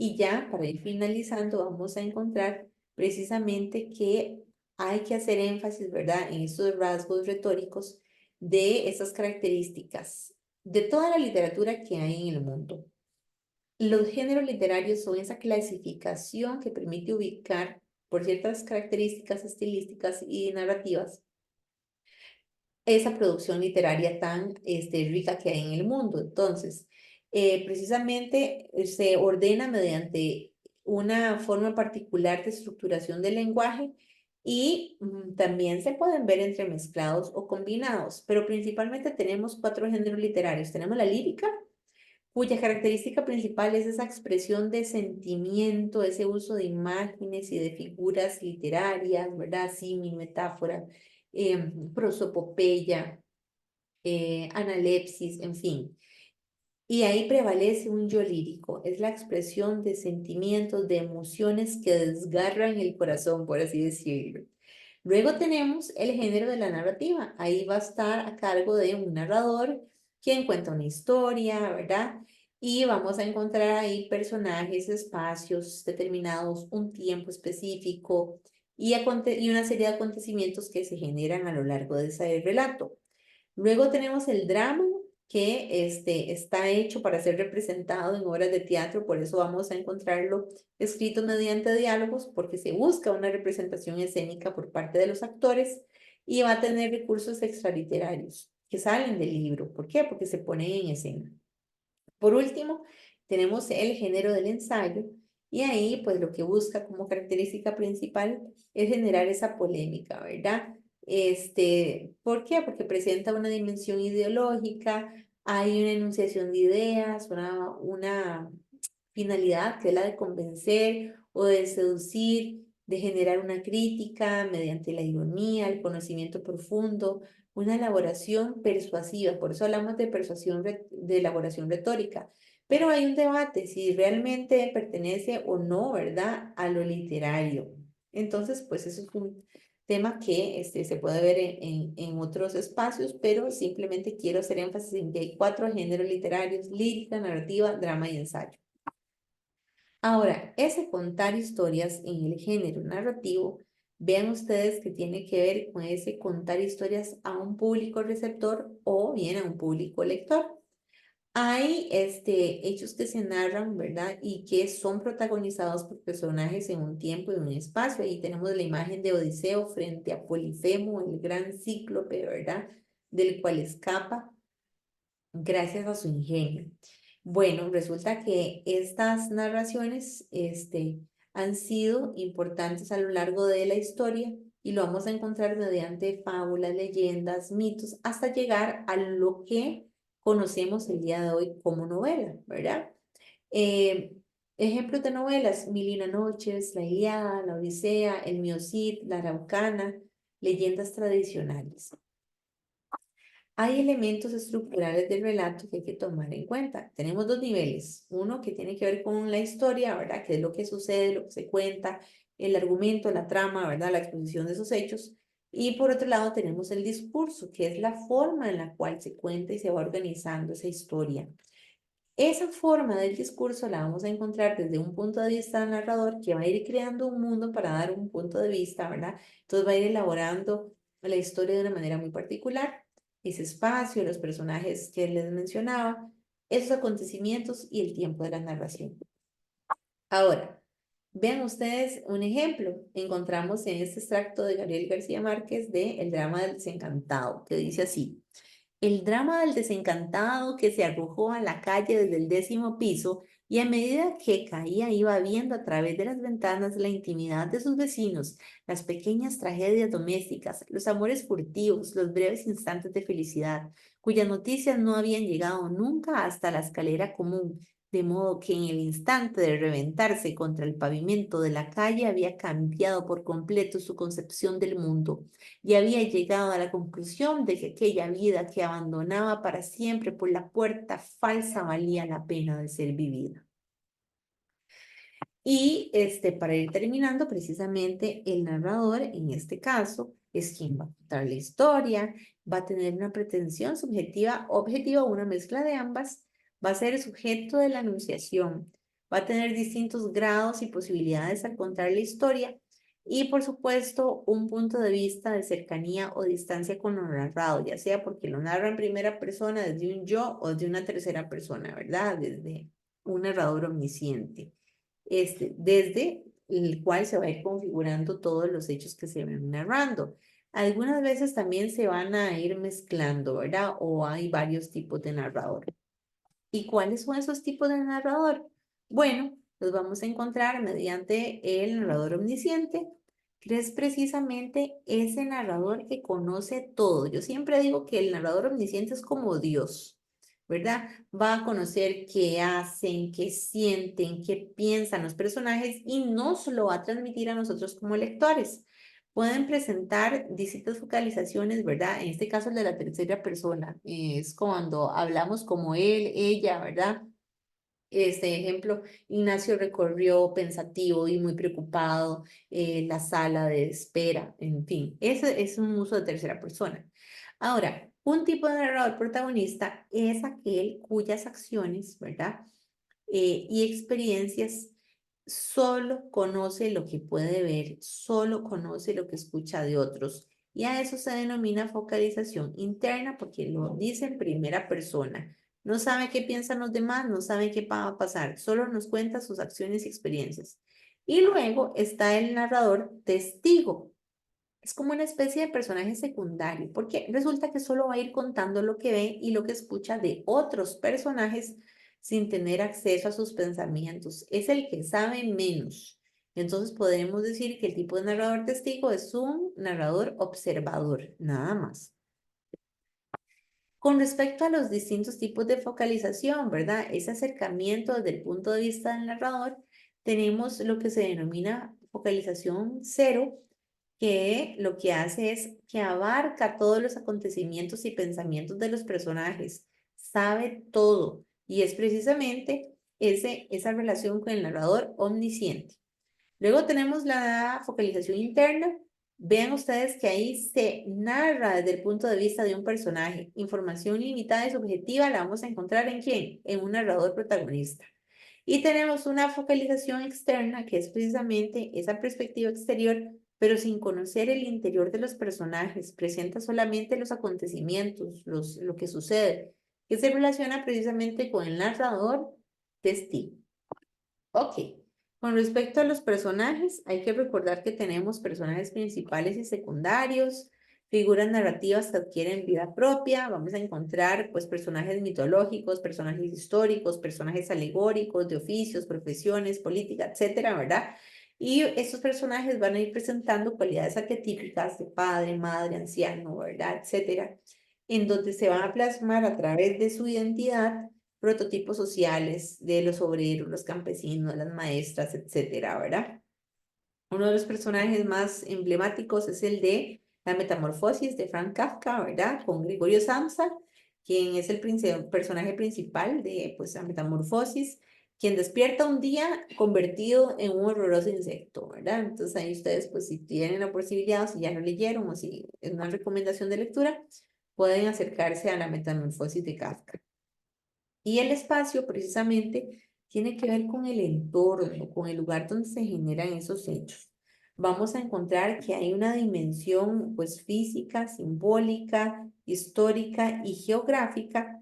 [SPEAKER 1] y ya para ir finalizando vamos a encontrar precisamente que hay que hacer énfasis, ¿verdad?, en estos rasgos retóricos de esas características de toda la literatura que hay en el mundo. Los géneros literarios son esa clasificación que permite ubicar por ciertas características estilísticas y narrativas esa producción literaria tan rica que hay en el mundo. Entonces, precisamente se ordena mediante una forma particular de estructuración del lenguaje y también se pueden ver entremezclados o combinados, pero principalmente tenemos 4 géneros literarios. Tenemos la lírica, cuya característica principal es esa expresión de sentimiento, ese uso de imágenes y de figuras literarias, ¿verdad? Símil, metáfora, prosopopeya, analepsis, en fin. Y ahí prevalece un yo lírico, es la expresión de sentimientos, de emociones que desgarran el corazón, por así decirlo. Luego tenemos el género de la narrativa. Ahí va a estar a cargo de un narrador quien cuenta una historia, ¿verdad? Y vamos a encontrar ahí personajes, espacios determinados, un tiempo específico y una serie de acontecimientos que se generan a lo largo de ese relato. Luego tenemos el drama, que está hecho para ser representado en obras de teatro, por eso vamos a encontrarlo escrito mediante diálogos, porque se busca una representación escénica por parte de los actores y va a tener recursos extraliterarios que salen del libro. ¿Por qué? Porque se ponen en escena. Por último, tenemos el género del ensayo y ahí pues lo que busca como característica principal es generar esa polémica, ¿verdad? ¿Por qué? Porque presenta una dimensión ideológica, hay una enunciación de ideas, una finalidad, que es la de convencer o de seducir, de generar una crítica mediante la ironía, el conocimiento profundo, una elaboración persuasiva. Por eso hablamos de persuasión, de elaboración retórica. Pero hay un debate si realmente pertenece o no, ¿verdad?, a lo literario. Entonces, pues eso es un tema que se puede ver en otros espacios, pero simplemente quiero hacer énfasis en que hay 4 géneros literarios: lírica, narrativa, drama y ensayo. Ahora, ese contar historias en el género narrativo, vean ustedes que tiene que ver con ese contar historias a un público receptor o bien a un público lector. Hay hechos que se narran, ¿verdad? Y que son protagonizados por personajes en un tiempo y un espacio. Ahí tenemos la imagen de Odiseo frente a Polifemo, el gran cíclope, ¿verdad? Del cual escapa gracias a su ingenio. Bueno, resulta que estas narraciones han sido importantes a lo largo de la historia y lo vamos a encontrar mediante fábulas, leyendas, mitos, hasta llegar a lo que conocemos el día de hoy como novela, ¿verdad? Eh, Ejemplos de novelas: Mil y una noches, La Ilíada, La Odisea, El Mío Cid, La Araucana, leyendas tradicionales. Hay elementos estructurales del relato que hay que tomar en cuenta. Tenemos 2 niveles. Uno que tiene que ver con la historia, ¿verdad? ¿Qué es lo que sucede, lo que se cuenta, el argumento, la trama, ¿verdad? La exposición de esos hechos. Y por otro lado tenemos el discurso, que es la forma en la cual se cuenta y se va organizando esa historia. Esa forma del discurso la vamos a encontrar desde un punto de vista del narrador, que va a ir creando un mundo para dar un punto de vista, ¿verdad? Entonces va a ir elaborando la historia de una manera muy particular, ese espacio, los personajes que les mencionaba, esos acontecimientos y el tiempo de la narración. Ahora, vean ustedes un ejemplo. Encontramos en este extracto de Gabriel García Márquez de El drama del desencantado, que dice así: el drama del desencantado que se arrojó a la calle desde el 10º piso y a medida que caía iba viendo a través de las ventanas la intimidad de sus vecinos, las pequeñas tragedias domésticas, los amores furtivos, los breves instantes de felicidad, cuyas noticias no habían llegado nunca hasta la escalera común, de modo que en el instante de reventarse contra el pavimento de la calle había cambiado por completo su concepción del mundo y había llegado a la conclusión de que aquella vida que abandonaba para siempre por la puerta falsa valía la pena de ser vivida. Y para ir terminando, precisamente el narrador, en este caso, es quien va a contar la historia, va a tener una pretensión subjetiva, objetiva, una mezcla de ambas, va a ser el sujeto de la enunciación, va a tener distintos grados y posibilidades al contar la historia y, por supuesto, un punto de vista de cercanía o distancia con lo narrado, ya sea porque lo narra en primera persona desde un yo o de una tercera persona, ¿verdad? Desde un narrador omnisciente, desde el cual se va a ir configurando todos los hechos que se van narrando. Algunas veces también se van a ir mezclando, ¿verdad? O hay varios tipos de narrador. ¿Y cuáles son esos tipos de narrador? Bueno, los vamos a encontrar mediante el narrador omnisciente, que es precisamente ese narrador que conoce todo. Yo siempre digo que el narrador omnisciente es como Dios, ¿verdad? Va a conocer qué hacen, qué sienten, qué piensan los personajes y nos lo va a transmitir a nosotros como lectores. Pueden presentar distintas focalizaciones, ¿verdad? En este caso el de la tercera persona, es cuando hablamos como él, ella, ¿verdad? Este ejemplo: Ignacio recorrió pensativo y muy preocupado la sala de espera, en fin, ese es un uso de tercera persona. Ahora, un tipo de narrador protagonista es aquel cuyas acciones, ¿verdad? Y experiencias solo conoce lo que puede ver, solo conoce lo que escucha de otros. Y a eso se denomina focalización interna porque lo dice en primera persona. No sabe qué piensan los demás, no sabe qué va a pasar, solo nos cuenta sus acciones y experiencias. Y luego está el narrador testigo. Es como una especie de personaje secundario, porque resulta que solo va a ir contando lo que ve y lo que escucha de otros personajes sin tener acceso a sus pensamientos. Es el que sabe menos. Entonces podemos decir que el tipo de narrador testigo es un narrador observador, nada más. Con respecto a los distintos tipos de focalización, ¿verdad? Ese acercamiento desde el punto de vista del narrador, tenemos lo que se denomina focalización cero, que lo que hace es que abarca todos los acontecimientos y pensamientos de los personajes, sabe todo, y es precisamente esa relación con el narrador omnisciente. Luego tenemos la focalización interna. Vean ustedes que ahí se narra desde el punto de vista de un personaje. Información limitada y subjetiva la vamos a encontrar ¿en quién? En un narrador protagonista. Y tenemos una focalización externa, que es precisamente esa perspectiva exterior, pero sin conocer el interior de los personajes. Presenta solamente los acontecimientos, lo que sucede, que se relaciona precisamente con el narrador testigo. Ok. Con respecto a los personajes, hay que recordar que tenemos personajes principales y secundarios, figuras narrativas que adquieren vida propia. Vamos a encontrar pues personajes mitológicos, personajes históricos, personajes alegóricos, de oficios, profesiones, política, etcétera, ¿verdad? Y estos personajes van a ir presentando cualidades arquetípicas de padre, madre, anciano, ¿verdad? Etcétera, en donde se van a plasmar a través de su identidad prototipos sociales de los obreros, los campesinos, las maestras, etcétera, ¿verdad? Uno de los personajes más emblemáticos es el de La Metamorfosis de Franz Kafka, ¿verdad? Con Gregorio Samsa, quien es el personaje principal de pues, La Metamorfosis, quien despierta un día convertido en un horroroso insecto, ¿verdad? Entonces ahí ustedes, pues si tienen la posibilidad, o si ya lo leyeron, o si es una recomendación de lectura, pueden acercarse a La Metamorfosis de Kafka. Y el espacio precisamente tiene que ver con el entorno, con el lugar donde se generan esos hechos. Vamos a encontrar que hay una dimensión pues física, simbólica, histórica y geográfica,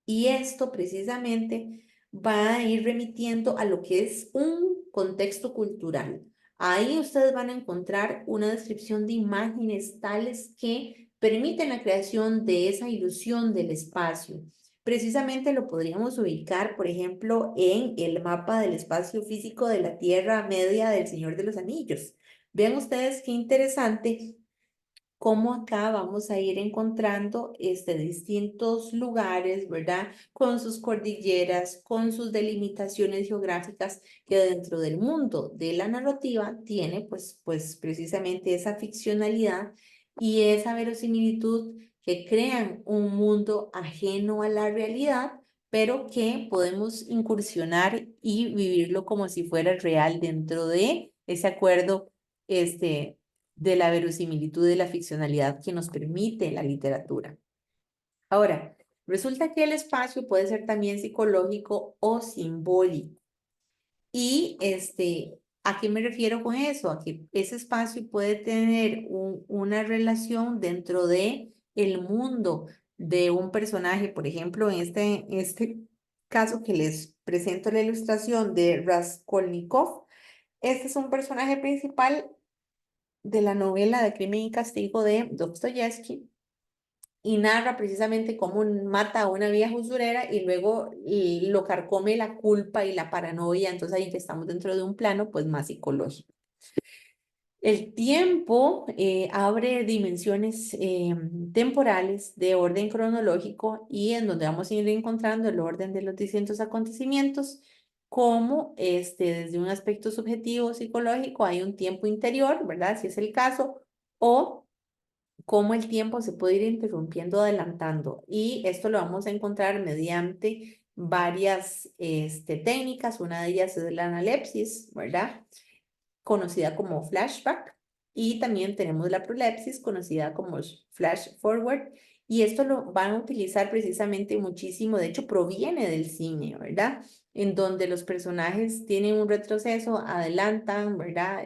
[SPEAKER 1] y esto precisamente va a ir remitiendo a lo que es un contexto cultural. Ahí ustedes van a encontrar una descripción de imágenes tales que permiten la creación de esa ilusión del espacio. Precisamente lo podríamos ubicar, por ejemplo, en el mapa del espacio físico de la Tierra Media del Señor de los Anillos. Vean ustedes qué interesante cómo acá vamos a ir encontrando distintos lugares, ¿verdad? Con sus cordilleras, con sus delimitaciones geográficas que dentro del mundo de la narrativa tiene pues precisamente esa ficcionalidad y esa verosimilitud que crean un mundo ajeno a la realidad, pero que podemos incursionar y vivirlo como si fuera real dentro de ese acuerdo, de la verosimilitud de la ficcionalidad que nos permite la literatura. Ahora, resulta que el espacio puede ser también psicológico o simbólico. Y ¿a qué me refiero con eso? A que ese espacio puede tener una relación dentro de el mundo de un personaje. Por ejemplo, en este caso que les presento la ilustración de Raskolnikov, este es un personaje principal de la novela de Crimen y Castigo de Dostoyevsky, y narra precisamente cómo mata a una vieja usurera y luego lo carcome la culpa y la paranoia. Entonces ahí ya estamos dentro de un plano pues más psicológico. El tiempo abre dimensiones temporales de orden cronológico, y en donde vamos a ir encontrando el orden de los distintos acontecimientos, como desde un aspecto subjetivo psicológico hay un tiempo interior, ¿verdad? Si es el caso, o cómo el tiempo se puede ir interrumpiendo, adelantando. Y esto lo vamos a encontrar mediante varias técnicas. Una de ellas es la analepsis, ¿verdad? Conocida como flashback, y también tenemos la prolepsis, conocida como flash forward, y esto lo van a utilizar precisamente muchísimo, de hecho proviene del cine, ¿verdad? En donde los personajes tienen un retroceso, adelantan, ¿verdad?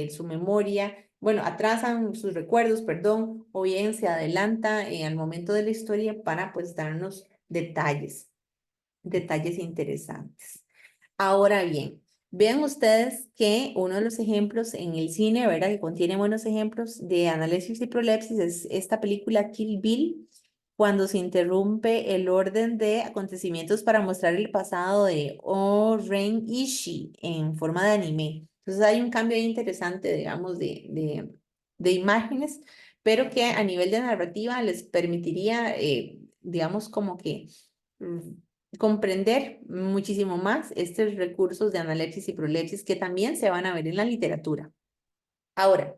[SPEAKER 1] Su memoria, bueno, atrasan sus recuerdos, perdón, o bien se adelanta al momento de la historia para pues darnos detalles interesantes. Ahora bien, vean ustedes que uno de los ejemplos en el cine, ¿verdad? Que contiene buenos ejemplos de análisis y prolepsis es esta película Kill Bill, cuando se interrumpe el orden de acontecimientos para mostrar el pasado de O-Ren Ishii en forma de anime. Entonces hay un cambio ahí interesante, digamos, de imágenes, pero que a nivel de narrativa les permitiría digamos, como que comprender muchísimo más estos recursos de analepsis y prolepsis que también se van a ver en la literatura. Ahora,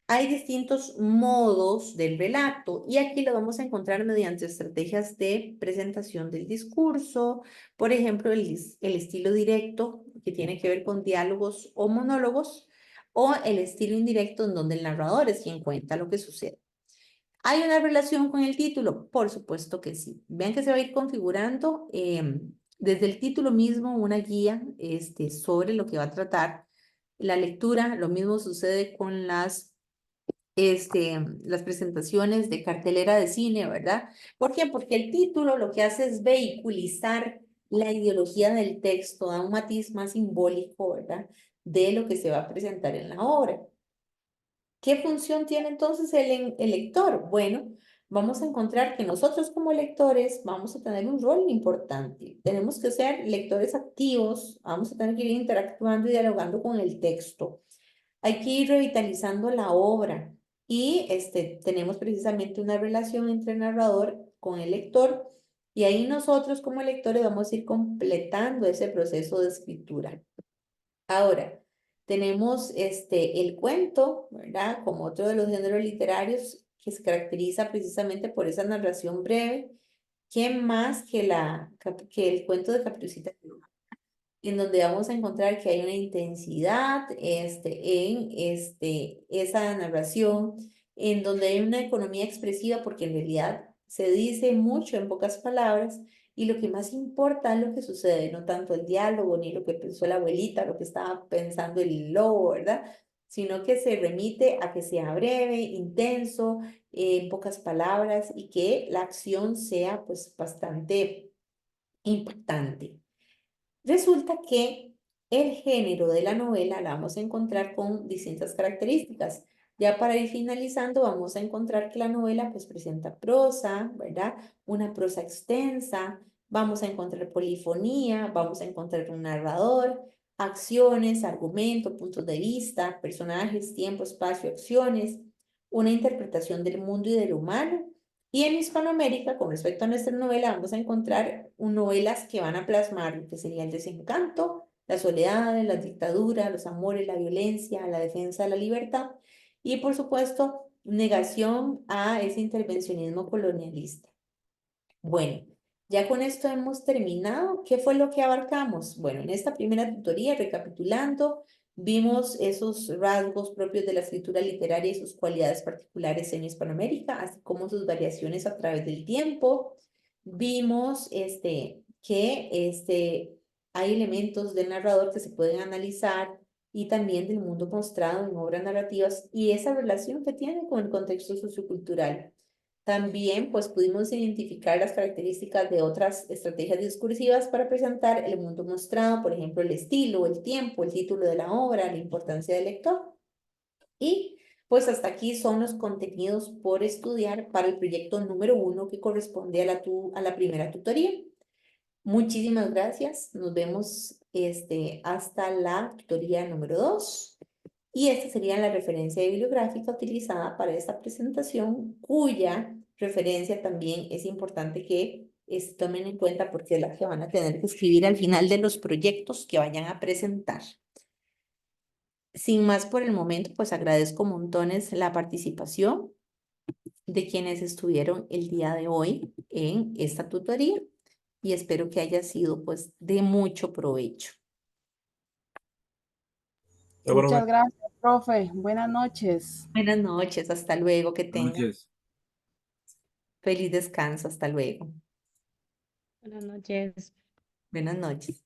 [SPEAKER 1] hay distintos modos del relato y aquí lo vamos a encontrar mediante estrategias de presentación del discurso, por ejemplo, el estilo directo, que tiene que ver con diálogos o monólogos, o el estilo indirecto en donde el narrador es quien cuenta lo que sucede. ¿Hay una relación con el título? Por supuesto que sí. Vean que se va a ir configurando desde el título mismo una guía sobre lo que va a tratar la lectura. Lo mismo sucede con las presentaciones de cartelera de cine, ¿verdad? ¿Por qué? Porque el título lo que hace es vehiculizar la ideología del texto, da un matiz más simbólico, ¿verdad? De lo que se va a presentar en la obra. ¿Qué función tiene entonces el lector? Bueno, vamos a encontrar que nosotros como lectores vamos a tener un rol importante. Tenemos que ser lectores activos, vamos a tener que ir interactuando y dialogando con el texto. Hay que ir revitalizando la obra y tenemos precisamente una relación entre el narrador con el lector y ahí nosotros como lectores vamos a ir completando ese proceso de escritura. Ahora, tenemos el cuento, ¿verdad? Como otro de los géneros literarios que se caracteriza precisamente por esa narración breve, que más que el cuento de Caperucita Roja, en donde vamos a encontrar que hay una intensidad en esa narración, en donde hay una economía expresiva, porque en realidad se dice mucho en pocas palabras, y lo que más importa es lo que sucede, no tanto el diálogo, ni lo que pensó la abuelita, lo que estaba pensando el lobo, ¿verdad? Sino que se remite a que sea breve, intenso, en pocas palabras, y que la acción sea pues bastante impactante. Resulta que el género de la novela la vamos a encontrar con distintas características. Ya para ir finalizando, vamos a encontrar que la novela pues presenta prosa, ¿verdad? Una prosa extensa, vamos a encontrar polifonía, vamos a encontrar un narrador, acciones, argumento, puntos de vista, personajes, tiempo, espacio, acciones, una interpretación del mundo y del humano. Y en Hispanoamérica, con respecto a nuestra novela, vamos a encontrar novelas que van a plasmar lo que sería el desencanto, la soledad, la dictadura, los amores, la violencia, la defensa de la libertad y, por supuesto, negación a ese intervencionismo colonialista. Bueno, ya con esto hemos terminado. ¿Qué fue lo que abarcamos? Bueno, en esta primera tutoría, recapitulando, vimos esos rasgos propios de la escritura literaria y sus cualidades particulares en Hispanoamérica, así como sus variaciones a través del tiempo. Vimos que hay elementos del narrador que se pueden analizar y también del mundo mostrado en obras narrativas y esa relación que tiene con el contexto sociocultural. También, pues, pudimos identificar las características de otras estrategias discursivas para presentar el mundo mostrado, por ejemplo, el estilo, el tiempo, el título de la obra, la importancia del lector. Y, pues, hasta aquí son los contenidos por estudiar para el proyecto número 1 que corresponde a la primera tutoría. Muchísimas gracias. Nos vemos hasta la tutoría número 2. Y esta sería la referencia bibliográfica utilizada para esta presentación, cuya referencia también es importante que tomen en cuenta porque es la que van a tener que escribir al final de los proyectos que vayan a presentar. Sin más por el momento, pues agradezco montones la participación de quienes estuvieron el día de hoy en esta tutoría y espero que haya sido pues de mucho provecho.
[SPEAKER 2] Muchas gracias, profe. Buenas noches.
[SPEAKER 1] Buenas noches, hasta luego, que
[SPEAKER 4] Buenas
[SPEAKER 1] tengan
[SPEAKER 4] noches.
[SPEAKER 1] feliz descanso, hasta luego.
[SPEAKER 5] Buenas noches.
[SPEAKER 1] Buenas noches.